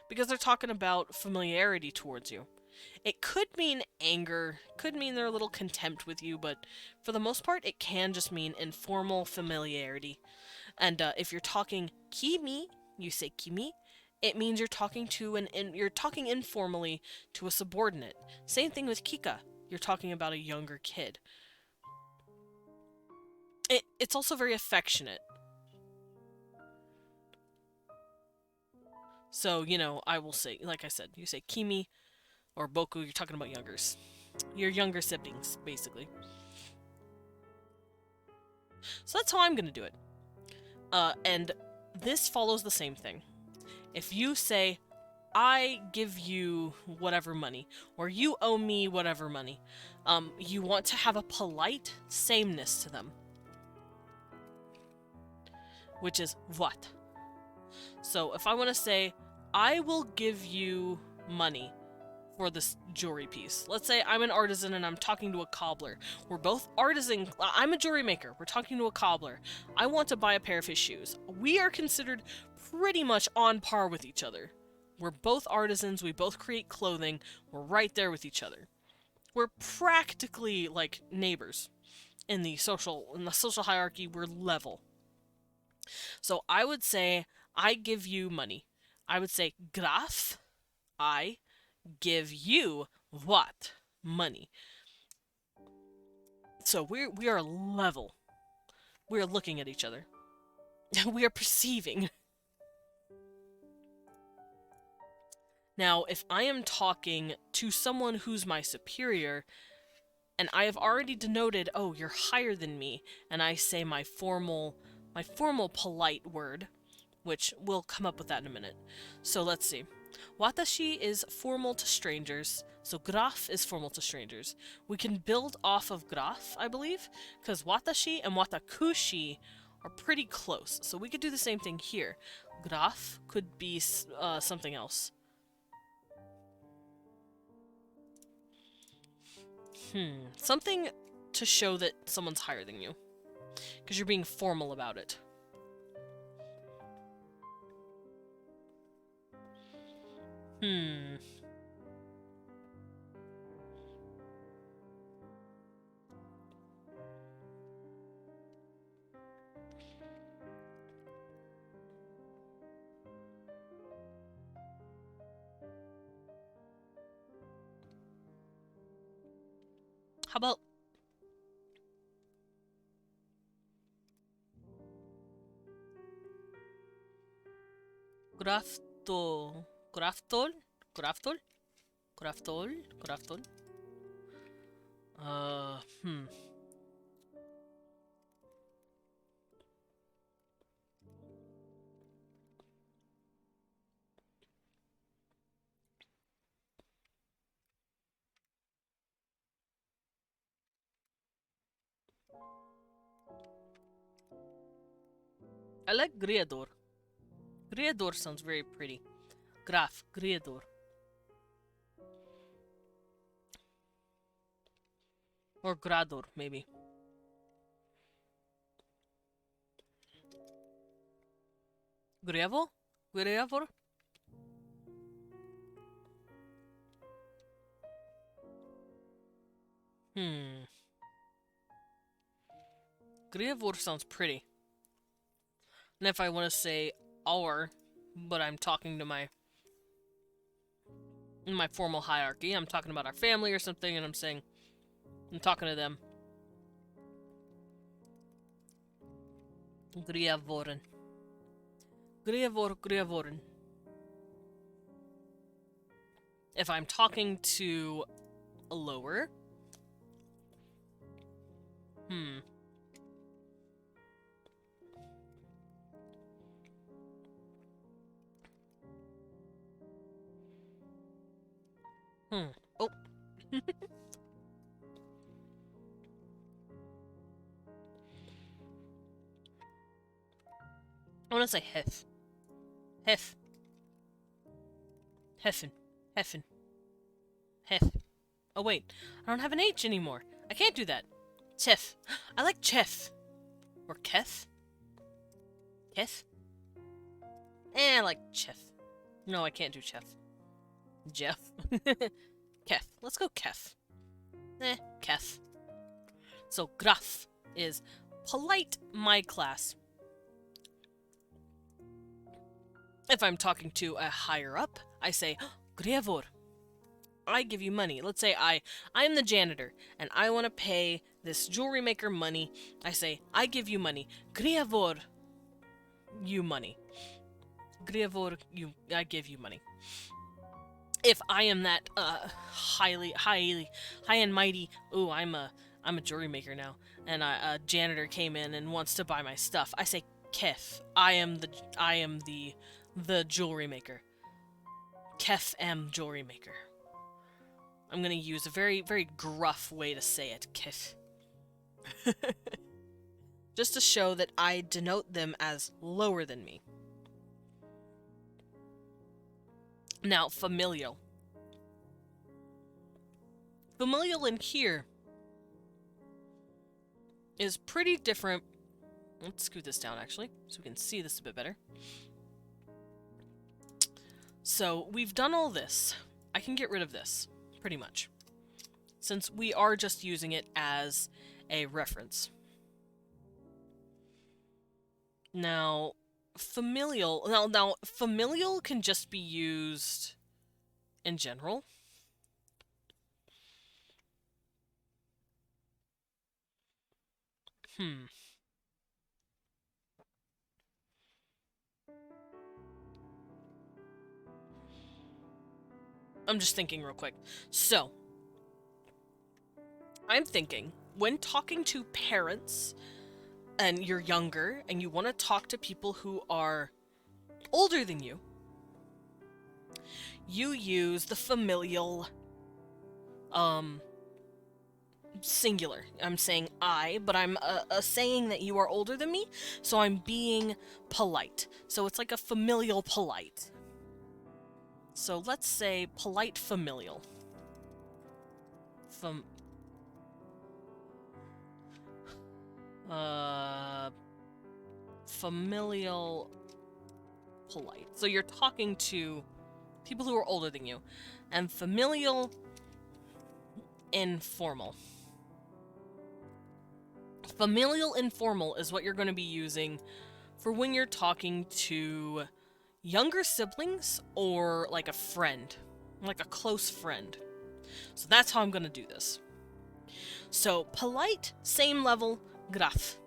Because they're talking about familiarity towards you. It could mean anger, could mean they're a little contempt with you, but for the most part, it can just mean informal familiarity. And if you're talking kimi, you say kimi, it means you're talking to you're talking informally to a subordinate. Same thing with kika. You're talking about a younger kid. It's also very affectionate. So, I will say, like I said, you say kimi or boku, you're talking about youngers. Your younger siblings, basically. So that's how I'm going to do it. And this follows the same thing. If you say, I give you whatever money, or you owe me whatever money, you want to have a polite sameness to them. Which is what? So if I want to say, I will give you money for this jewelry piece. Let's say I'm an artisan and I'm talking to a cobbler. We're both artisan. I'm a jewelry maker. We're talking to a cobbler. I want to buy a pair of his shoes. We are considered pretty much on par with each other. We're both artisans. We both create clothing. We're right there with each other. We're practically like neighbors in the social hierarchy. We're level. So I would say I give you money. I would say graf, I give you what? Money. So we are level. We are looking at each other. We are perceiving. Now, if I am talking to someone who's my superior, and I have already denoted, oh, you're higher than me, and I say my formal polite word, which we'll come up with that in a minute. So let's see. Watashi is formal to strangers, so graf is formal to strangers. We can build off of graf, I believe, because watashi and watakushi are pretty close, so we could do the same thing here. Graf could be something else. Something to show that someone's higher than you, because you're being formal about it. How about graftol? Graftol? Graftol? Graftol? Graftol? I like Griador. Griador sounds very pretty. Graf, Griador. Or Grador, maybe. Griavo? Griavor? Griavor sounds pretty. And if I want to say our, but I'm talking to in my formal hierarchy, I'm talking about our family or something, and I'm talking to them. Griavoren. Griavor, Griavoren. If I'm talking to a lower, Oh. I want to say hef. Hef. Heffen. Heffen. Hef. Oh wait, I don't have an H anymore. I can't do that. Chef. I like chef. Or kef. Kef? I like chef. No, I can't do chef. Jeff. Kef. Let's go kef. Kef. So graf is polite my class. If I'm talking to a higher up, I say Griavor. I give you money. Let's say I'm the janitor and I want to pay this jewelry maker money. I say I give you money. Griavor, you money. Griavor, I give you money. If I am that high and mighty, ooh, I'm a jewelry maker now, and a janitor came in and wants to buy my stuff, I say Kef. I am the jewelry maker. Kef am jewelry maker. I'm gonna use a very, very gruff way to say it, Kef. Just to show that I denote them as lower than me. Now, familial. Familial in here is pretty different. Let's scoot this down, actually, so we can see this a bit better. So, we've done all this. I can get rid of this, pretty much, since we are just using it as a reference. Now, familial... Now, familial can just be used in general. I'm just thinking real quick. So, I'm thinking, when talking to parents, and you're younger, and you want to talk to people who are older than you, you use the familial, singular. I'm saying I, but I'm saying that you are older than me, so I'm being polite. So it's like a familial polite. So let's say polite familial. Familial polite. So you're talking to people who are older than you. And familial informal. Familial informal is what you're going to be using for when you're talking to younger siblings or like a friend, like a close friend. So that's how I'm going to do this. So polite, same level, graf.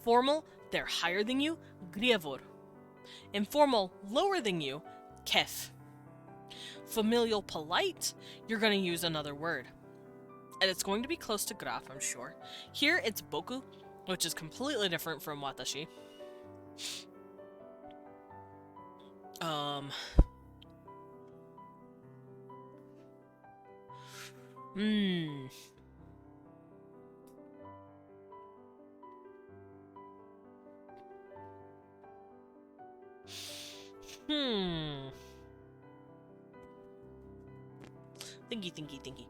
Formal, they're higher than you, grievor. Informal, lower than you, kef. Familial polite, you're going to use another word. And it's going to be close to graf, I'm sure. Here it's boku, which is completely different from watashi. Thinky.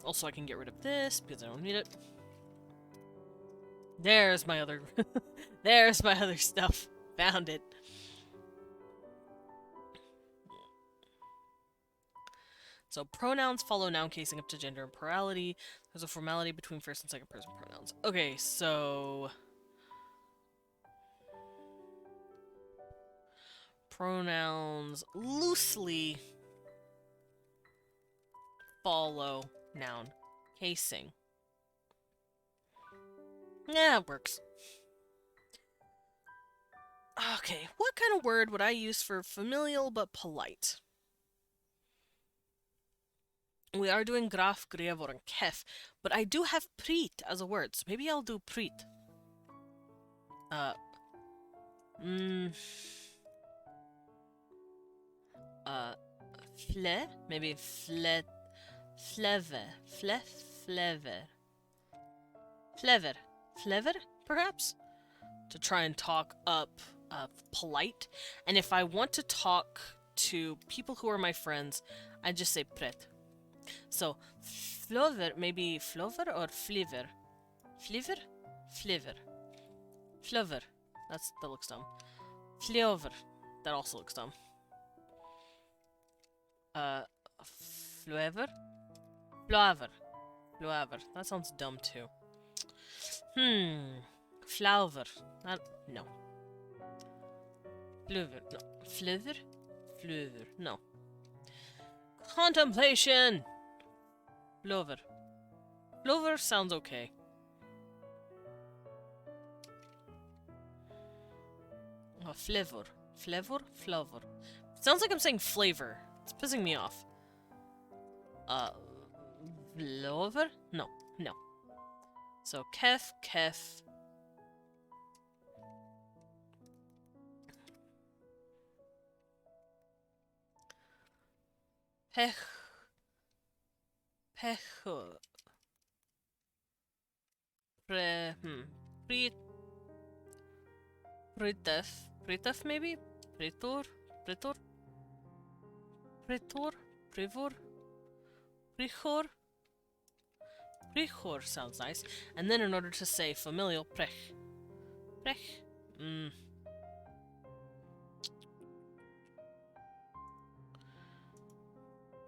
Also I can get rid of this because I don't need it. There's my other... There's my other stuff. Found it. So pronouns follow noun casing up to gender and plurality. There's a formality between first and second person pronouns. Okay, so... Pronouns loosely follow noun casing. Yeah, it works. Okay, what kind of word would I use for familial but polite? We are doing graf, grevor, and kef, but I do have prit as a word, so maybe I'll do prit. Fle, maybe fleve, flever, perhaps? To try and talk up polite. And if I want to talk to people who are my friends, I just say pret. So, flover, maybe flover or fliver? Fliver? Fliver. Flover. That looks dumb. Fliover. That also looks dumb. Floever? Floaver. Floaver. That sounds dumb too. Flauver. No. Fluver. No. Fluver? Fluver. No. Contemplation! Flover. Flover sounds okay. Oh, flavor. Flavor? Flavor. Sounds like I'm saying flavor. It's pissing me off. Flover? No. So, kef. Pecho. Pritef maybe? Prevor? Prijor? Prijor sounds nice. And then in order to say familial, prej. Prej.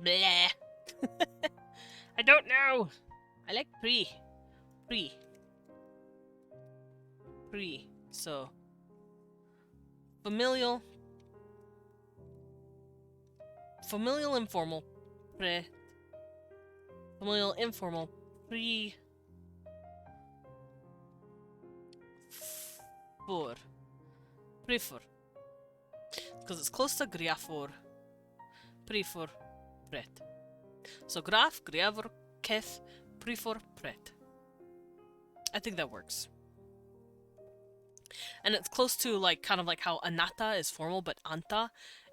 Bleh. I don't know. I like pre. Pre. Pre. So, familial. Familial informal. Pre. Familial informal. Pre. For. Prefor. Because it's close to griafor. Prefor. Pret. So graf, griavor, kef, prefor, pret. I think that works. And it's close to like kind of like how anata is formal, but anta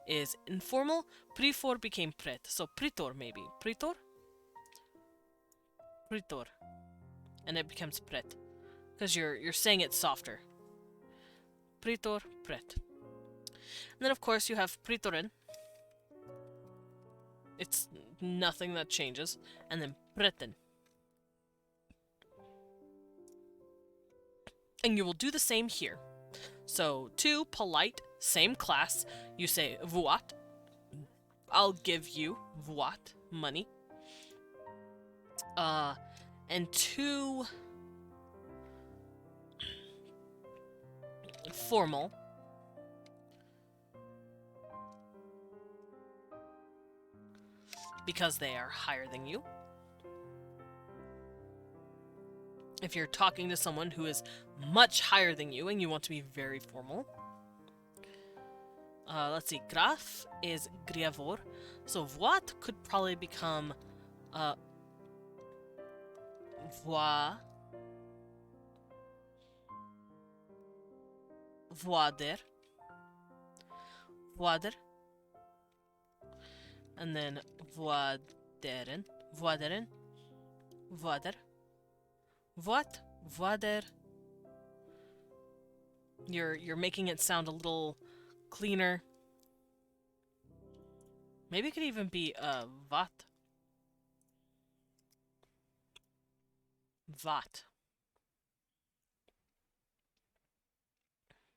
is informal. Prefor became pret. So pritor maybe. Pritor? Pritor. And it becomes pret. Because you're saying it softer. Pritor, pret. And then of course you have pritoren. It's nothing that changes. And then preten. And you will do the same here. So, to polite, same class, you say vuat. I'll give you vuat, money. And to formal, because they are higher than you. If you're talking to someone who is much higher than you and you want to be very formal. Let's see, graf is griavor. So voit could probably become voader. Voader. And then voaderen. Voaderen. Voader. Voat. Voader. You're making it sound a little cleaner. Maybe it could even be vat. Vat.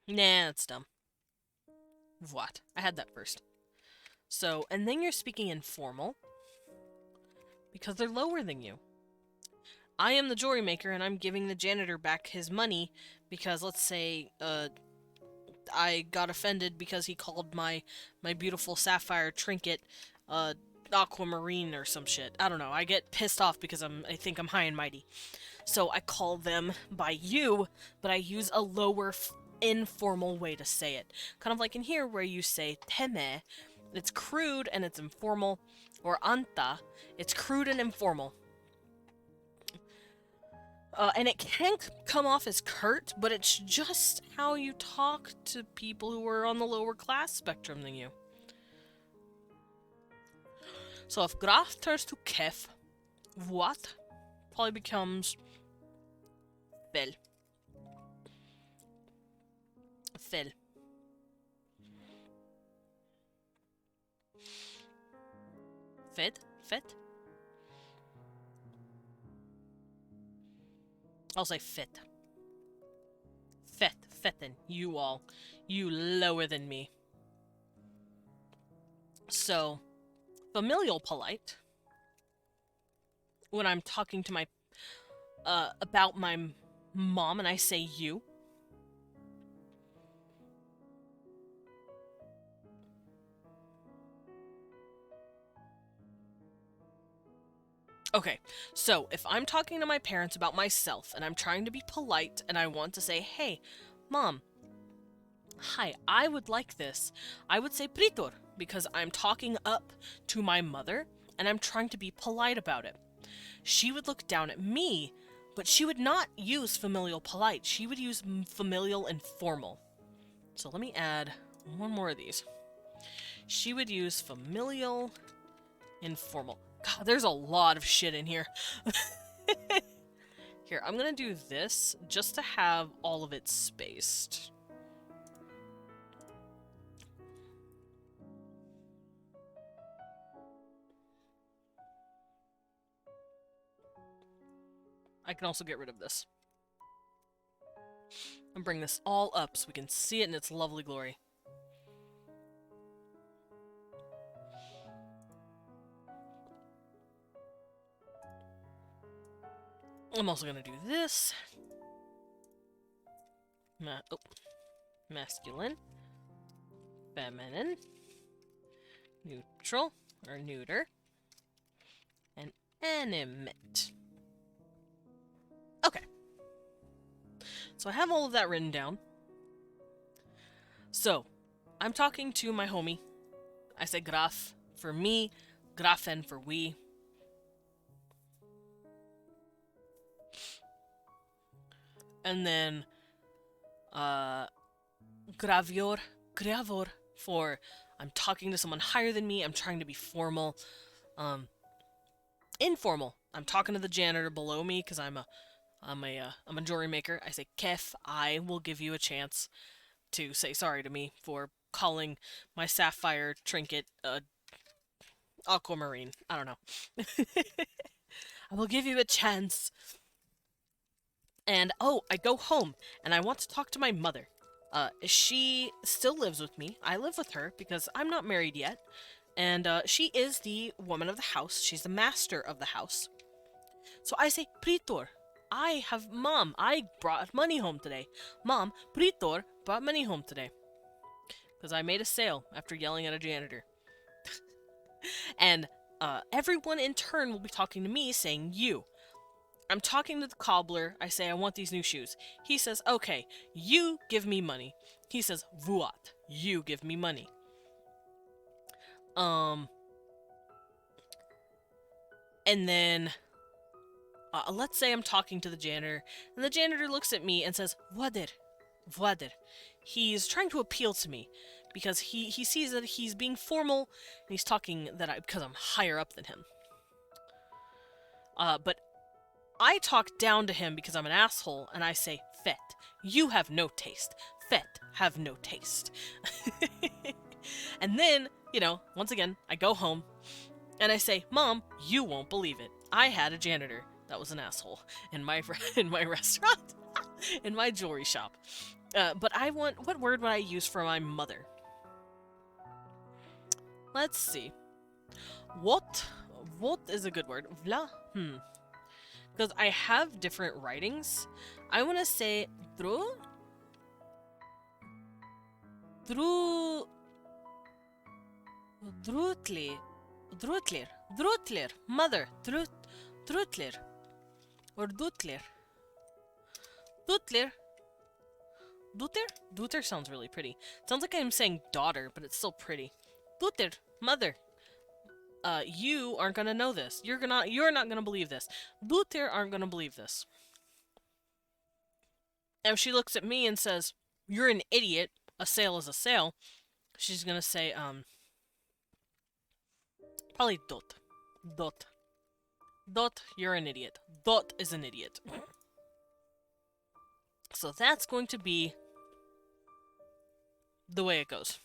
Nah, that's dumb. Voat. I had that first. So, and then you're speaking informal because they're lower than you. I am the jewelry maker and I'm giving the janitor back his money because let's say I got offended because he called my beautiful sapphire trinket aquamarine or some shit. I don't know. I get pissed off because I think I'm high and mighty. So I call them by you, but I use a lower informal way to say it. Kind of like in here where you say teme. It's crude and it's informal. Or anta. It's crude and informal. And it can come off as curt, but it's just how you talk to people who are on the lower class spectrum than you. So if graf turns to kef, voat probably becomes fel. Fel. Fed? Fet? I'll say fit. Fet. Fetten. You all. You lower than me. So, familial polite. When I'm talking to my about my mom and I say you. Okay, so if I'm talking to my parents about myself and I'm trying to be polite and I want to say, hey, Mom, hi, I would like this, I would say pritor because I'm talking up to my mother and I'm trying to be polite about it. She would look down at me, but she would not use familial polite. She would use familial informal. So let me add one more of these. She would use familial informal. God, there's a lot of shit in here. Here, I'm gonna do this just to have all of it spaced. I can also get rid of this. And bring this all up so we can see it in its lovely glory. I'm also going to do this. Masculine. Feminine. Neutral, or neuter. And animate. Okay. So I have all of that written down. So, I'm talking to my homie. I say graf for me, grafen for we. And then, gravor for I'm talking to someone higher than me, I'm trying to be formal. Informal, I'm talking to the janitor below me because I'm a jewelry maker. I say kef, I will give you a chance to say sorry to me for calling my sapphire trinket aquamarine. I don't know. I will give you a chance. And oh, I go home and I want to talk to my mother. She still lives with me. I live with her because I'm not married yet. And she is the woman of the house. She's the master of the house. So I say, Pritor, Mom, I brought money home today. Mom, Pritor brought money home today. Because I made a sale after yelling at a janitor. And everyone in turn will be talking to me saying, you. I'm talking to the cobbler. I say, I want these new shoes. He says, okay, you give me money. He says, vuat, you give me money. And then, let's say I'm talking to the janitor, and the janitor looks at me and says, Vader. He's trying to appeal to me, because he sees that he's being formal, and he's talking because I'm higher up than him. But I talk down to him because I'm an asshole, and I say, Fet, you have no taste. Fet, have no taste. And then, once again, I go home, and I say, Mom, you won't believe it. I had a janitor that was an asshole in my restaurant, in my jewelry shop. But what word would I use for my mother? Let's see. What is a good word? Vla? Because I have different writings. I want to say Drutler, mother, Drutler, or Dutler. Duter sounds really pretty. It sounds like I'm saying daughter, but it's still pretty. Duter, mother. You aren't gonna know this. You're not gonna believe this. Duter aren't gonna believe this. And if she looks at me and says, you're an idiot, a sale is a sale, she's gonna say, probably Dot. Dot, you're an idiot. Dot is an idiot. So that's going to be the way it goes.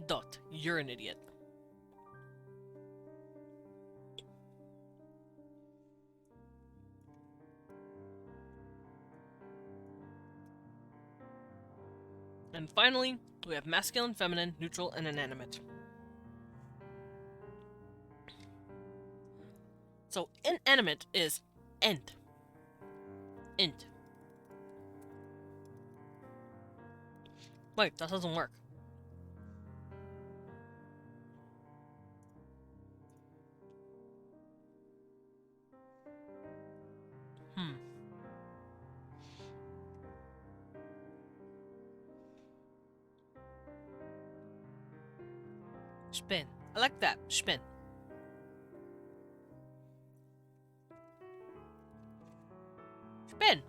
Dot, you're an idiot. And finally, we have masculine, feminine, neutral, and inanimate. So inanimate is ent. Wait, that doesn't work. Spin. I like that. Spin. Spin.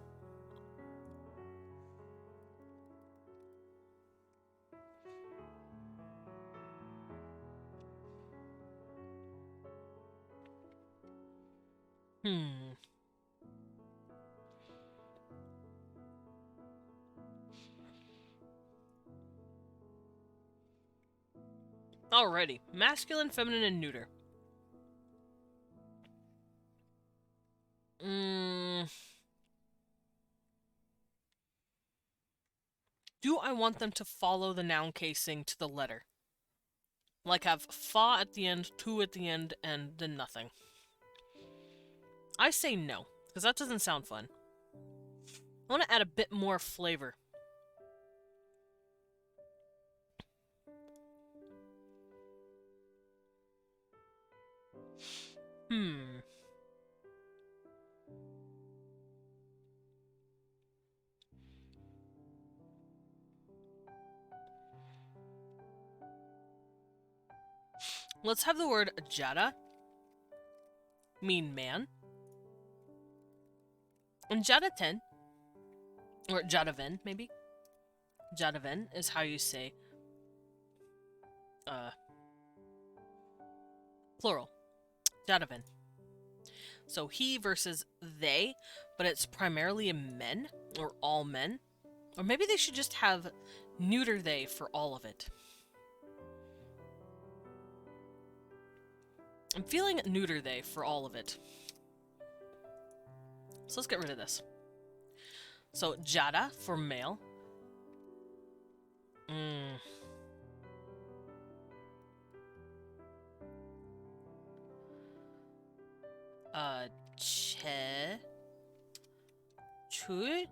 Alrighty. Masculine, feminine, and neuter. Do I want them to follow the noun casing to the letter? Like have fa at the end, tu at the end, and then nothing. I say no, because that doesn't sound fun. I want to add a bit more flavor. Let's have the word jada mean man. And jadaten, or jadaven, maybe. Jadaven is how you say plural. Jadaven. So he versus they, but it's primarily in men, or all men. Or maybe they should just have neuter they for all of it. I'm feeling neuter they for all of it. So let's get rid of this. So jada for male. Che. Chu.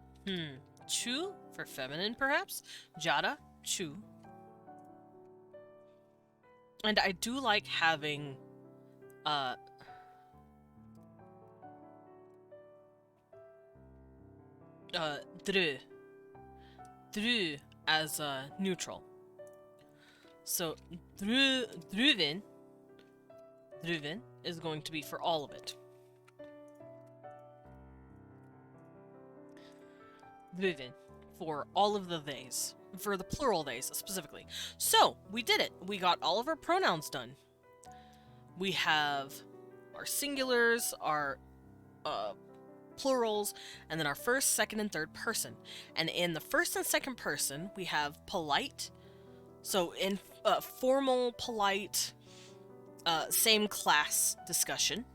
Chu for feminine, perhaps. Jada. Chu. And I do like having dru. Dru as neutral. So druven is going to be for all of it. Druven for all of the theys. For the plural theys specifically. So we did it. We got all of our pronouns done. We have our singulars, our plurals, and then our first, second, and third person. And in the first and second person, we have polite. So in formal, polite, same class discussion.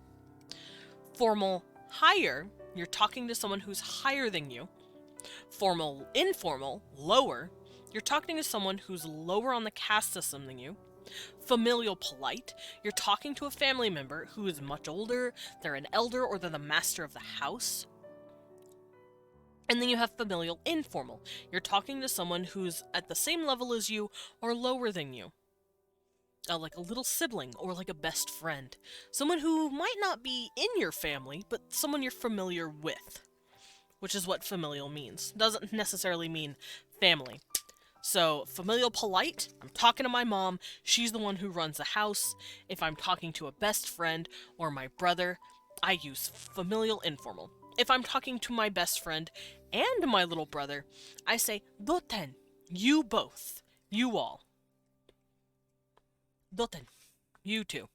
Formal, higher, you're talking to someone who's higher than you. Formal, informal, lower, you're talking to someone who's lower on the caste system than you. Familial, polite, you're talking to a family member who is much older, they're an elder, or they're the master of the house. And then you have familial, informal, you're talking to someone who's at the same level as you or lower than you. Like a little sibling or like a best friend. Someone who might not be in your family, but someone you're familiar with. Which is what familial means. Doesn't necessarily mean family. So, familial polite, I'm talking to my mom, she's the one who runs the house. If I'm talking to a best friend or my brother, I use familial informal. If I'm talking to my best friend and my little brother, I say doten, you both, you all. Doten, you two.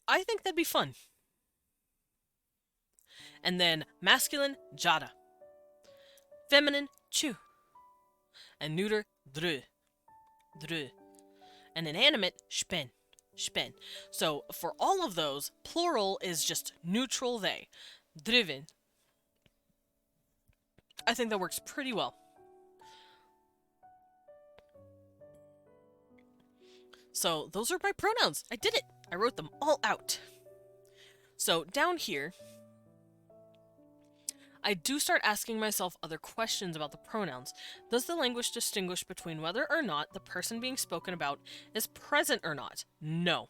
I think that'd be fun. And then masculine, jada. Feminine, chu. And neuter, dru. Dru. And inanimate, spen. Spen. So for all of those, plural is just neutral they. Driven. I think that works pretty well. So those are my pronouns. I did it. I wrote them all out. So down here, I do start asking myself other questions about the pronouns. Does the language distinguish between whether or not the person being spoken about is present or not? No.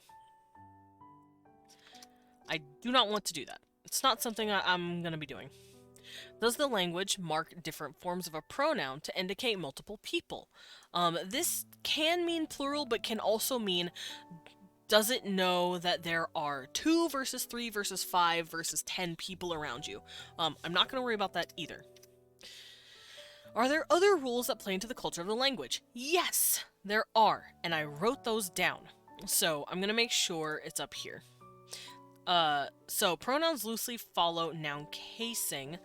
I do not want to do that. It's not something I'm going to be doing. Does the language mark different forms of a pronoun to indicate multiple people? This can mean plural, but can also mean does it know that there are 2 versus 3 versus 5 versus 10 people around you? I'm not going to worry about that either. Are there other rules that play into the culture of the language? Yes, there are, and I wrote those down. So I'm going to make sure it's up here. So pronouns loosely follow noun casing,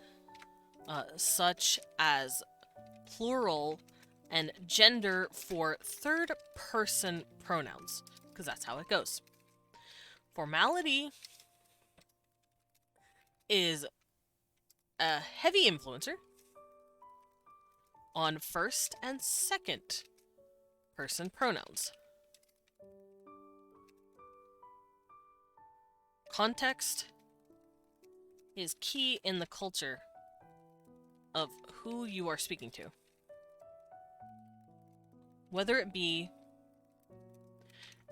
such as plural and gender for third-person pronouns, because that's how it goes. Formality is a heavy influencer on first and second person pronouns. Context is key in the culture of who you are speaking to. Whether it be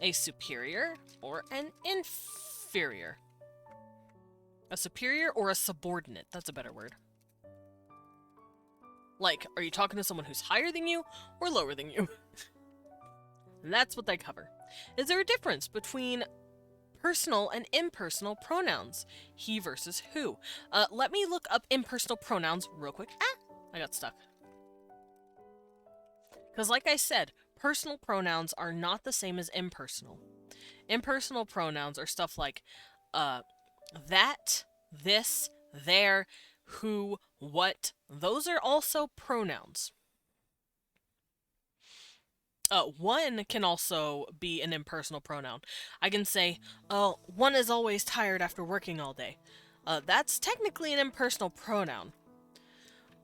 a superior or an inferior. A superior or a subordinate, that's a better word. Like, are you talking to someone who's higher than you or lower than you? That's what they cover. Is there a difference between personal and impersonal pronouns? He versus who. Let me look up impersonal pronouns real quick. I got stuck. Because like I said, personal pronouns are not the same as impersonal. Impersonal pronouns are stuff like that, this, there, who, what. Those are also pronouns. One can also be an impersonal pronoun. I can say, oh, one is always tired after working all day. That's technically an impersonal pronoun.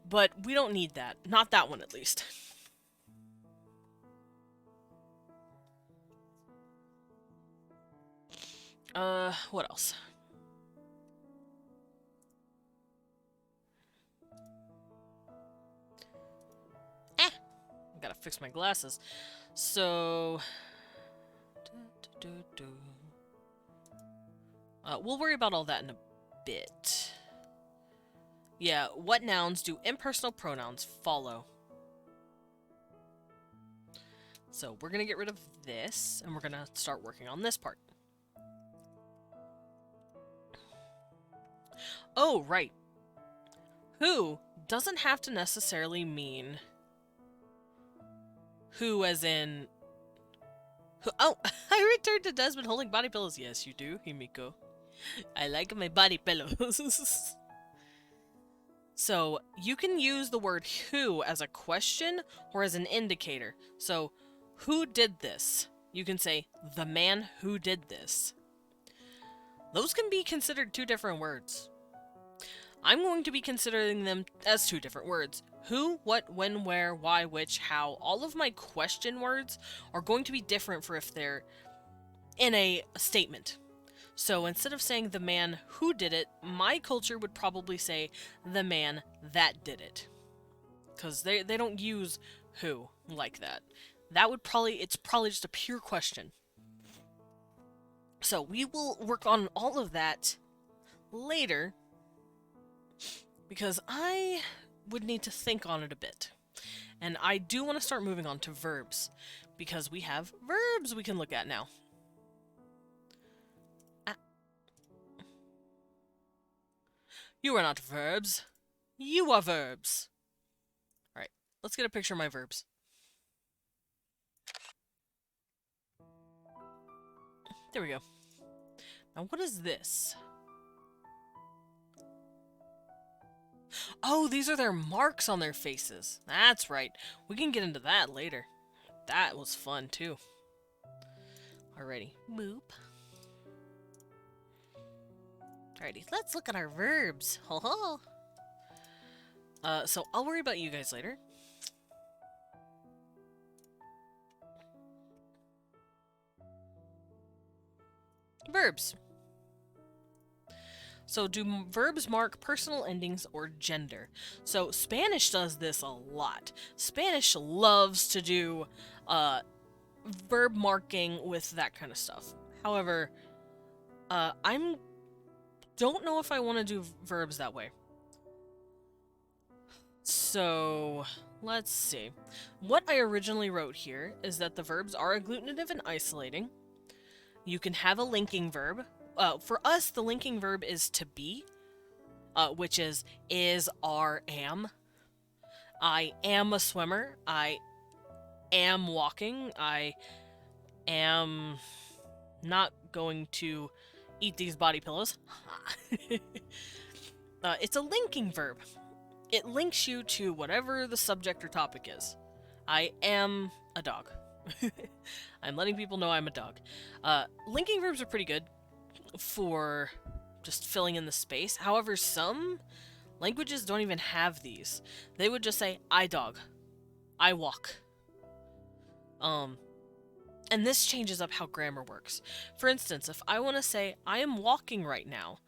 But we don't need that. Not that one, at least. What else? I gotta fix my glasses. So... we'll worry about all that in a bit. Yeah, what nouns do impersonal pronouns follow? So we're gonna get rid of this, and we're gonna start working on this part. Oh, right. Who doesn't have to necessarily mean who as in... Who, oh, I returned to Desmond holding body pillows. Yes, you do, Himiko. I like my body pillows. So, you can use the word who as a question or as an indicator. So, who did this? You can say, the man who did this. Those can be considered two different words. I'm going to be considering them as two different words. Who, what, when, where, why, which, how. All of my question words are going to be different for if they're in a statement. So instead of saying the man who did it, my culture would probably say the man that did it. Because they don't use who like that. It's probably just a pure question. So we will work on all of that later, because I would need to think on it a bit. And I do want to start moving on to verbs, because we have verbs we can look at now. You are not verbs. You are verbs. Alright, let's get a picture of my verbs. There we go. Now what is this? Oh, these are their marks on their faces. That's right. We can get into that later. That was fun, too. Alrighty. Boop. Alrighty, let's look at our verbs. Ho ho! So I'll worry about you guys later. Verbs. So do verbs mark personal endings or gender? So Spanish does this a lot. Spanish loves to do verb marking with that kind of stuff. However, I don't know if I want to do verbs that way. So let's see. What I originally wrote here is that the verbs are agglutinative and isolating. You can have a linking verb. For us, the linking verb is to be, which is, are, am. I am a swimmer. I am walking. I am not going to eat these body pillows. It's a linking verb. It links you to whatever the subject or topic is. I am a dog. I'm letting people know I'm a dog. Linking verbs are pretty good for just filling in the space. However, some languages don't even have these. They would just say, I dog. I walk. And this changes up how grammar works. For instance, if I want to say, I am walking right now,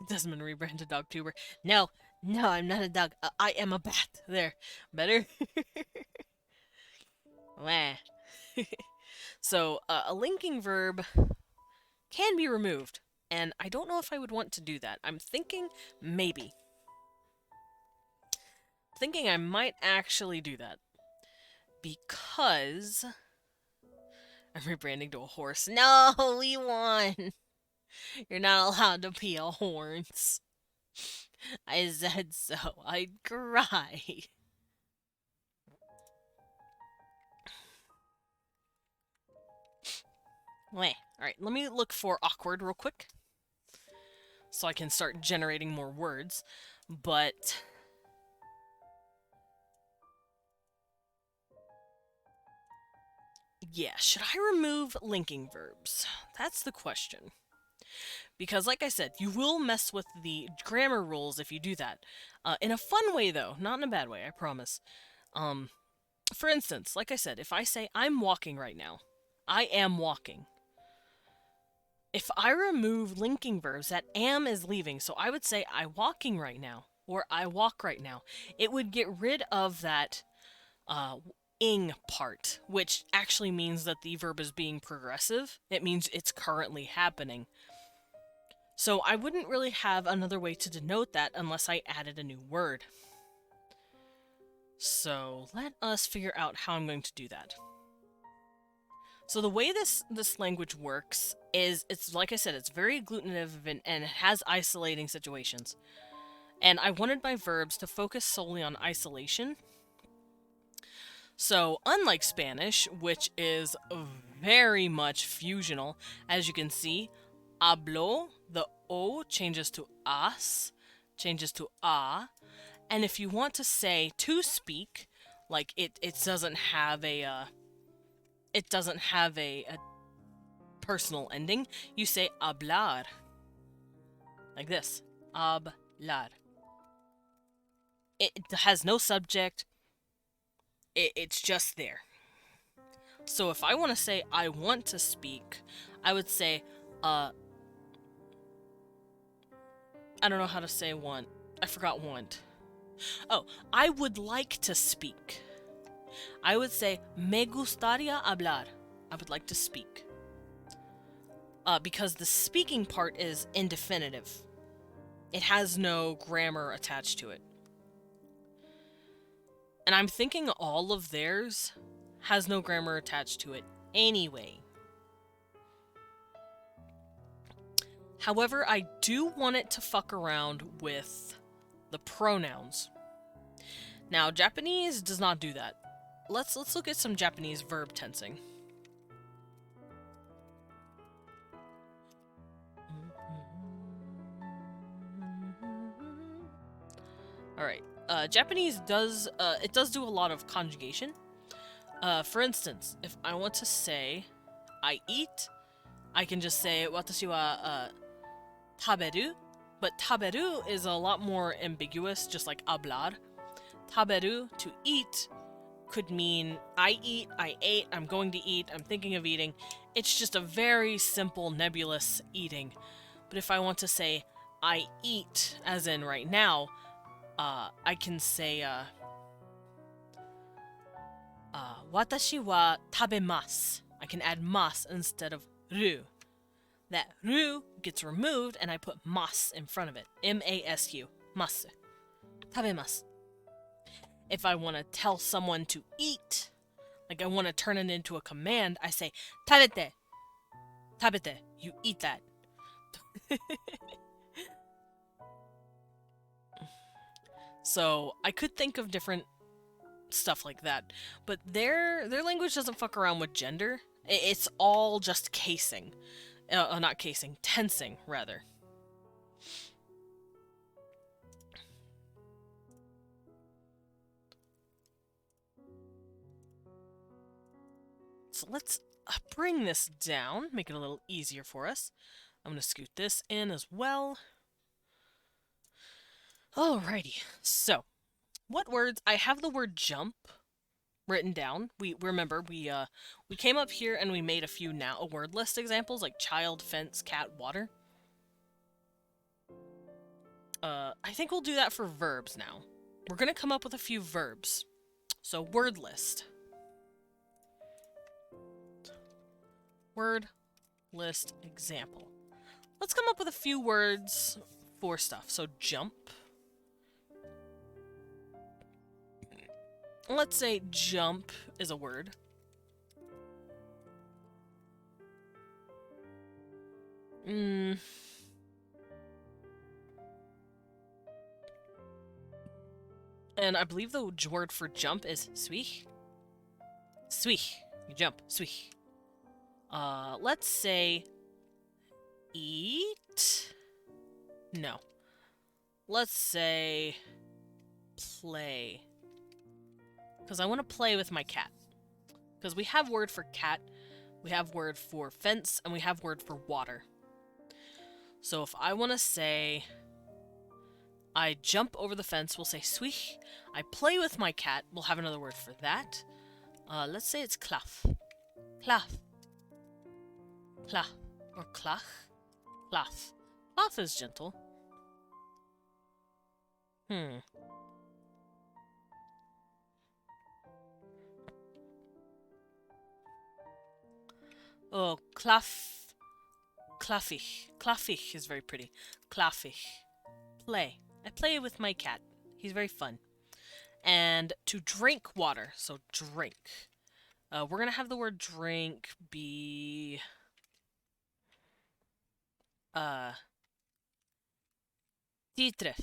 Desmond rebranded dog tuber. No, I'm not a dog. I am a bat. There. Better? Wah. So, a linking verb can be removed, and I don't know if I would want to do that. I'm thinking maybe. Thinking I might actually do that. Because I'm rebranding to a horse. No, we won! You're not allowed to peel horns. I said so. I'd cry. Wait. Alright, let me look for awkward real quick. So I can start generating more words. But yeah, should I remove linking verbs? That's the question. Because like I said, you will mess with the grammar rules if you do that. In a fun way though, not in a bad way, I promise. For instance, like I said, if I say I'm walking right now, I am walking. If I remove linking verbs, that am is leaving, so I would say I walking right now, or I walk right now. It would get rid of that ing part, which actually means that the verb is being progressive. It means it's currently happening. So I wouldn't really have another way to denote that unless I added a new word. So let us figure out how I'm going to do that. So the way this language works is, it's like I said, it's very agglutinative and it has isolating situations. And I wanted my verbs to focus solely on isolation. So unlike Spanish, which is very much fusional, as you can see, hablo, the O changes to as, changes to a. And if you want to say to speak, like it doesn't have a personal ending, you say hablar. Like this. Hablar. It has no subject. It's just there. So if I want to say I want to speak, I would say, I don't know how to say want. I forgot want. Oh, I would like to speak. I would say, me gustaría hablar. I would like to speak. Because the speaking part is indefinitive. It has no grammar attached to it. And I'm thinking all of theirs has no grammar attached to it anyway. However, I do want it to fuck around with the pronouns. Now, Japanese does not do that. Let's look at some Japanese verb tensing. Alright, Japanese does do a lot of conjugation. For instance, if I want to say I eat, I can just say watashi wa taberu, but taberu is a lot more ambiguous, just like hablar. Taberu, to eat, could mean I eat, I ate, I'm going to eat, I'm thinking of eating. It's just a very simple, nebulous eating. But if I want to say I eat, as in right now, I can say, watashi wa tabemasu. I can add mas instead of ru. That ru gets removed and I put mas in front of it. M-A-S-U. Masu. Tabemasu. If I want to tell someone to eat, like I want to turn it into a command, I say, tabete. Tabete. You eat that. So I could think of different stuff like that, but their language doesn't fuck around with gender. It's all just casing. Not casing, tensing, rather. So let's bring this down, make it a little easier for us. I'm going to scoot this in as well. Alrighty, so what words? I have the word jump written down. We came up here and we made a few word list examples like child, fence, cat, water. I think we'll do that for verbs now. We're gonna come up with a few verbs. So word list. Word list example. Let's come up with a few words for stuff. So jump. Let's say jump is a word. And I believe the word for jump is swich. Swich. You jump. Swich. Let's say eat. No. Let's say play. Because I want to play with my cat. Because we have word for cat, we have word for fence, and we have word for water. So if I want to say I jump over the fence, we'll say swich. I play with my cat, we'll have another word for that. Let's say it's klaf. Klaf. Klaf. Or klach. Klaf. Klaf is gentle. Oh, klaf. Klafich. Klafich is very pretty. Klafich. Play. I play with my cat. He's very fun. And to drink water. So drink. We're going to have the word drink be... Dietrich.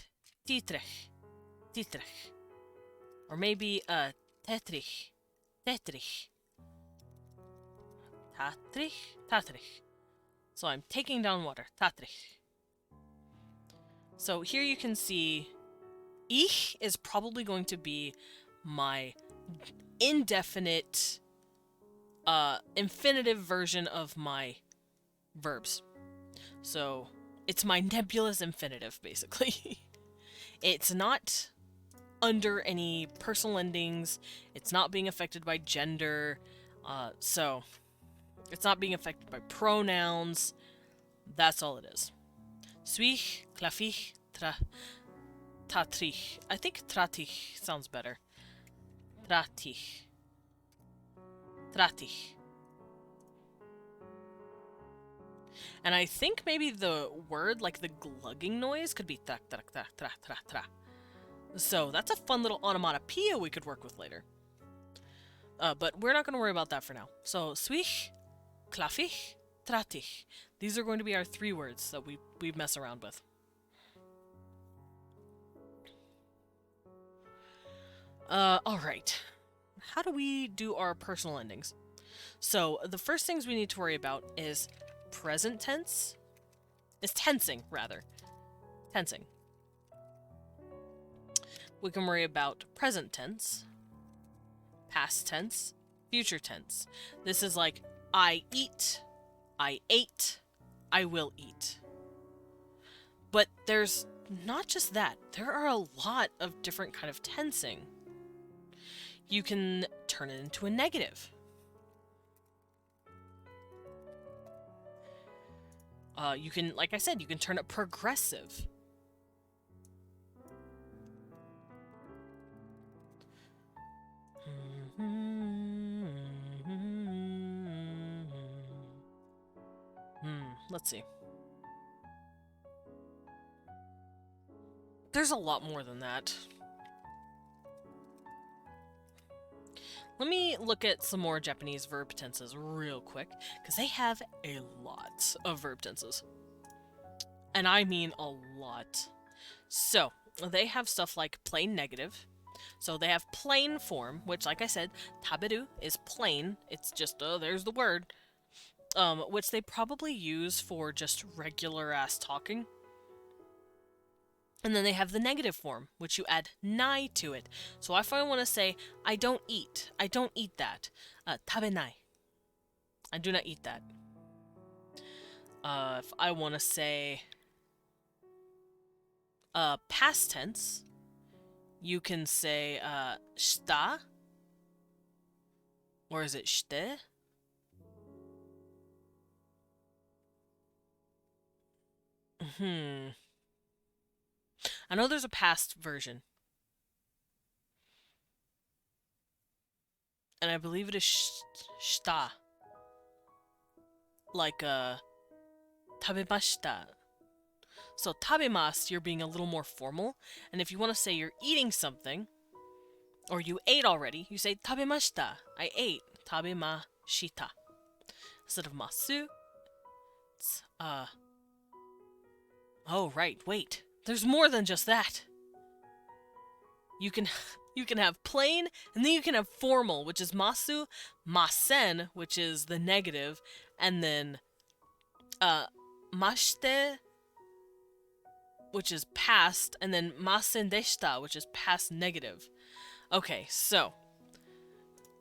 Dietrich. Dietrich. Or maybe, Tetrich. Tetrich. Tatrich? Tatrich. So I'm taking down water. Tatrich. So here you can see ich is probably going to be my indefinite infinitive version of my verbs. So it's my nebulous infinitive, basically. It's not under any personal endings. It's not being affected by gender. So it's not being affected by pronouns. That's all it is. Swich, klafich, tatrich. I think tratich sounds better. Tratich. Tratich. And I think maybe the word, like the glugging noise, could be tra tra tra tra tra tra. So that's a fun little onomatopoeia we could work with later. But we're not going to worry about that for now. So swich, klafich, tratich. These are going to be our three words that we mess around with. Alright. How do we do our personal endings? So the first things we need to worry about is present tense. Is tensing, rather. Tensing. We can worry about present tense, past tense, future tense. This is like I eat, I ate, I will eat. But there's not just that. There are a lot of different kind of tensing. You can turn it into a negative. You can, like I said, you can turn it progressive. Let's see. There's a lot more than that. Let me look at some more Japanese verb tenses real quick, because they have a lot of verb tenses. And I mean a lot. So, they have stuff like plain negative. So they have plain form, which, like I said, taberu is plain. It's just, there's the word. Which they probably use for just regular-ass talking. And then they have the negative form, which you add nai to it. So if I want to say, I don't eat that, tabenai. I do not eat that. If I want to say past tense, you can say shta, or is it shte? I know there's a past version. And I believe it is shta. Like, tabemashita. So, tabemasu, you're being a little more formal. And if you want to say you're eating something, or you ate already, you say tabemashita. I ate. Tabemashita. Instead of masu, it's, oh, right, wait. There's more than just that. You can have plain, and then you can have formal, which is masu, masen, which is the negative, and then mashite, which is past, and then masen deshita, which is past negative. Okay, so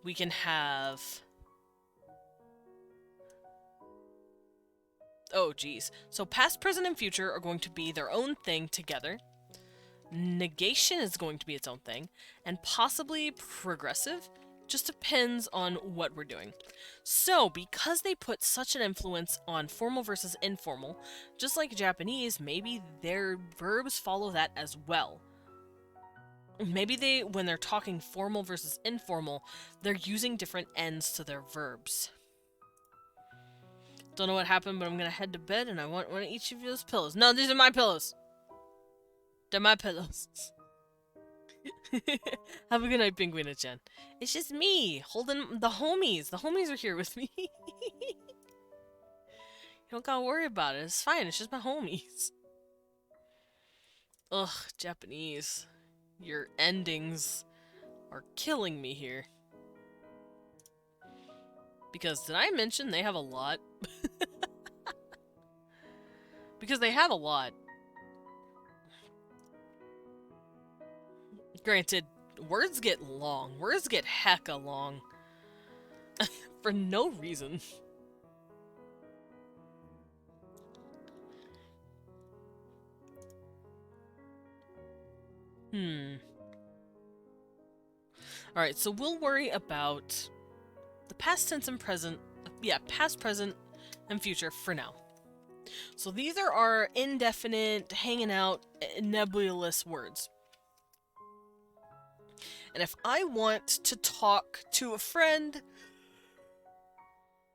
we can have... Oh, geez. So past, present, and future are going to be their own thing together. Negation is going to be its own thing, and possibly progressive. Just depends on what we're doing. So, because they put such an influence on formal versus informal, just like Japanese, maybe their verbs follow that as well. Maybe when they're talking formal versus informal, they're using different ends to their verbs. Don't know what happened, but I'm gonna head to bed, and I want one of each of those pillows. No, these are my pillows! They're my pillows. Have a good night, Penguina-chan. It's just me, holding the homies. The homies are here with me. You don't gotta worry about it. It's fine. It's just my homies. Ugh, Japanese. Your endings are killing me here. Because, did I mention they have a lot? Because they have a lot. Granted, words get long. Words get hecka long. For no reason. Alright, so we'll worry about the past tense and present. Yeah, past, present, and future for now. So these are our indefinite, hanging out, nebulous words. And if I want to talk to a friend,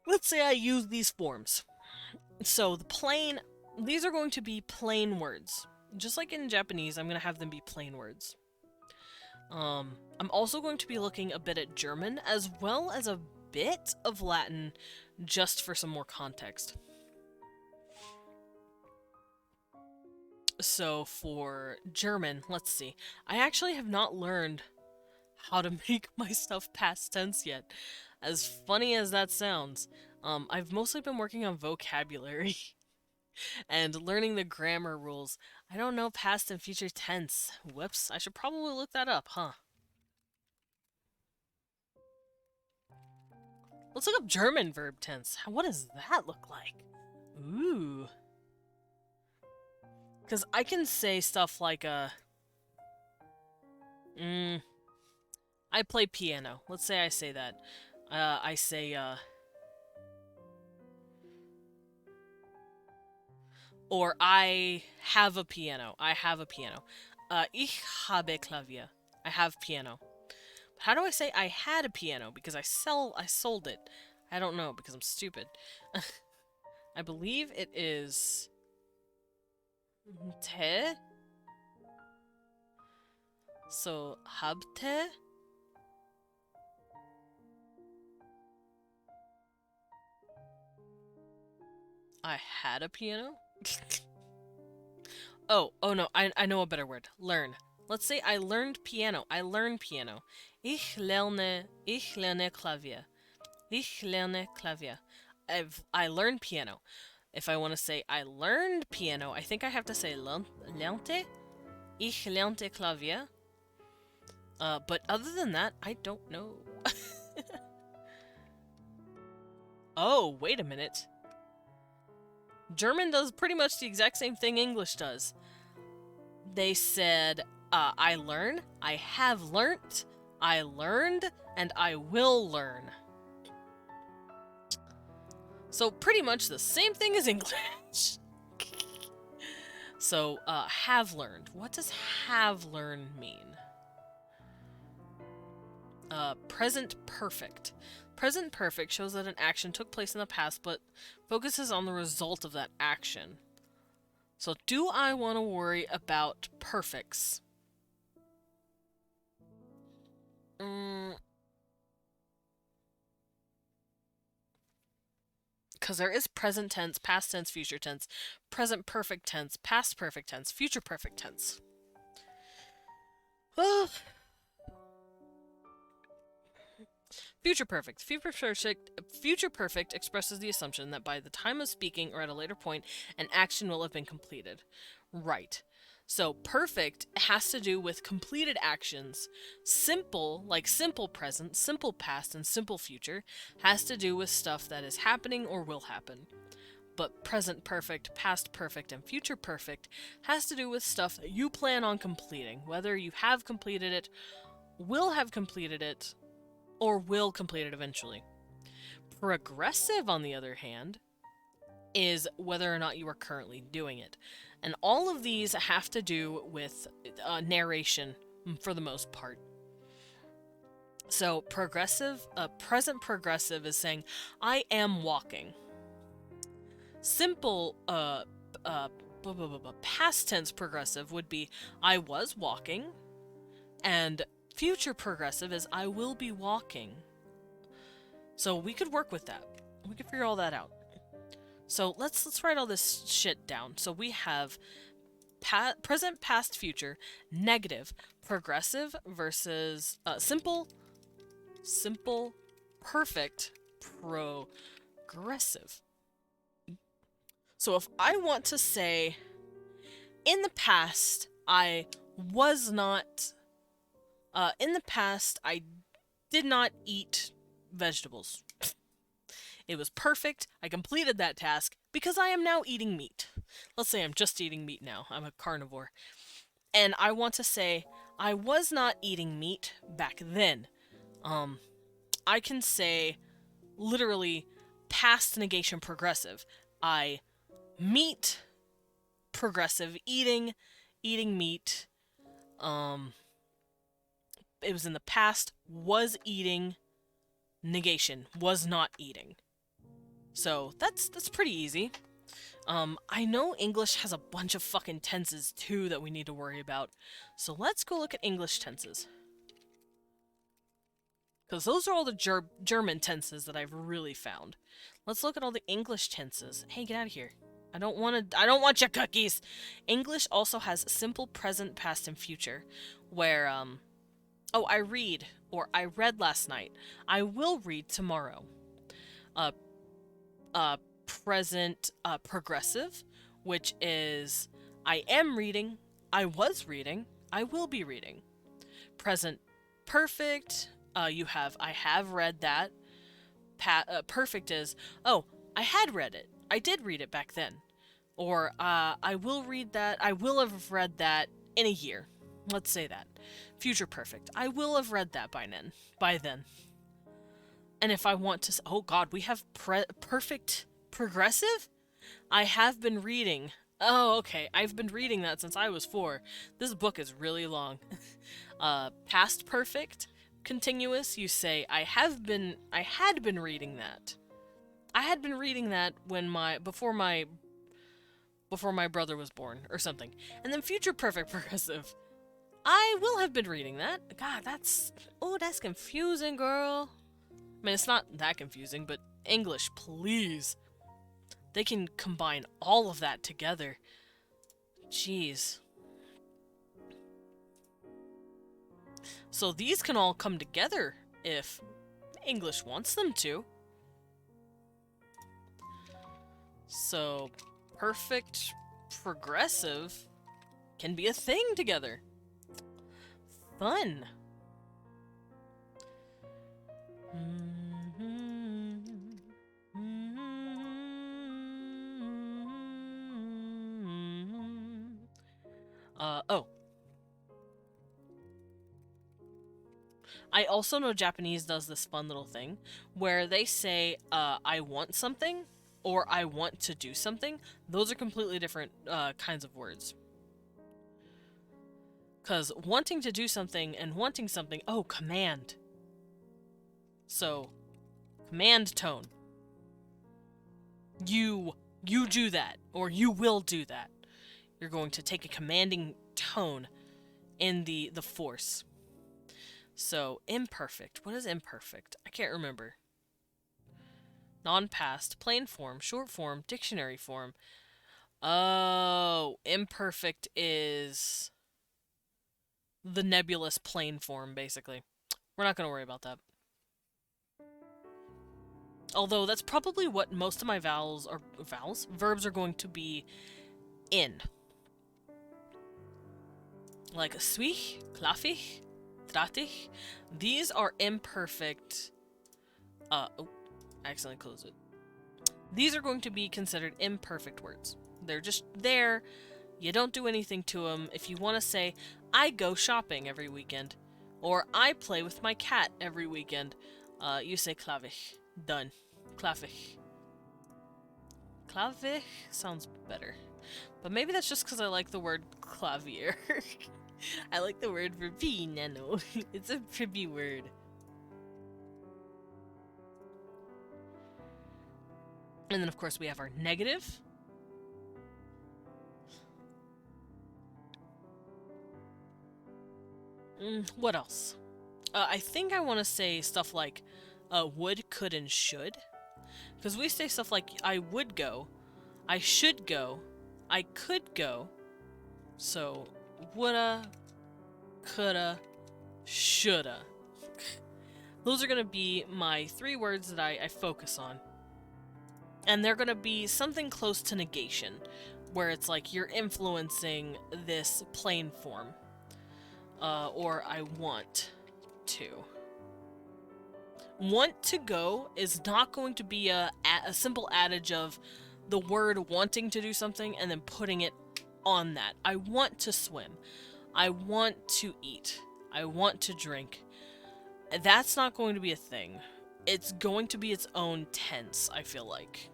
let's say I use these forms. So these are going to be plain words. Just like in Japanese, I'm going to have them be plain words. I'm also going to be looking a bit at German, as well as a bit of Latin, just for some more context. So for German, let's see. I actually have not learned how to make my stuff past tense yet. As funny as that sounds, I've mostly been working on vocabulary and learning the grammar rules. I don't know past and future tense. Whoops, I should probably look that up, huh? Let's look up German verb tense. What does that look like? Ooh. Because I can say stuff like, I play piano. Let's say I say that. I say, or I have a piano. I have a piano. Ich habe Klavier. I have piano. How do I say I had a piano? Because I sold it. I don't know, because I'm stupid. I believe it is... te? So, habte? I had a piano? oh no, I know a better word. Learn. Let's say I learned piano. I learned piano. Ich lerne Klavier. Ich lerne Klavier. I learned piano. If I want to say I learned piano, I think I have to say lernte. Ich lernte Klavier. But other than that, I don't know. Oh, wait a minute. German does pretty much the exact same thing English does. They said, I learn, I have learnt, I learned, and I will learn. So pretty much the same thing as English. So, have learned. What does have learned mean? Present perfect. Present perfect shows that an action took place in the past, but focuses on the result of that action. So, do I want to worry about perfects? Because there is present tense, past tense, future tense, present perfect tense, past perfect tense, future perfect tense. Future perfect. Future perfect expresses the assumption that by the time of speaking or at a later point, an action will have been completed. Right. So perfect has to do with completed actions. Simple, like simple present, simple past, and simple future, has to do with stuff that is happening or will happen. But present perfect, past perfect, and future perfect has to do with stuff that you plan on completing, whether you have completed it, will have completed it, or will complete it eventually. Progressive, on the other hand, is whether or not you are currently doing it. And all of these have to do with narration for the most part. So progressive, present progressive is saying, I am walking. Simple past tense progressive would be, I was walking. And future progressive is, I will be walking. So we could work with that. We could figure all that out. So let's write all this shit down. So we have present, past, future, negative, progressive versus simple, perfect, progressive. So if I want to say, in the past, I was not, in the past, I did not eat vegetables. It was perfect. I completed that task because I am now eating meat. Let's say I'm just eating meat now. I'm a carnivore. And I want to say I was not eating meat back then. I can say literally past negation progressive. I meat progressive eating meat. It was in the past, was eating, negation, was not eating. So that's pretty easy. I know English has a bunch of fucking tenses too that we need to worry about. So let's go look at English tenses. Because those are all the German tenses that I've really found. Let's look at all the English tenses. Hey, get out of here. I don't want your cookies. English also has simple present, past, and future. Where, oh, I read, or I read last night. I will read tomorrow. Present progressive, which is I am reading, I was reading, I will be reading. Present perfect, you have I have read that. Perfect is, oh, I had read it. I did read it back then. Or I will read that. I will have read that in a year. Let's say that. Future perfect. I will have read that by then. And if I want to, oh god, we have perfect progressive? I have been reading. Oh, okay. I've been reading that since I was 4. This book is really long. Past perfect, continuous, you say, I had been reading that. I had been reading that before my brother was born, or something. And then future perfect progressive. I will have been reading that. God, that's confusing, girl. I mean, it's not that confusing, but English, please. They can combine all of that together. Jeez. So these can all come together if English wants them to. So, perfect progressive can be a thing together. Fun. I also know Japanese does this fun little thing where they say, I want something or I want to do something. Those are completely different kinds of words. Because wanting to do something and wanting something, oh, command. So, command tone. You do that, or you will do that. You're going to take a commanding tone in the force. So, imperfect. What is imperfect? I can't remember. Non-past, plain form, short form, dictionary form. Oh, imperfect is the nebulous plain form, basically. We're not going to worry about that. Although that's probably what most of my verbs are going to be in. Like swich, klafich, tratich. These are imperfect. Oh, I accidentally closed it. These are going to be considered imperfect words. They're just there. You don't do anything to them. If you want to say, I go shopping every weekend, or I play with my cat every weekend, you say klavich. Done. Klavich. Klavich sounds better. But maybe that's just because I like the word clavier. I like the word for piano. It's a pretty word. And then, of course, we have our negative. What else? I think I want to say stuff like would, could, and should. Because we say stuff like I would go, I should go, I could go. So, woulda, coulda, shoulda. Those are going to be my 3 words that I focus on. And they're going to be something close to negation, where it's like you're influencing this plain form. Or I want to. Want to go is not going to be a simple adage of the word wanting to do something and then putting it on that. I want to swim. I want to eat. I want to drink. That's not going to be a thing. It's going to be its own tense, I feel like.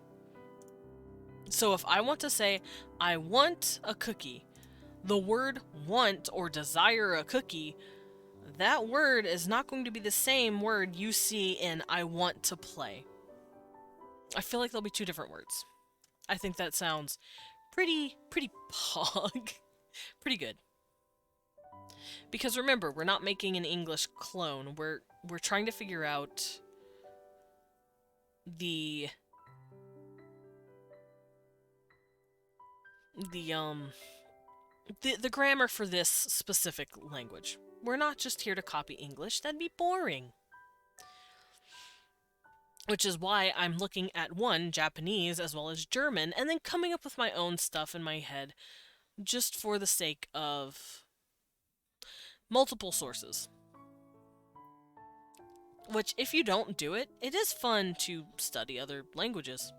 So if I want to say, I want a cookie, the word want or desire a cookie, that word is not going to be the same word you see in I want to play. I feel like they'll be 2 different words. I think that sounds pretty pog. Pretty good. Because remember, we're not making an English clone. We're trying to figure out the grammar for this specific language. We're not just here to copy English. That'd be boring. Which is why I'm looking at Japanese as well as German, and then coming up with my own stuff in my head, just for the sake of multiple sources. Which, if you don't do it, it is fun to study other languages.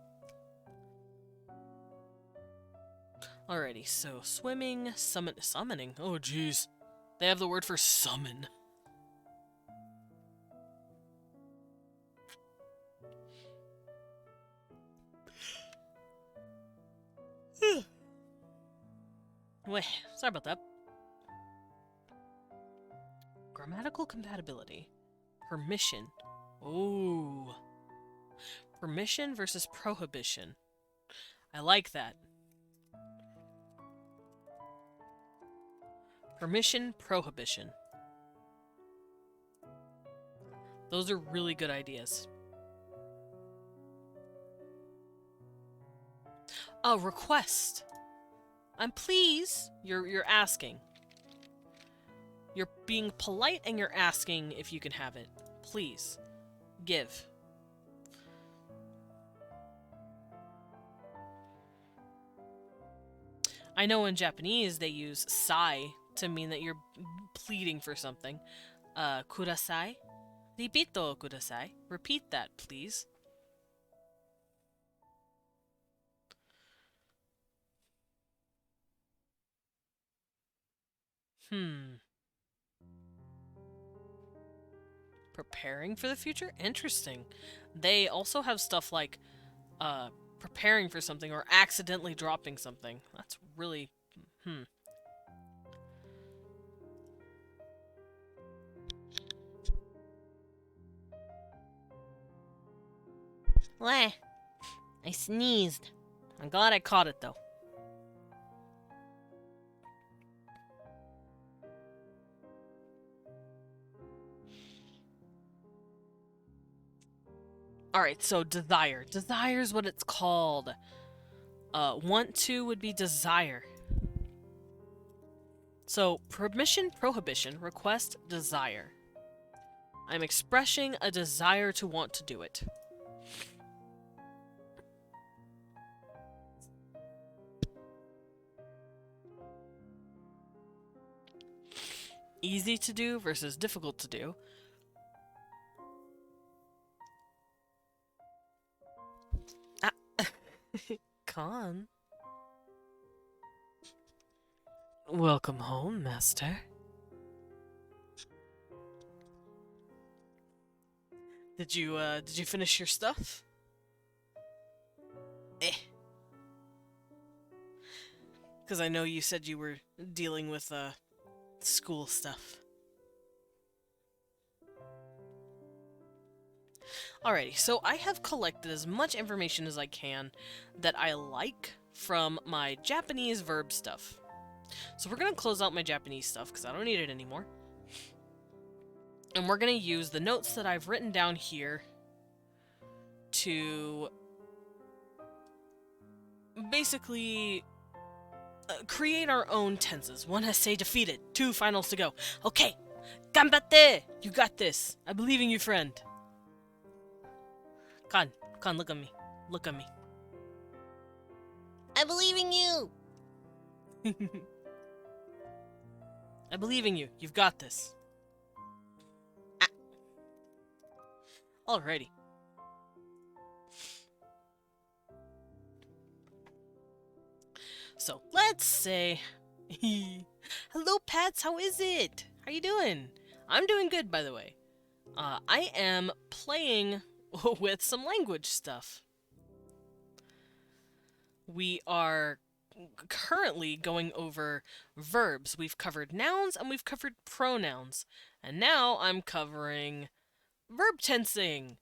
Alrighty, so swimming, summoning. Oh, jeez. They have the word for summon. Wait, sorry about that. Grammatical compatibility. Permission. Ooh. Permission versus prohibition. I like that. Permission, prohibition. Those are really good ideas. A request. Please. You're asking. You're being polite and you're asking if you can have it. Please. Give. I know in Japanese they use sai to mean that you're pleading for something. Kudasai. Ripito kudasai. Repeat that, please. Preparing for the future? Interesting. They also have stuff like preparing for something or accidentally dropping something. That's really Wah. I sneezed. I'm glad I caught it though. Alright, so desire. Desire is what it's called. Want to would be desire. So, permission, prohibition, request, desire. I'm expressing a desire to want to do it. Easy to do versus difficult to do. Con. Welcome home, master. Did you finish your stuff? Because I know you said you were dealing with, school stuff. Alrighty, so I have collected as much information as I can that I like from my Japanese verb stuff. So we're going to close out my Japanese stuff because I don't need it anymore. And we're going to use the notes that I've written down here to basically create our own tenses. 1 essay defeated, 2 finals to go. Okay, ganbatte! You got this. I believe in you, friend. Con, look at me. Look at me. I believe in you. I believe in you. You've got this. Ah. Alrighty. So, let's say... Hello, Pats. How is it? How you doing? I'm doing good, by the way. I am playing with some language stuff. We are currently going over verbs. We've covered nouns and we've covered pronouns. And now I'm covering verb tensing,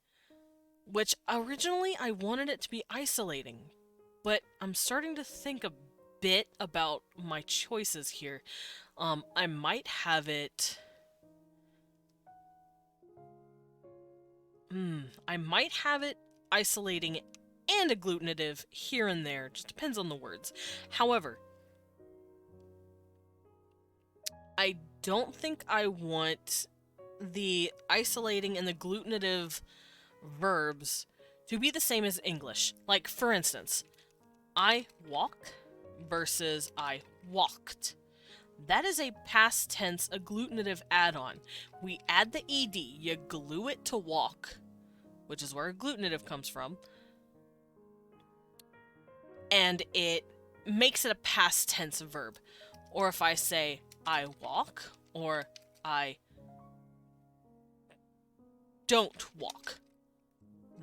which originally I wanted it to be isolating, but I'm starting to think a bit about my choices here. I might have it... I might have it isolating and agglutinative here and there. Just depends on the words. However, I don't think I want the isolating and the agglutinative verbs to be the same as English. Like, for instance, I walk versus I walked. That is a past tense agglutinative add-on. We add the ed, you glue it to walk, which is where agglutinative comes from, and it makes it a past tense verb. Or if I say I walk or I don't walk,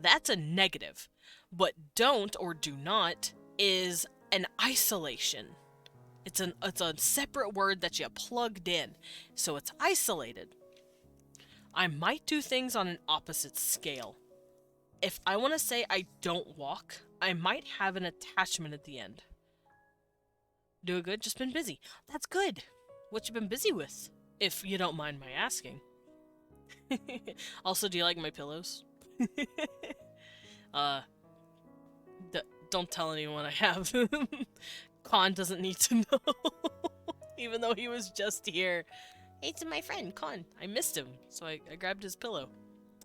that's a negative. But don't or do not is an isolation. It's a separate word that you plugged in, so it's isolated. I might do things on an opposite scale. If I want to say I don't walk, I might have an attachment at the end. Doing good? Just been busy. That's good. What you been busy with, if you don't mind my asking. Also, do you like my pillows? Don't tell anyone I have. Con doesn't need to know. Even though he was just here. It's my friend, Con. I missed him, so I grabbed his pillow.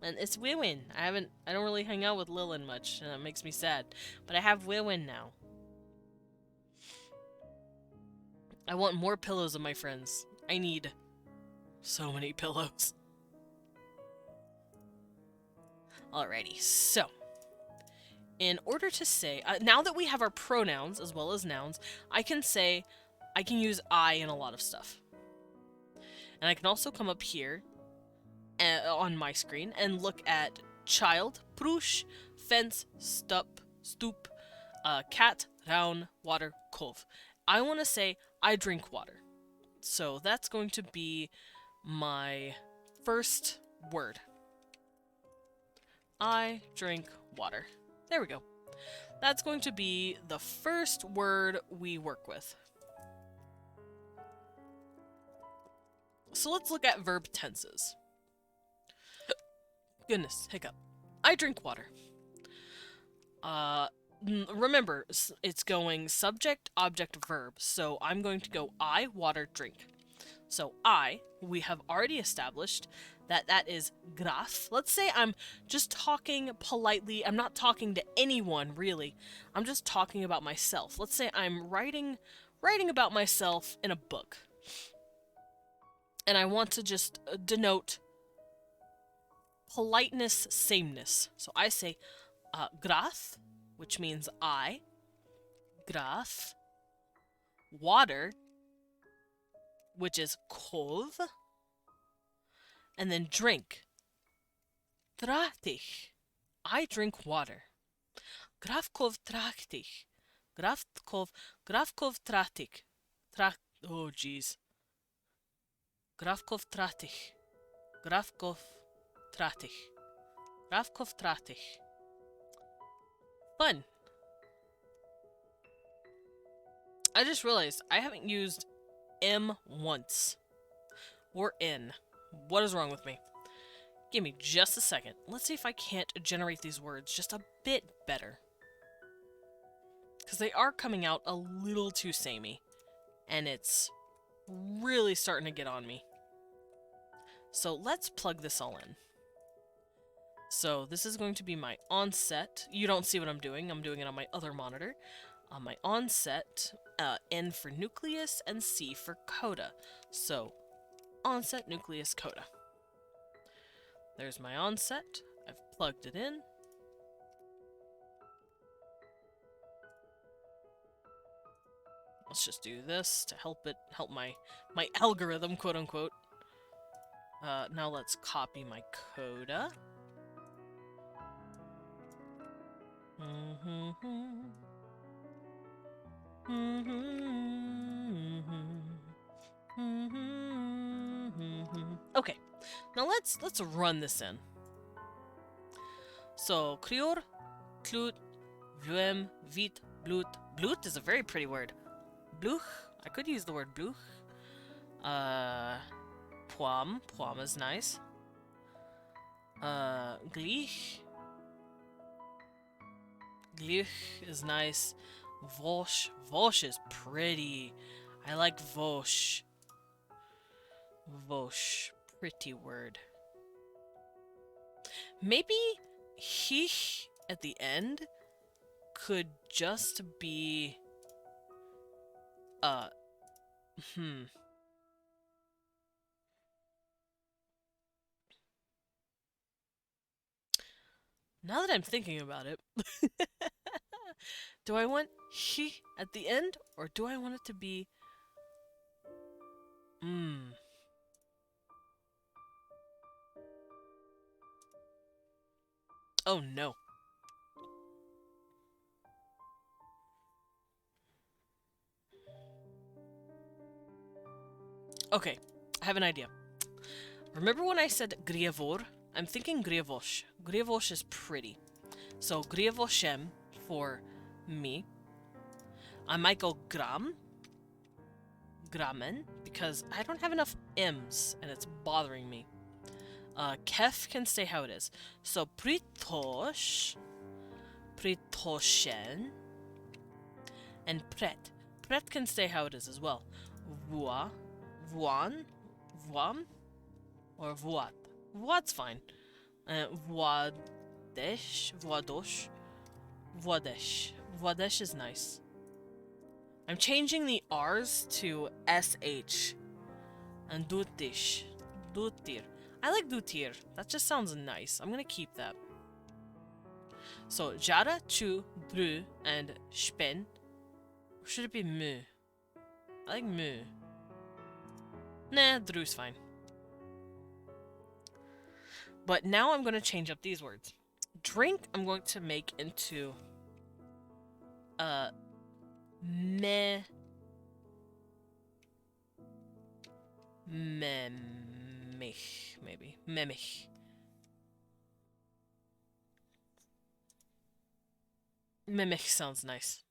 And it's Wewin. I don't really hang out with Lilin much, and that makes me sad. But I have Wewin now. I want more pillows of my friends. I need so many pillows. Alrighty, so in order to say, now that we have our pronouns as well as nouns, I can use I in a lot of stuff. And I can also come up here on my screen and look at child, prush, fence, stoop, cat, raun, water, kov. I want to say I drink water. So that's going to be my first word. I drink water. There we go. That's going to be the first word we work with. So let's look at verb tenses. Goodness, hiccup. I drink water. Remember, it's going subject, object, verb. So I'm going to go I, water, drink. So I, we have already established that that is graf. Let's say I'm just talking politely. I'm not talking to anyone, really. I'm just talking about myself. Let's say I'm writing about myself in a book. And I want to just denote politeness, sameness. So I say graf, which means I. Graf. Water, which is kov. And then drink. Traktig. I drink water. Grafkov traktig. Grafkov traktig. Oh, jeez. Grafkov traktig. Grafkov traktig. Grafkov traktig. Fun. I just realized I haven't used M once. Or in. What is wrong with me? Give me just a second. Let's see if I can't generate these words just a bit better. Because they are coming out a little too samey. And it's really starting to get on me. So let's plug this all in. So this is going to be my onset. You don't see what I'm doing. I'm doing it on my other monitor. On my onset, N for nucleus and C for coda. So onset, nucleus, coda. There's my onset. I've plugged it in. Let's just do this to help my algorithm, quote unquote. Now let's copy my coda. Okay, now let's run this in. So krior, klut, vluem, vit, blut. Blut is a very pretty word. Bluch, I could use the word bluch. Poam is nice. Glich is nice. Vosh is pretty. I like vosh. Vosh, pretty word. Maybe hich at the end could just be Now that I'm thinking about it, do I want he at the end, or do I want it to be Oh no. Okay, I have an idea. Remember when I said grievor? I'm thinking grievosh. Grievosh is pretty. So grievoshem for me. I might go gramen, because I don't have enough M's and it's bothering me. Kef can stay how it is. So pritosh, pritoshen, and pret. Pret can stay how it is as well. Vua, vuan, vuam, or vuat. Vuat's fine. Vuadesh, vuadosh, vuadesh. Vuadesh is nice. I'm changing the R's to SH. And dutish. Dutir. I like dutir. That just sounds nice. I'm gonna keep that. So, jara, chu, dru, and spen. Or should it be mu? I like mu. Nah, dru's fine. But now I'm going to change up these words. Drink, I'm going to make into me, memich, maybe. Memich. Memich sounds nice.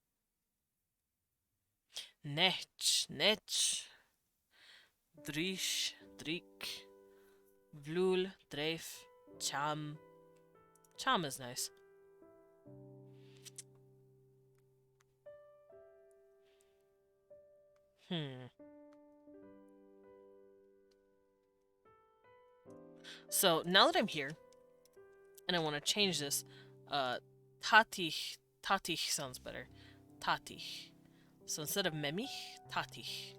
Nech, nech. Drish, drik. Vlul, dreif. Cham. Cham is nice. So now that I'm here, and I want to change this, tatich, tatich sounds better. Tatich. So instead of memich, tatich.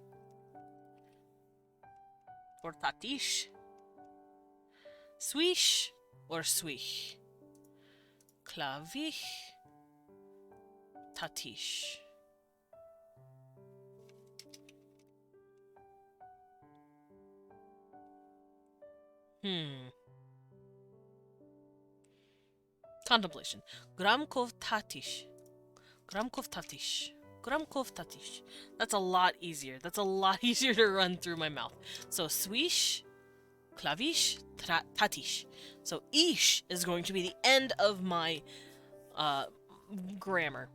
Or tatish. Swish or swish. Klavich, tatish. Contemplation. Gramkov tatish. Gramkov tatish. Gramkov tatish. That's a lot easier. That's a lot easier to run through my mouth. So swish, klavish, tatish. So ish is going to be the end of my grammar.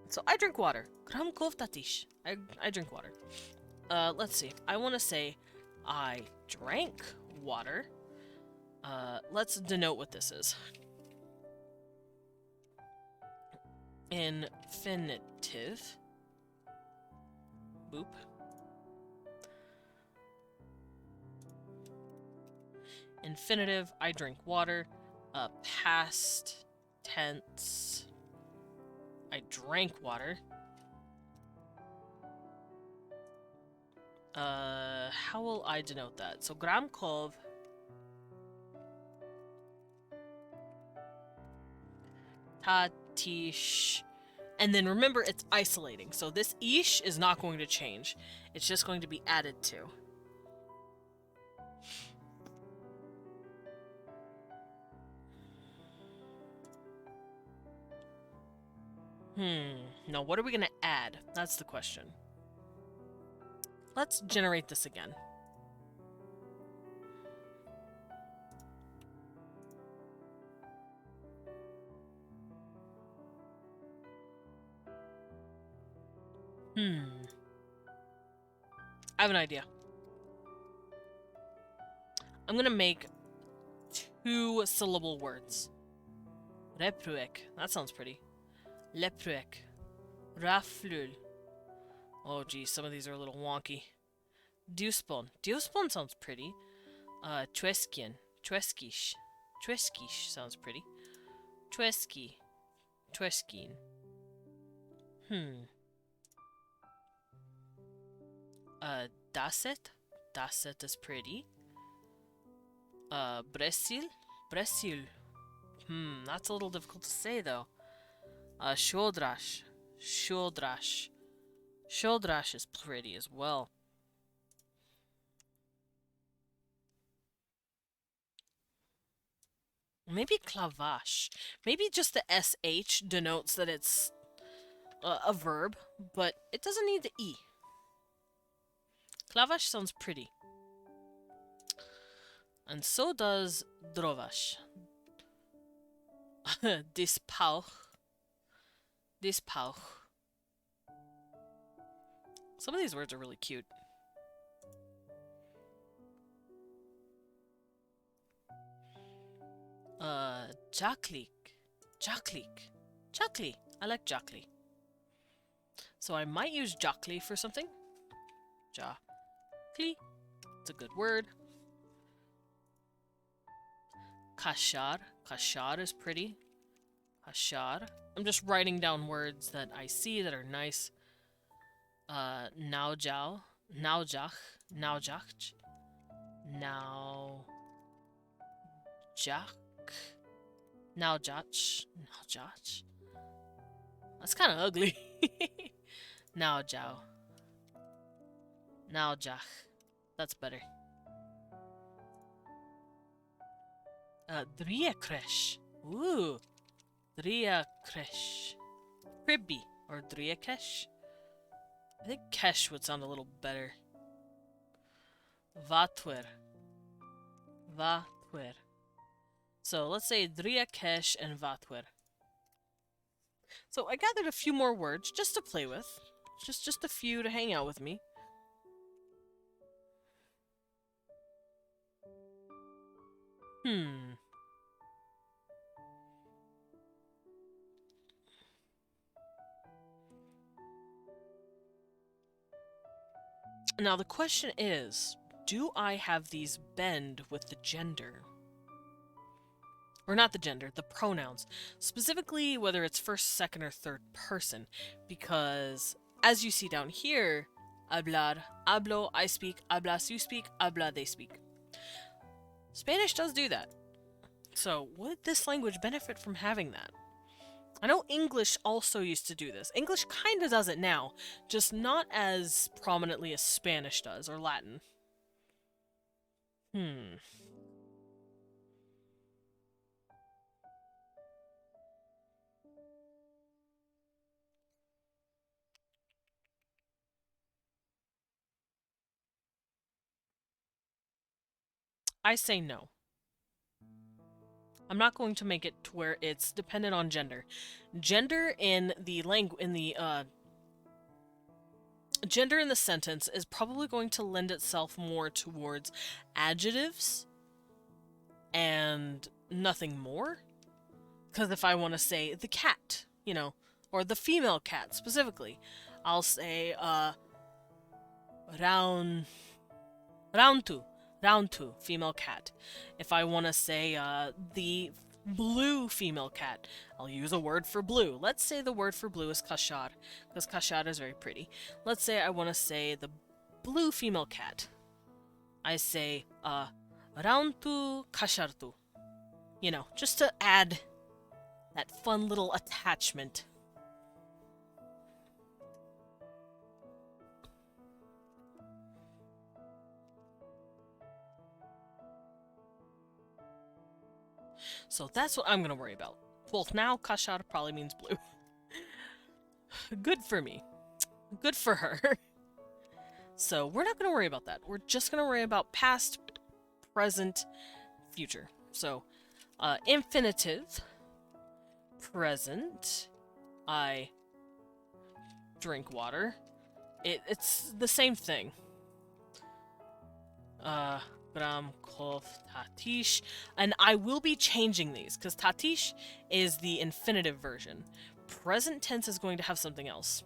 So I drink water. Gramkov tatish. I drink water. Let's see. I want to say I drank water. Let's denote what this is. Infinitive. Boop. Infinitive, I drink water. Past tense, I drank water. How will I denote that? So Gramkov. Tatish. And then remember, it's isolating. So this ish is not going to change. It's just going to be added to. Now what are we going to add? That's the question. Let's generate this again. I have an idea. I'm gonna make 2-syllable words. Repruek. That sounds pretty. Lepruek. Raflul. Oh geez, some of these are a little wonky. Diuspon. Diuspon sounds pretty. Tweskian. Tweskish. Tweskish sounds pretty. Tweski. Tweskin. Daset. Daset is pretty. Bresil. Bresil. That's a little difficult to say though. Shodrash. Shodrash. Shodrash is pretty as well. Maybe clavash. Maybe just the SH denotes that it's a verb, but it doesn't need the E. Clavash sounds pretty. And so does drovash. Dispauch. Dispauch. Some of these words are really cute. Jaklik. Jaklik. Jakli. I like Jakli. So I might use Jakli for something. Jakli. It's a good word. Kashar. Kashar is pretty. Kashar. I'm just writing down words that I see that are nice. Naujao. Naujach. Naujach. Naujach. Naujach. Naujach. That's kind of ugly. Naujao. Naujach. That's better. Dria kresh. Ooh. Dria kresh. Cribby. Or Dria kesh. I think kesh would sound a little better. Vatwer. Vatwer. So let's say Dria kesh and Vatwer. So I gathered a few more words just to play with. Just a few to hang out with me. Now the question is, do I have these bend with the gender? Or not the gender, the pronouns. Specifically, whether it's first, second, or third person. Because, as you see down here, hablar, hablo, I speak, hablas, you speak, habla, they speak. Spanish does do that. So, would this language benefit from having that? I know English also used to do this. English kinda does it now, just not as prominently as Spanish does, or Latin. I say no. I'm not going to make it to where it's dependent on gender. Gender in the gender in the sentence is probably going to lend itself more towards adjectives and nothing more. Because if I want to say the cat, you know, or the female cat specifically, I'll say round two, female cat. If I want to say the blue female cat, I'll use a word for blue. Let's say the word for blue is kashar, because kashar is very pretty. Let's say I want to say the blue female cat. I say round tu kashar tu. You know, just to add that fun little attachment. So that's what I'm going to worry about. Well, now kashar probably means blue. Good for me. Good for her. So we're not going to worry about that. We're just going to worry about past, present, future. So, infinitive, present, I drink water. It's the same thing. Bram, Kov, Tatish. And I will be changing these, because Tatish is the infinitive version. Present tense is going to have something else.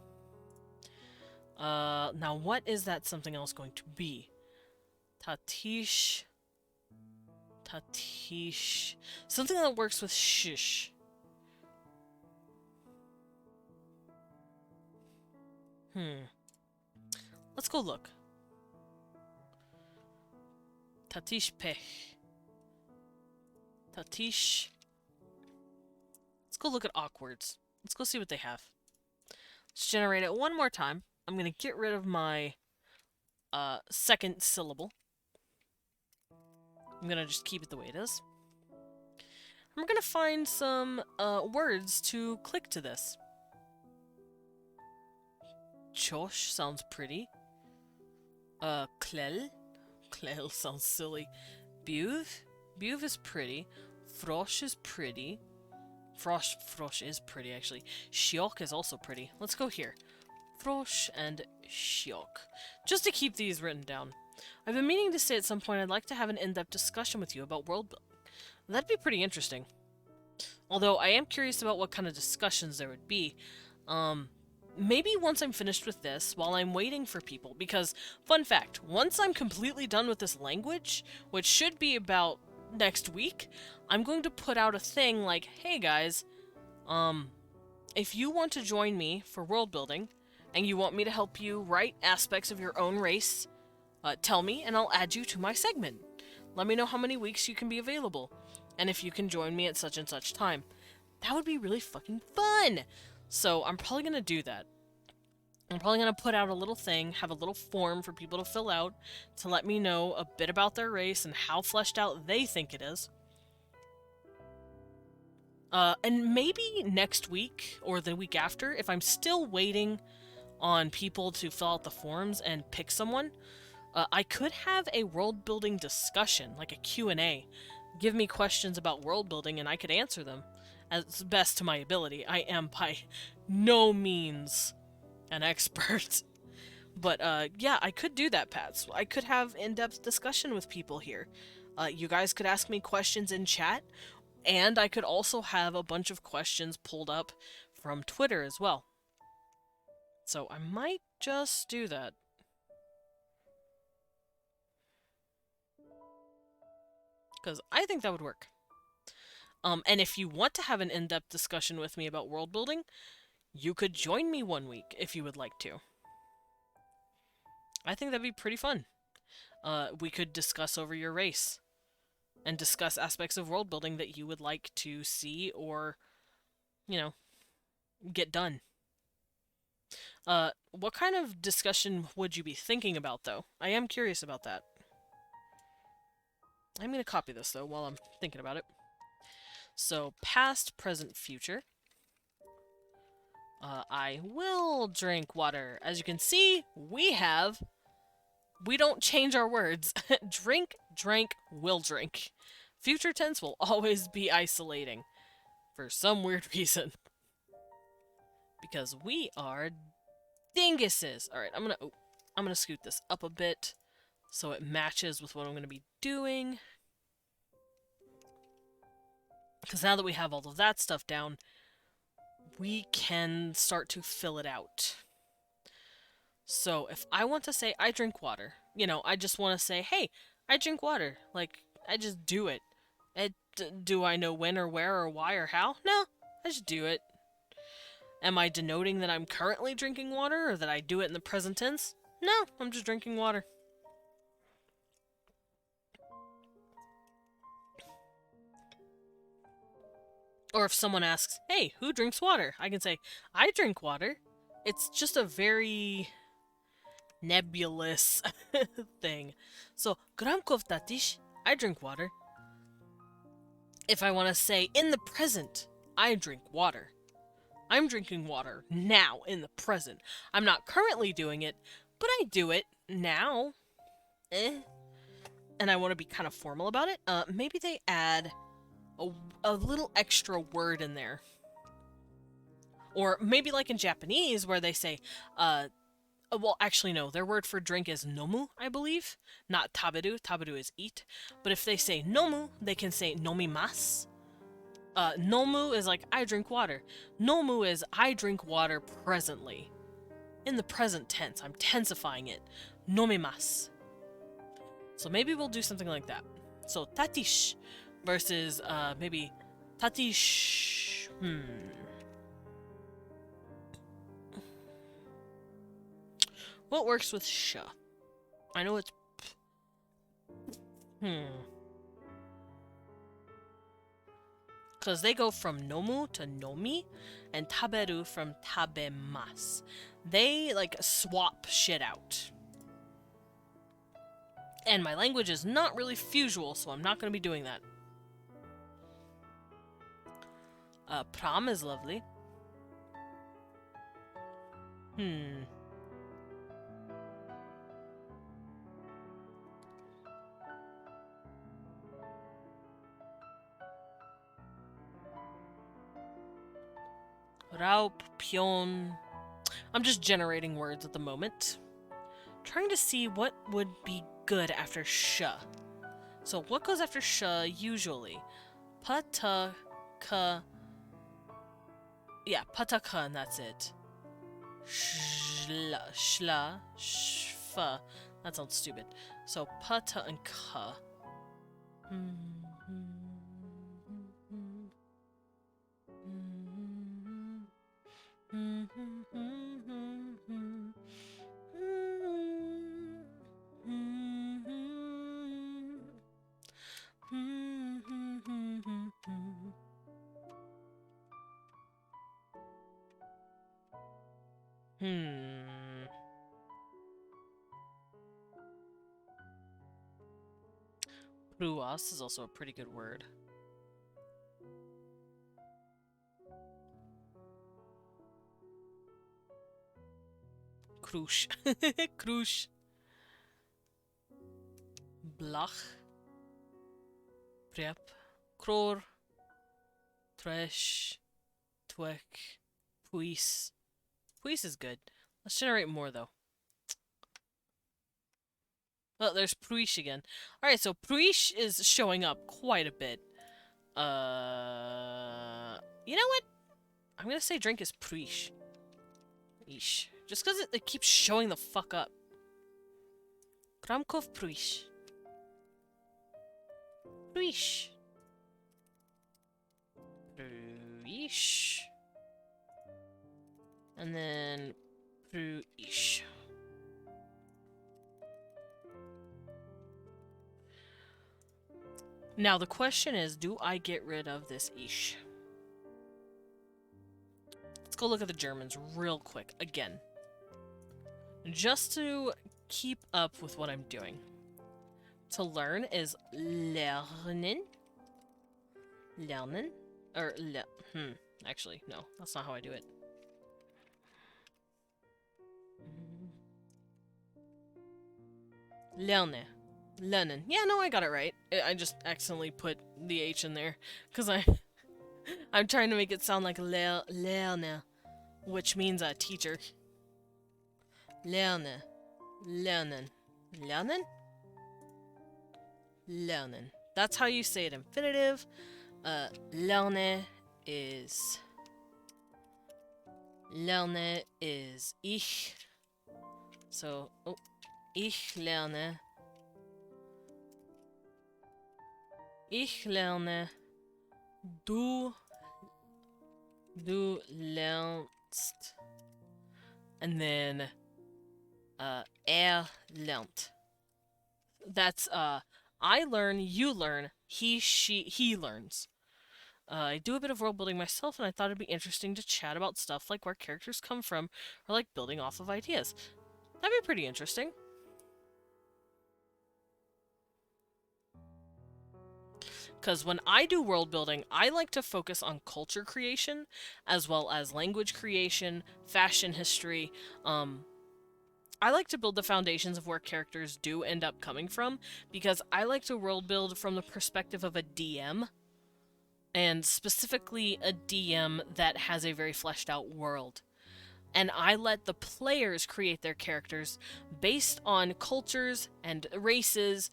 Now what is that something else going to be? Tatish. Tatish. Something that works with shish. Let's go look. Tatish pech. Tatish. Let's go look at awkwards. Let's go see what they have. Let's generate it one more time. I'm going to get rid of my second syllable. I'm going to just keep it the way it is. And we're going to find some words to click to this. Chosh sounds pretty. Klel. Klel sounds silly. Buv. Buv is pretty. Frosh is pretty. Frosh is pretty, actually. Shiok is also pretty. Let's go here. Frosh and Shiok. Just to keep these written down. I've been meaning to say at some point I'd like to have an in-depth discussion with you about worldbuilding. That'd be pretty interesting. Although I am curious about what kind of discussions there would be. Maybe once I'm finished with this, while I'm waiting for people, because, fun fact, once I'm completely done with this language, which should be about next week, I'm going to put out a thing like, hey guys, if you want to join me for world building, and you want me to help you write aspects of your own race, tell me and I'll add you to my segment. Let me know how many weeks you can be available, and if you can join me at such and such time. That would be really fucking fun! So I'm probably going to do that. I'm probably going to put out a little thing, have a little form for people to fill out to let me know a bit about their race and how fleshed out they think it is. And maybe next week or the week after, if I'm still waiting on people to fill out the forms and pick someone, I could have a world building discussion, like a Q&A. Give me questions about world building and I could answer them as best to my ability. I am by no means an expert. But yeah, I could do that, Pats. I could have in-depth discussion with people here. You guys could ask me questions in chat, and I could also have a bunch of questions pulled up from Twitter as well. So I might just do that. Because I think that would work. And if you want to have an in-depth discussion with me about world building, you could join me one week if you would like to. I think that'd be pretty fun. We could discuss over your race and discuss aspects of world building that you would like to see or, you know, get done. What kind of discussion would you be thinking about, though? I am curious about that. I'm going to copy this, though, while I'm thinking about it. So, past, present, future. I will drink water. As you can see, we don't change our words. Drink, drank, will drink. Future tense will always be isolating. For some weird reason. Because we are dinguses. Alright, I'm gonna scoot this up a bit so it matches with what I'm gonna be doing. Because now that we have all of that stuff down, we can start to fill it out. So if I want to say I drink water, I just want to say, hey, I drink water. Like, I just do it. Do I know when or where or why or how? No, I just do it. Am I denoting that I'm currently drinking water or that I do it in the present tense? No, I'm just drinking water. Or if someone asks, hey, who drinks water? I can say, I drink water. It's just a very nebulous thing. So, Gramkov Tatish, I drink water. If I want to say, in the present, I drink water. I'm drinking water now, in the present. I'm not currently doing it, but I do it now. And I want to be kind of formal about it. Maybe they add a little extra word in there. Or maybe like in Japanese where they say, well, actually no, their word for drink is nomu, I believe. Not taberu, taberu is eat. But if they say nomu, they can say nomimasu. Nomu is like, I drink water. Nomu is, I drink water presently. In the present tense, I'm tensifying it. Nomimasu. So maybe we'll do something like that. So, tatish versus, maybe, tatish. What works with sh? I know it's because they go from nomu to nomi, and taberu from tabemasu. They, like, swap shit out. And my language is not really fusual, so I'm not going to be doing that. Prom is lovely. Raup, Pyon. I'm just generating words at the moment. Trying to see what would be good after sh. So what goes after sh usually? Pataka. Yeah, pataka, and that's it. Shla, shla, shfa. That sounds stupid. So pata and ka. Pruas is also a pretty good word. Krush. Krush. Blach. Prep. Kror. Tresh. Twek. Puis. Puis is good. Let's generate more, though. Oh, there's Pruish again. Alright, so Pruish is showing up quite a bit. You know what? I'm gonna say drink is Pruish. Eesh. Just because it keeps showing the fuck up. Kramkov Pruish. Pruish. Pruish. And then Pruish. Now the question is, do I get rid of this ish? Let's go look at the Germans real quick again. Just to keep up with what I'm doing. To learn is lernen. Lernen. Or actually, no, that's not how I do it. Lerne. Lernen. Yeah, no, I got it right. I just accidentally put the H in there. Because I'm trying to make it sound like lerne. Which means a teacher. Lerne. Lernen. Lernen? Lernen. That's how you say it infinitive. Lerne is ich. So, ich lerne. Ich lerne. Du lernst. And then lernt. That's I learn, you learn, he learns. I do a bit of world building myself, and I thought it'd be interesting to chat about stuff like where characters come from, or like building off of ideas. That'd be pretty interesting. Because when I do world building, I like to focus on culture creation, as well as language creation, fashion history. I like to build the foundations of where characters do end up coming from, because I like to world build from the perspective of a DM, and specifically a DM that has a very fleshed out world. And I let the players create their characters based on cultures and races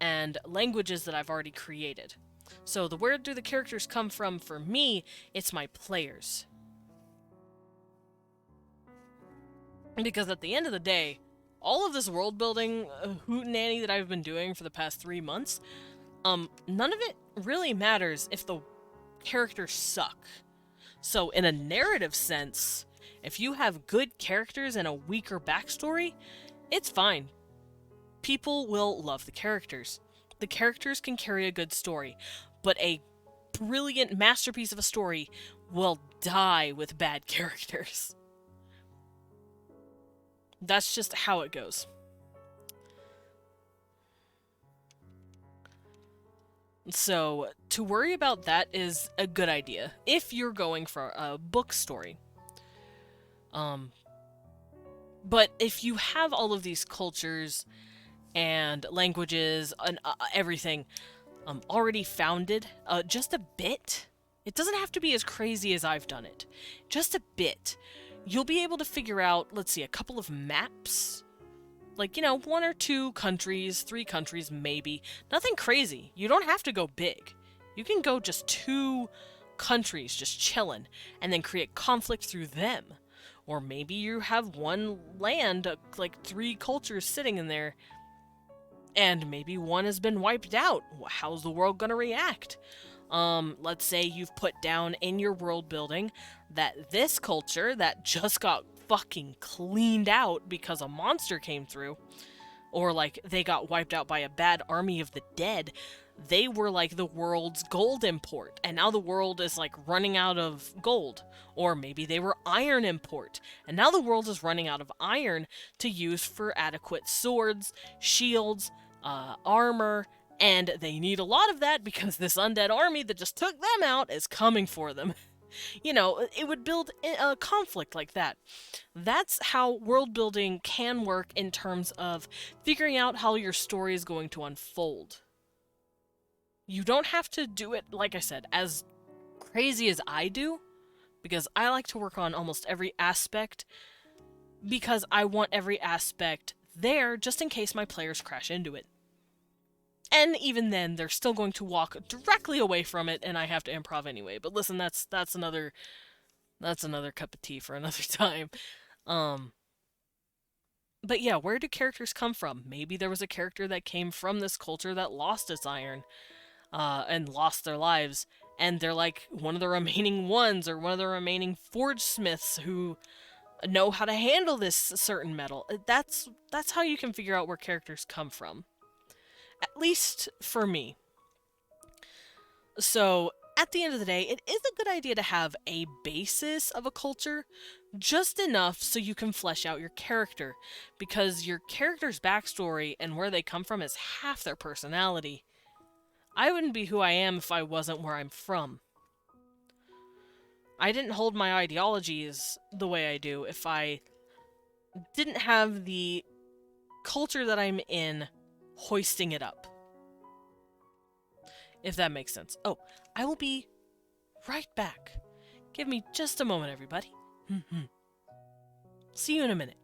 and languages that I've already created. So where do the characters come from for me? It's my players. Because at the end of the day, all of this world building hootenanny that I've been doing for the past 3 months, none of it really matters if the characters suck. So in a narrative sense, if you have good characters and a weaker backstory, it's fine. People will love the characters. The characters can carry a good story, but a brilliant masterpiece of a story will die with bad characters. That's just how it goes. So, to worry about that is a good idea, if you're going for a book story. But if you have all of these cultures and languages and everything already founded, just a bit, it doesn't have to be as crazy as I've done it, just a bit, you'll be able to figure out, let's see, a couple of maps. Like, 1 or 2 countries, 3 countries, maybe. Nothing crazy. You don't have to go big. You can go just 2 countries just chilling, and then create conflict through them. Or maybe you have one land, like 3 cultures sitting in there, and maybe one has been wiped out. How's the world gonna react? Let's say you've put down in your world building that this culture that just got fucking cleaned out because a monster came through, or like they got wiped out by a bad army of the dead. They were like the world's gold import, and now the world is like running out of gold. Or maybe they were iron import, and now the world is running out of iron to use for adequate swords, shields, armor, and they need a lot of that because this undead army that just took them out is coming for them. It would build a conflict like that. That's how world building can work in terms of figuring out how your story is going to unfold. You don't have to do it, like I said, as crazy as I do, because I like to work on almost every aspect, because I want every aspect there just in case my players crash into it. And even then, they're still going to walk directly away from it, and I have to improv anyway. But listen, that's another cup of tea for another time. Um, but yeah, where do characters come from? Maybe there was a character that came from this culture that lost its iron, and lost their lives, and they're like one of the remaining ones, or one of the remaining forge smiths who know how to handle this certain metal. That's how you can figure out where characters come from. At least for me. So, at the end of the day, it is a good idea to have a basis of a culture, just enough so you can flesh out your character, because your character's backstory and where they come from is half their personality. I wouldn't be who I am if I wasn't where I'm from. I didn't hold my ideologies the way I do if I didn't have the culture that I'm in hoisting it up. If that makes sense. Oh, I will be right back. Give me just a moment, everybody. See you in a minute.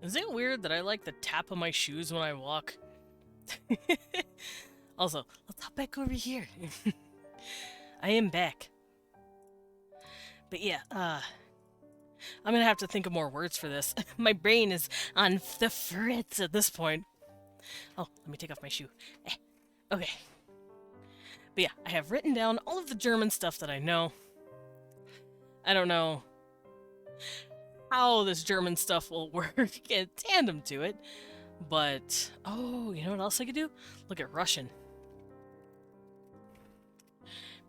Is it weird that I like the tap of my shoes when I walk? Also, let's hop back over here. I am back. But yeah, I'm gonna have to think of more words for this. My brain is on the fritz at this point. Oh, let me take off my shoe. Okay. But yeah, I have written down all of the German stuff that I know. I don't know how this German stuff will work in tandem to it, but oh, you know what else I could do? Look at Russian.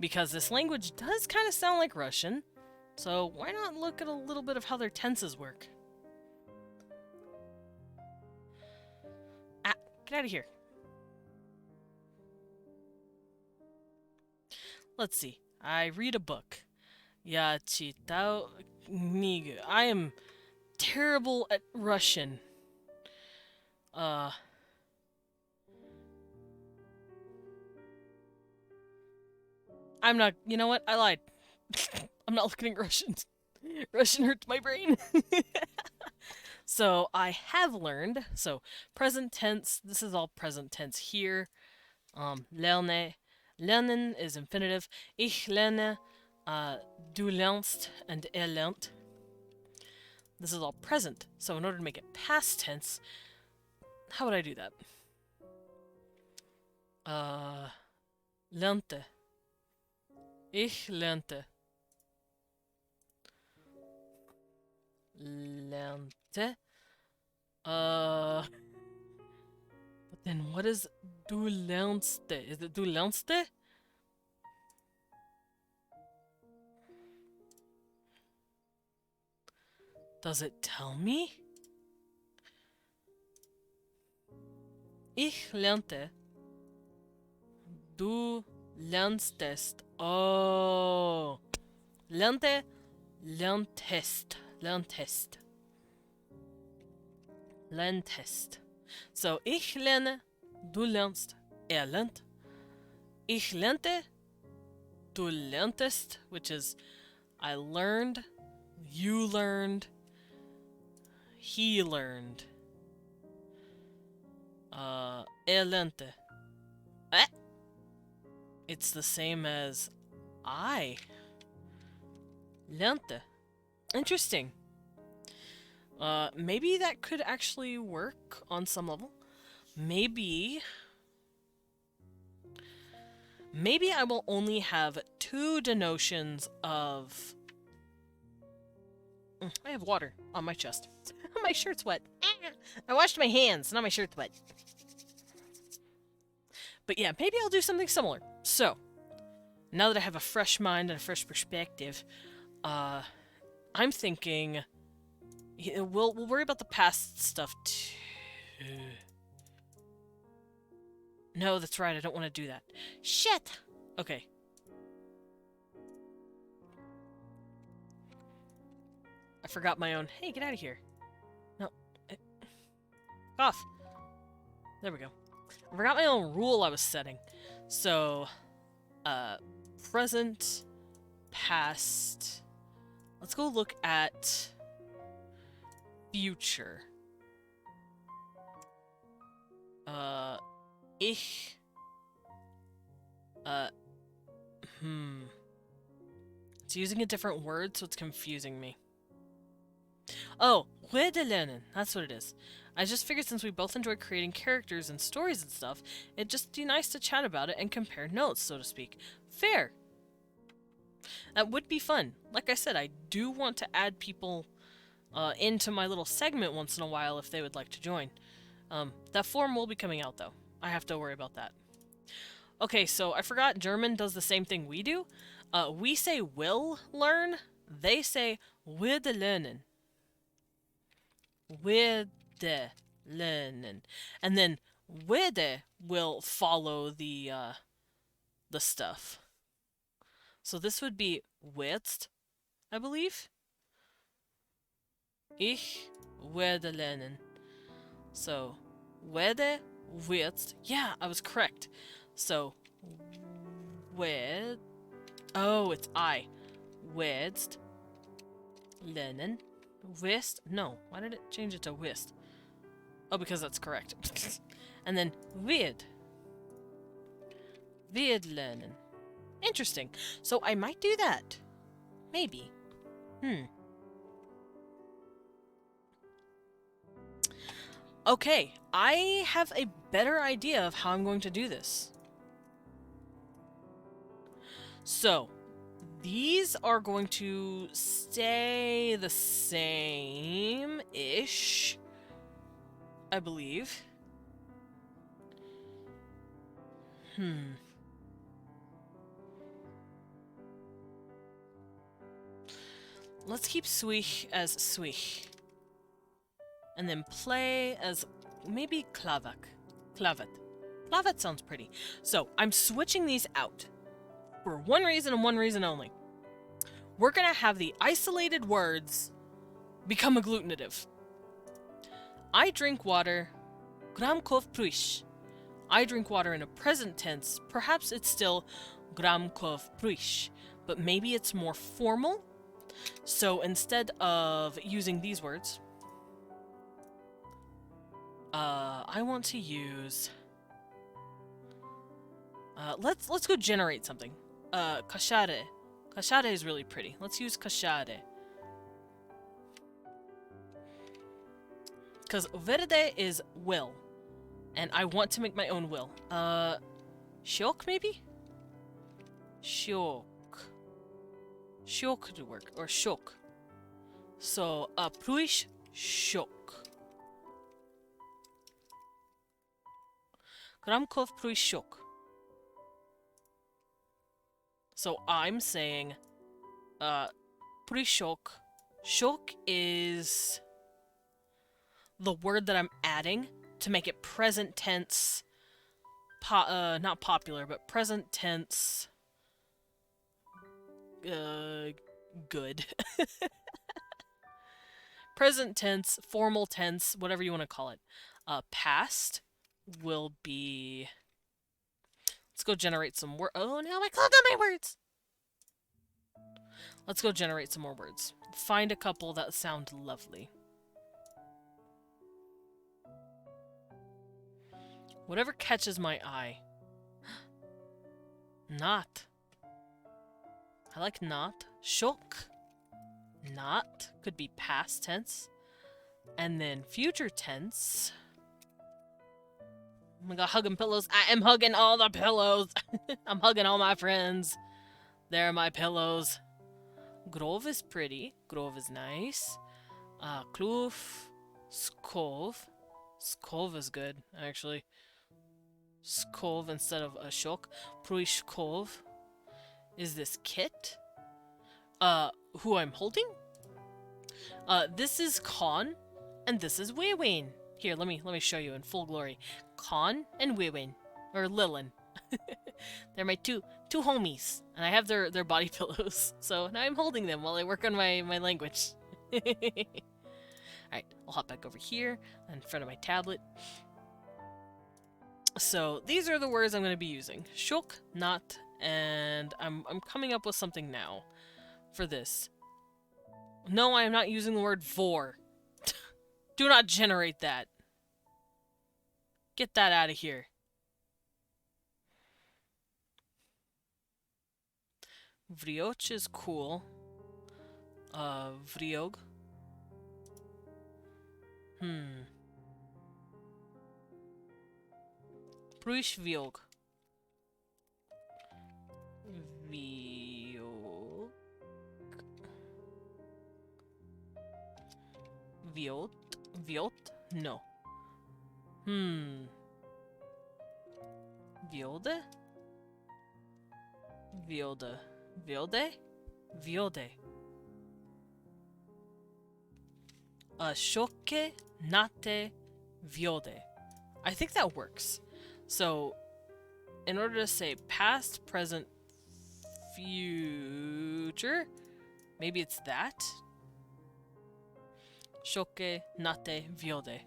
Because this language does kind of sound like Russian, so why not look at a little bit of how their tenses work? Ah, get out of here. Let's see. I read a book. Я читал книгу. I am terrible at Russian. I'm not, you know what? I lied. I'm not looking at Russian. Russian hurts my brain. So I have learned, so present tense, this is all present tense here. Lerne. Lernen is infinitive. Ich lerne. Du lernst and lernt. This is all present. So in order to make it past tense, how would I do that? Lernte. Ich lernte. Lernte. But then what is du lernste? Is it du lernste? Does it tell me? Ich lernte. Du lernstest. Oh. Lernte, lerntest. Lerntest. Lerntest. So, ich lerne, du lernst, lernt. Ich lernte, du lerntest, which is I learned, you learned, he learned. Lernte. It's the same as I. Lernte. Interesting. Maybe that could actually work on some level. Maybe I will only have 2 denotions of... I have water on my chest. My shirt's wet. I washed my hands, now my shirt's wet. But yeah, maybe I'll do something similar. So, now that I have a fresh mind and a fresh perspective, I'm thinking... We'll worry about the past stuff too. No, that's right, I don't want to do that. Shit! Okay. I forgot my own... Hey, get out of here. No. Off. There we go. I forgot my own rule I was setting. So, present, past... Let's go look at... future. Ich. It's using a different word, so it's confusing me. Oh, werde lernen. That's what it is. I just figured since we both enjoy creating characters and stories and stuff, it'd just be nice to chat about it and compare notes, so to speak. Fair. That would be fun. Like I said, I do want to add people into my little segment once in a while if they would like to join. That form will be coming out, though. I have to worry about that. Okay, so I forgot German does the same thing we do. We say will learn. They say werde lernen. Werde lernen. And then werde will follow the stuff. So this would be wirst, I believe. Ich werde lernen. So, werde, wirst. Yeah, I was correct. So, werd. Oh, it's I. Wirst lernen. Wirst. No, why did it change it to wirst? Oh, because that's correct. And then weird. Weird learning. Interesting. So I might do that. Maybe. Okay, I have a better idea of how I'm going to do this. So, these are going to stay the same-ish, I believe. Let's keep sweech as sweech. And then play as maybe klavak. Klavet. Klavet sounds pretty. So, I'm switching these out. For one reason and one reason only. We're gonna have the isolated words become agglutinative. I drink water. Gram kov pruish. I drink water in a present tense. Perhaps it's still gram kov pruish, but maybe it's more formal. So instead of using these words, I want to use. Let's go generate something. Kashare. Kashare is really pretty. Let's use kashare. Because verde is will. And I want to make my own will. Shiok maybe? Shiok. Shiok could work. Or shok. So, pruish shok. Gramkov pruish shok. So I'm saying, prishok. Shok is the word that I'm adding to make it present tense, not popular, but present tense, good. Present tense, formal tense, whatever you want to call it. Past will be... Let's go generate some words. Oh, now I clogged up my words! Let's go generate some more words. Find a couple that sound lovely. Whatever catches my eye. Not. I like not. Shok. Not. Could be past tense. And then future tense. Oh my god, hugging pillows. I am hugging all the pillows. I'm hugging all my friends. They're my pillows. Grove is pretty. Grove is nice. Kloof. Skov. Skov is good, actually. Skov instead of a shok. Pruishkov. Is this Kit? Who I'm holding? This is Con, and this is Weiwin. Here, let me show you in full glory. Con and Weiwin, or Lilin. They're my two homies, and I have their body pillows. So now I'm holding them while I work on my language. Alright, I'll hop back over here in front of my tablet. So these are the words I'm going to be using. Shok, not, and I'm coming up with something now for this. No, I am not using the word vor. Do not generate that. Get that out of here. Vrioch is cool. Vriog. Pruish viog. Viog. Viot? Viot? No. Viode? Viode. Viode? Viode. Shoke nate viode. I think that works. So, in order to say past, present, future, maybe it's that? Shoke nate viode.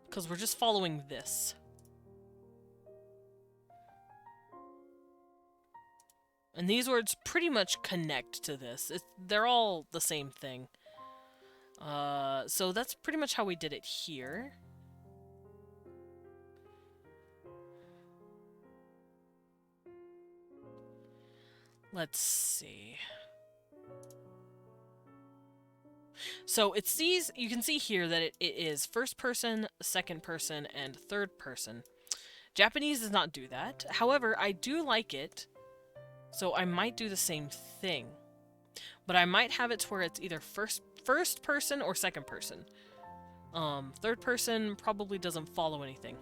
Because we're just following this. And these words pretty much connect to this. They're all the same thing. So that's pretty much how we did it here. Let's see. So you can see here that it is first person, second person, and third person. Japanese does not do that. However, I do like it, so I might do the same thing. But I might have it to where it's either first person or second person. Third person probably doesn't follow anything.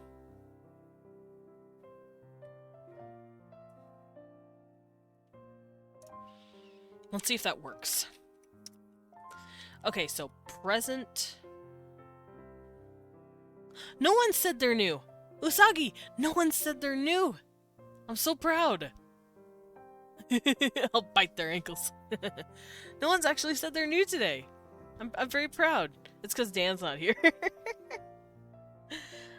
Let's see if that works. Okay, so present. No one said they're new. Usagi, no one said they're new. I'm so proud. I'll bite their ankles. No one's actually said they're new today. I'm very proud. It's because Dan's not here.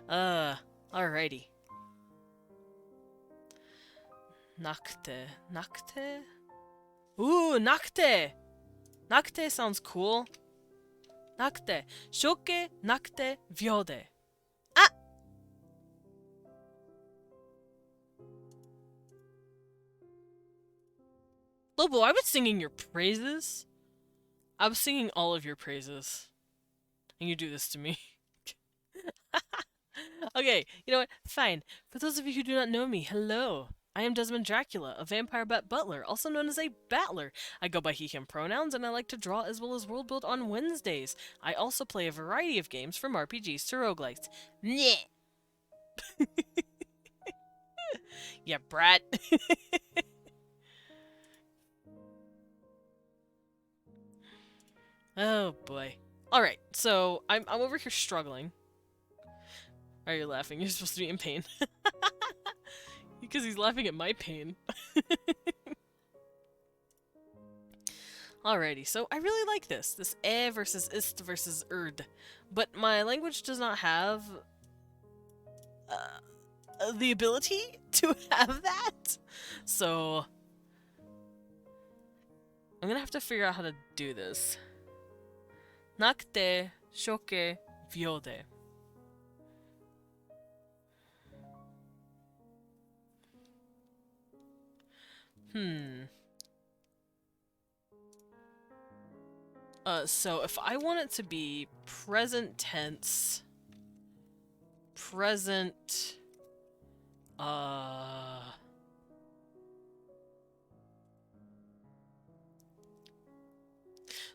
Alrighty. Nakte. Nakte? Ooh, nakte! Nakte sounds cool. Nakte. Shoke nakte vyode. Ah! Lobo, I was singing your praises. I was singing all of your praises. And you do this to me. Okay, you know what? Fine. For those of you who do not know me, hello. I am Desmond Dracula, a vampire bat butler, also known as a battler. I go by he, him pronouns, and I like to draw as well as world build on Wednesdays. I also play a variety of games from RPGs to roguelikes. Nyeh! Yeah, brat. Oh boy. Alright, so I'm over here struggling. Are you laughing? You're supposed to be in pain. Because he's laughing at my pain. Alrighty, so I really like this. This versus ist versus erd. But my language does not have the ability to have that. So I'm gonna have to figure out how to do this. Nakte, shoke, vyode. So if I want it to be present tense, present,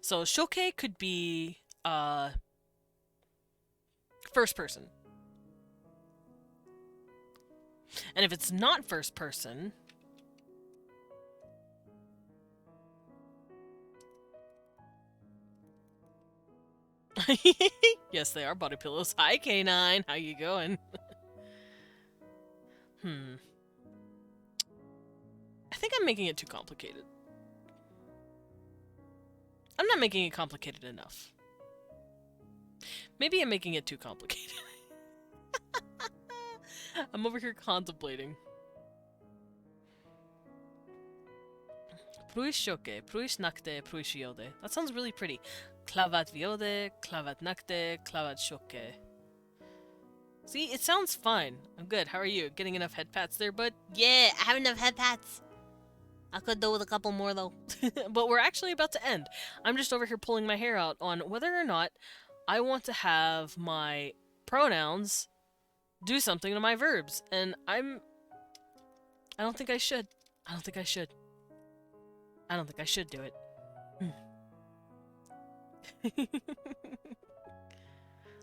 so shoke could be, first person. And if it's not first person, yes, they are body pillows. Hi, K9. How you going? I think I'm making it too complicated. I'm not making it complicated enough. Maybe I'm making it too complicated. I'm over here contemplating. Pruish shoke, pruish nakte, pruish yode. That sounds really pretty. Klavat vyode, klavat nakte, klavat shoke. See, it sounds fine. I'm good. How are you? Getting enough head pats there, bud? Yeah, I have enough head pats. I could do with a couple more, though. But we're actually about to end. I'm just over here pulling my hair out on whether or not I want to have my pronouns do something to my verbs. And I don't think I should. I don't think I should. I don't think I should do it.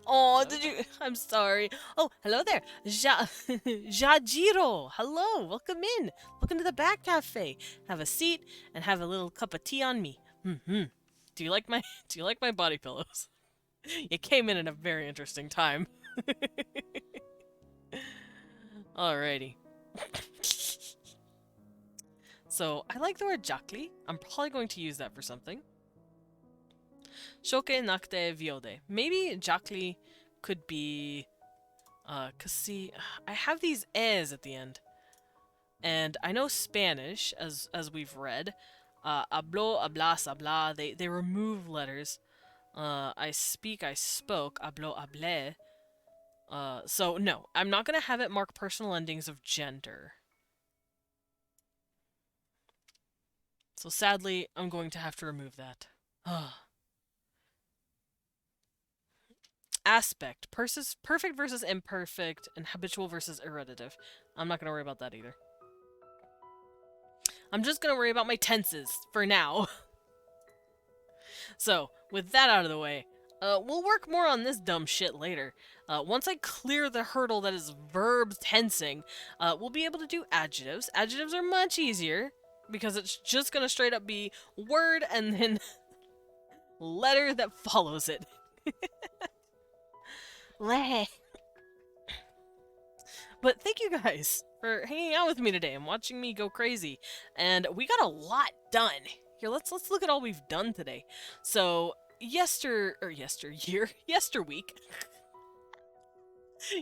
Oh, did you? I'm sorry. Oh, hello there. Jajiro. Hello. Welcome in. Welcome to the Bat Cafe. Have a seat and have a little cup of tea on me. Do you like my body pillows? You came in at a very interesting time. Alrighty. So, I like the word jakli. I'm probably going to use that for something. Shoke nakte vyode. Maybe jakli could be, cause see, I have these es at the end. And I know Spanish, as we've read, hablo, hablas, habla, they remove letters. I speak, I spoke, hablo, hablé. So no, I'm not gonna have it mark personal endings of gender. So sadly, I'm going to have to remove that. Aspect. Perfect versus imperfect, and habitual versus irritative. I'm not gonna worry about that either. I'm just gonna worry about my tenses for now. So, with that out of the way, we'll work more on this dumb shit later. Once I clear the hurdle that is verb tensing, we'll be able to do adjectives. Adjectives are much easier, because it's just gonna straight up be word and then letter that follows it. But thank you guys for hanging out with me today and watching me go crazy. And we got a lot done. Here, let's look at all we've done today. So, yesterweek.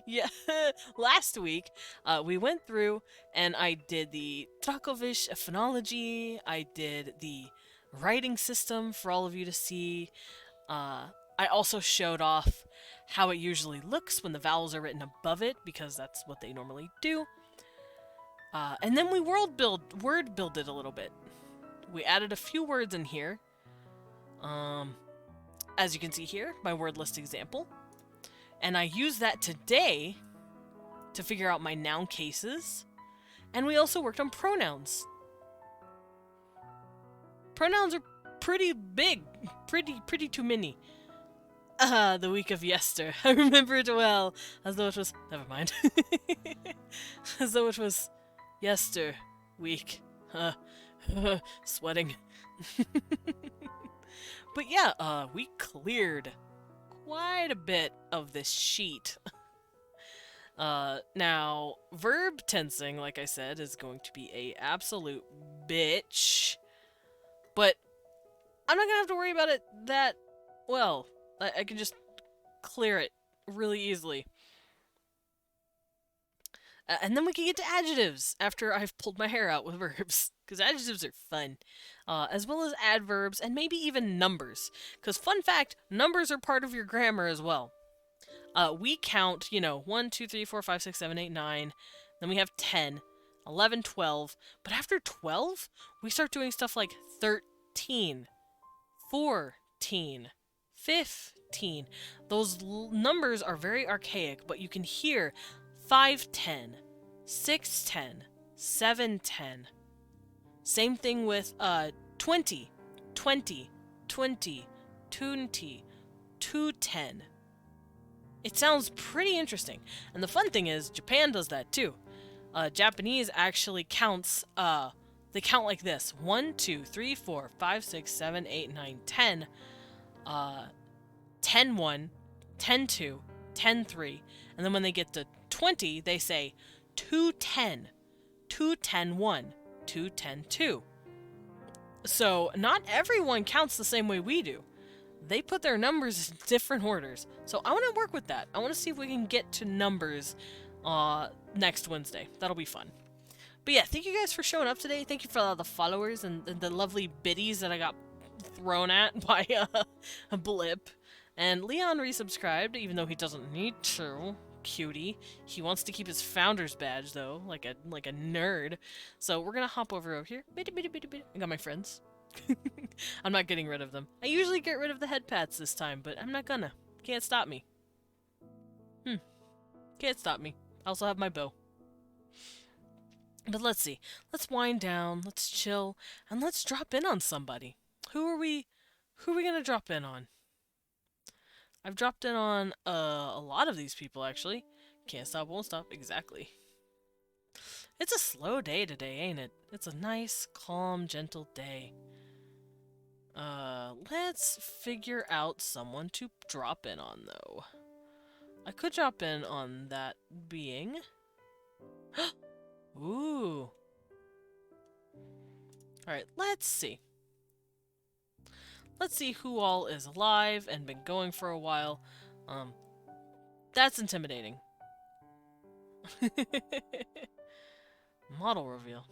Yeah, last week, we went through and I did the Trakovish phonology. I did the writing system for all of you to see. I also showed off how it usually looks when the vowels are written above it, because that's what they normally do. And then we word builded a little bit. We added a few words in here. As you can see here, my word list example. And I used that today to figure out my noun cases. And we also worked on pronouns. Pronouns are pretty big, pretty too many. The week of yester. I remember it well, as though it was... Never mind. As though it was yester week. Sweating. But yeah, we cleared quite a bit of this sheet. Now, verb tensing, like I said, is going to be a absolute bitch. But I'm not gonna have to worry about it that well. I can just clear it really easily. And then we can get to adjectives after I've pulled my hair out with verbs, because adjectives are fun. As well as adverbs and maybe even numbers. Because fun fact, numbers are part of your grammar as well. We count, 1, 2, 3, 4, 5, 6, 7, 8, 9. Then we have 10, 11, 12. But after 12, we start doing stuff like 13, 14, 15. Those numbers are very archaic, but you can hear 510, 610, 710. Same thing with 20, 20, 20, 20, 210. It sounds pretty interesting. And the fun thing is, Japan does that too. Japanese actually counts, they count like this. 1, 2, 3, 4, 5, 6, 7, 8, 9, 10. 10, 1, 10, 2, 10, 3. And then when they get to 20, they say 210, 210, 1, 210, 2. So not everyone counts the same way we do. They put their numbers in different orders. So I want to work with that. I want to see if we can get to numbers next Wednesday. That'll be fun. But yeah, thank you guys for showing up today. Thank you for all the followers and the lovely biddies that I got thrown at by a blip. And Leon resubscribed, even though he doesn't need to. Cutie. He wants to keep his founder's badge though, like a nerd. So we're gonna hop over here. I got my friends. I'm not getting rid of them. I usually get rid of the head pats this time, but I'm not gonna. Can't stop me. Can't stop me. I also have my bow. But let's see. Let's wind down, let's chill, and let's drop in on somebody. Who are we gonna drop in on? I've dropped in on a lot of these people, actually. Can't stop, won't stop. Exactly. It's a slow day today, ain't it? It's a nice, calm, gentle day. Let's figure out someone to drop in on, though. I could drop in on that being... Ooh. Alright, let's see. Let's see who all is alive and been going for a while. That's intimidating. Model reveal.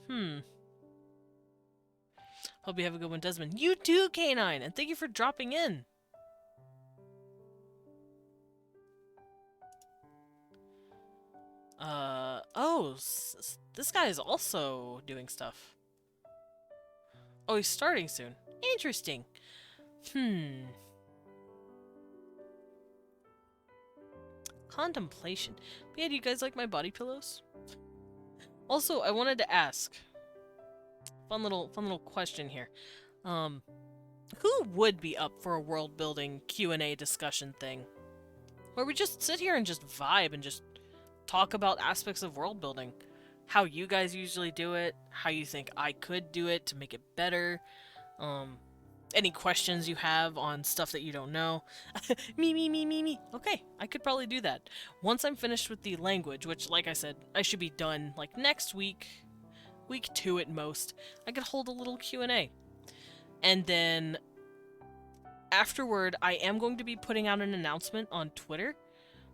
Hope you have a good one, Desmond. You too, K9, and thank you for dropping in. Oh, this guy is also doing stuff. Oh, he's starting soon. Interesting. Contemplation. But yeah, do you guys like my body pillows? Also, I wanted to ask. Fun little question here. Who would be up for a world building Q&A discussion thing? Where we just sit here and just vibe and just talk about aspects of world building. How you guys usually do it, how you think I could do it to make it better. Any questions you have on stuff that you don't know. me. Okay, I could probably do that. Once I'm finished with the language, which, like I said, I should be done, like, next week. Week 2 at most. I could hold a little Q&A. And then, afterward, I am going to be putting out an announcement on Twitter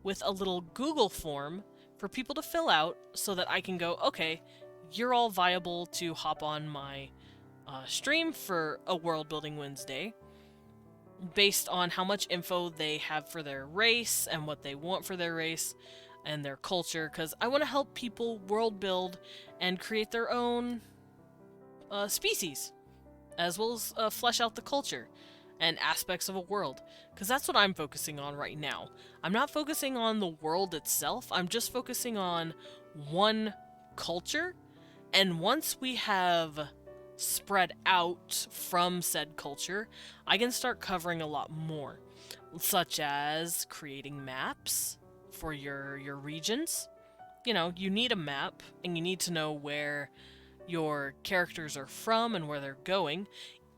with a little Google form for people to fill out so that I can go, okay, you're all viable to hop on my stream for a World Building Wednesday based on how much info they have for their race and what they want for their race and their culture, because I want to help people world build and create their own species, as well as flesh out the culture and aspects of a world, because that's what I'm focusing on right now. I'm not focusing on the world itself, I'm just focusing on one culture, and once we have spread out from said culture, I can start covering a lot more, such as creating maps for your regions. You know, you need a map, and you need to know where your characters are from and where they're going.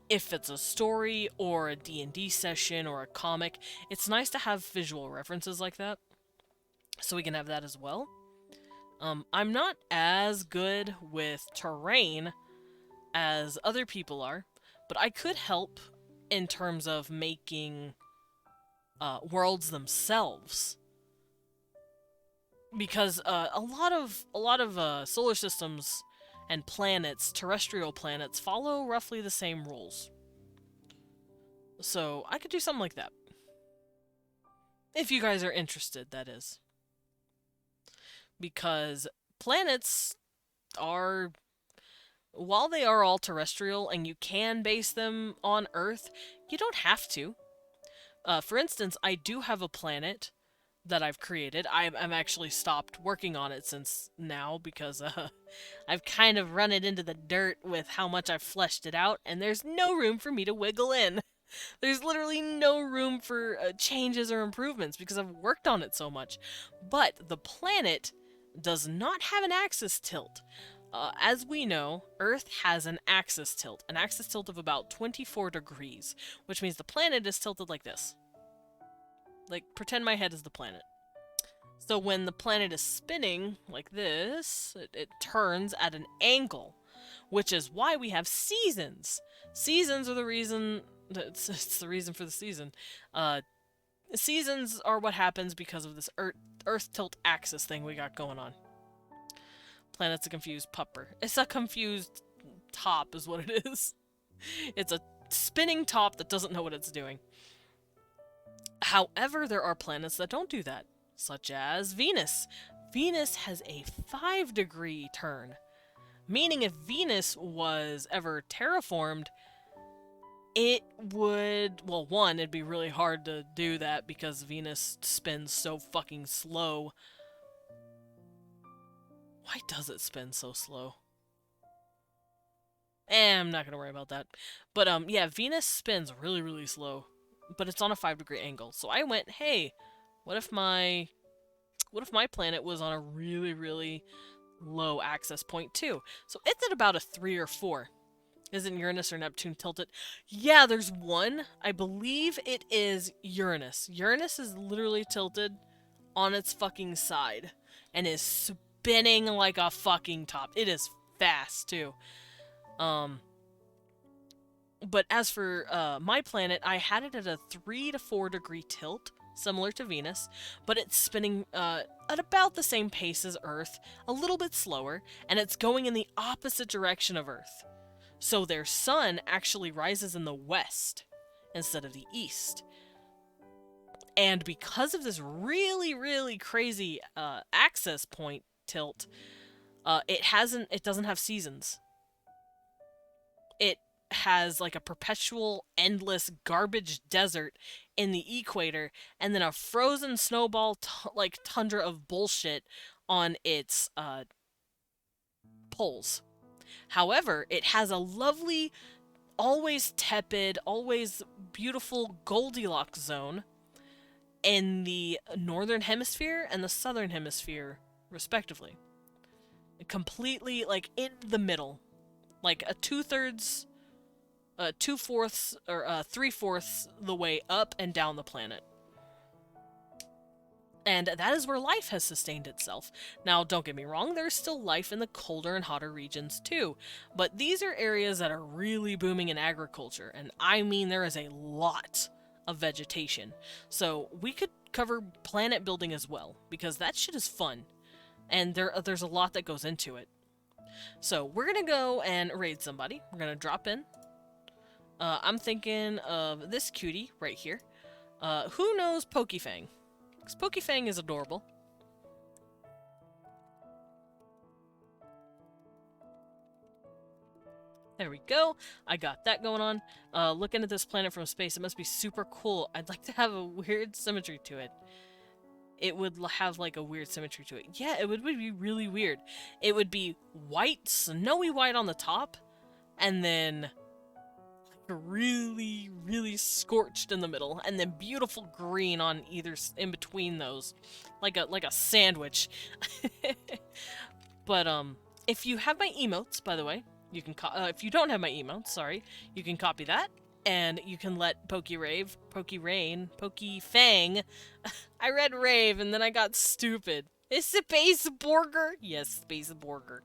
If it's a story or a D&D session or a comic, it's nice to have visual references like that, so we can have that as well. I'm not as good with terrain as other people are, but I could help in terms of making worlds themselves, because a lot of solar systems and planets, terrestrial planets, follow roughly the same rules. So I could do something like that. If you guys are interested, that is. Because planets are, while they are all terrestrial and you can base them on Earth, you don't have to. For instance, I do have a planet that I've created. I've actually stopped working on it since now because I've kind of run it into the dirt with how much I've fleshed it out, and there's no room for me to wiggle in. There's literally no room for changes or improvements because I've worked on it so much. But the planet does not have an axis tilt. As we know, Earth has an axis tilt of about 24 degrees, which means the planet is tilted like this. Like, pretend my head is the planet. So when the planet is spinning like this, it turns at an angle, which is why we have seasons. Seasons are the reason. It's the reason for the season. Seasons are what happens because of this Earth tilt axis thing we got going on. Planet's a confused pupper. It's a confused top is what it is. It's a spinning top that doesn't know what it's doing. However, there are planets that don't do that, such as Venus. Venus has a 5-degree turn, meaning if Venus was ever terraformed, it would, well, one, it'd be really hard to do that because Venus spins so fucking slow. Why does it spin so slow? I'm not gonna worry about that. But, yeah, Venus spins really, really slow, but it's on a 5-degree angle. So I went, hey, what if my planet was on a really, really low axis point too? So it's at about a 3 or 4. Isn't Uranus or Neptune tilted? Yeah, there's one. I believe it is Uranus. Uranus is literally tilted on its fucking side and is spinning like a fucking top. It is fast too. But as for my planet, I had it at a 3 to 4 degree tilt similar to Venus, but it's spinning at about the same pace as Earth, a little bit slower, and it's going in the opposite direction of Earth. So their sun actually rises in the west instead of the east. And because of this really, really crazy axis point tilt, it doesn't have seasons. It has like a perpetual, endless garbage desert in the equator, and then a frozen snowball like tundra of bullshit on its poles. However, it has a lovely, always tepid, always beautiful Goldilocks zone in the northern hemisphere and the southern hemisphere, respectively. Completely like in the middle, like a 2/3, 2/4, or 3/4 the way up and down the planet. And that is where life has sustained itself. Now, don't get me wrong, there's still life in the colder and hotter regions too, but these are areas that are really booming in agriculture, and I mean there is a lot of vegetation. So we could cover planet building as well, because that shit is fun, and there's a lot that goes into it. So we're gonna go and raid somebody. We're gonna drop in. I'm thinking of this cutie right here. Who knows Pokefang? Because Pokefang is adorable. There we go. I got that going on. Looking at this planet from space, it must be super cool. I'd like to have a weird symmetry to it. It would have like a weird symmetry to it. Yeah, it would be really weird. It would be white, snowy white on the top, and then like really, really scorched in the middle, and then beautiful green on either in between those, like a sandwich. But if you have my emotes, by the way, you can if you don't have my emotes, sorry, you can copy that, and you can let Pokerain, Pokefang. I read rave and then I got stupid. Is Space Borger? Yes, Space Borger.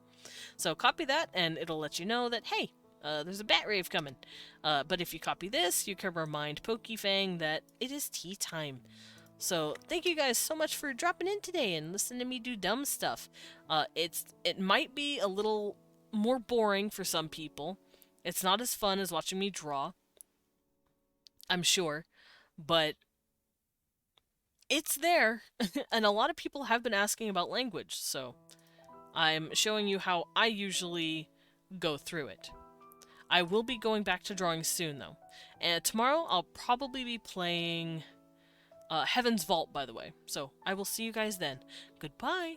So copy that, and it'll let you know that hey, there's a bat rave coming. But if you copy this, you can remind Pokefang that it is tea time. So thank you guys so much for dropping in today and listening to me do dumb stuff. It might be a little more boring for some people. It's not as fun as watching me draw, I'm sure, but it's there, and a lot of people have been asking about language, so I'm showing you how I usually go through it. I will be going back to drawing soon, though. And tomorrow I'll probably be playing Heaven's Vault, by the way. So I will see you guys then. Goodbye!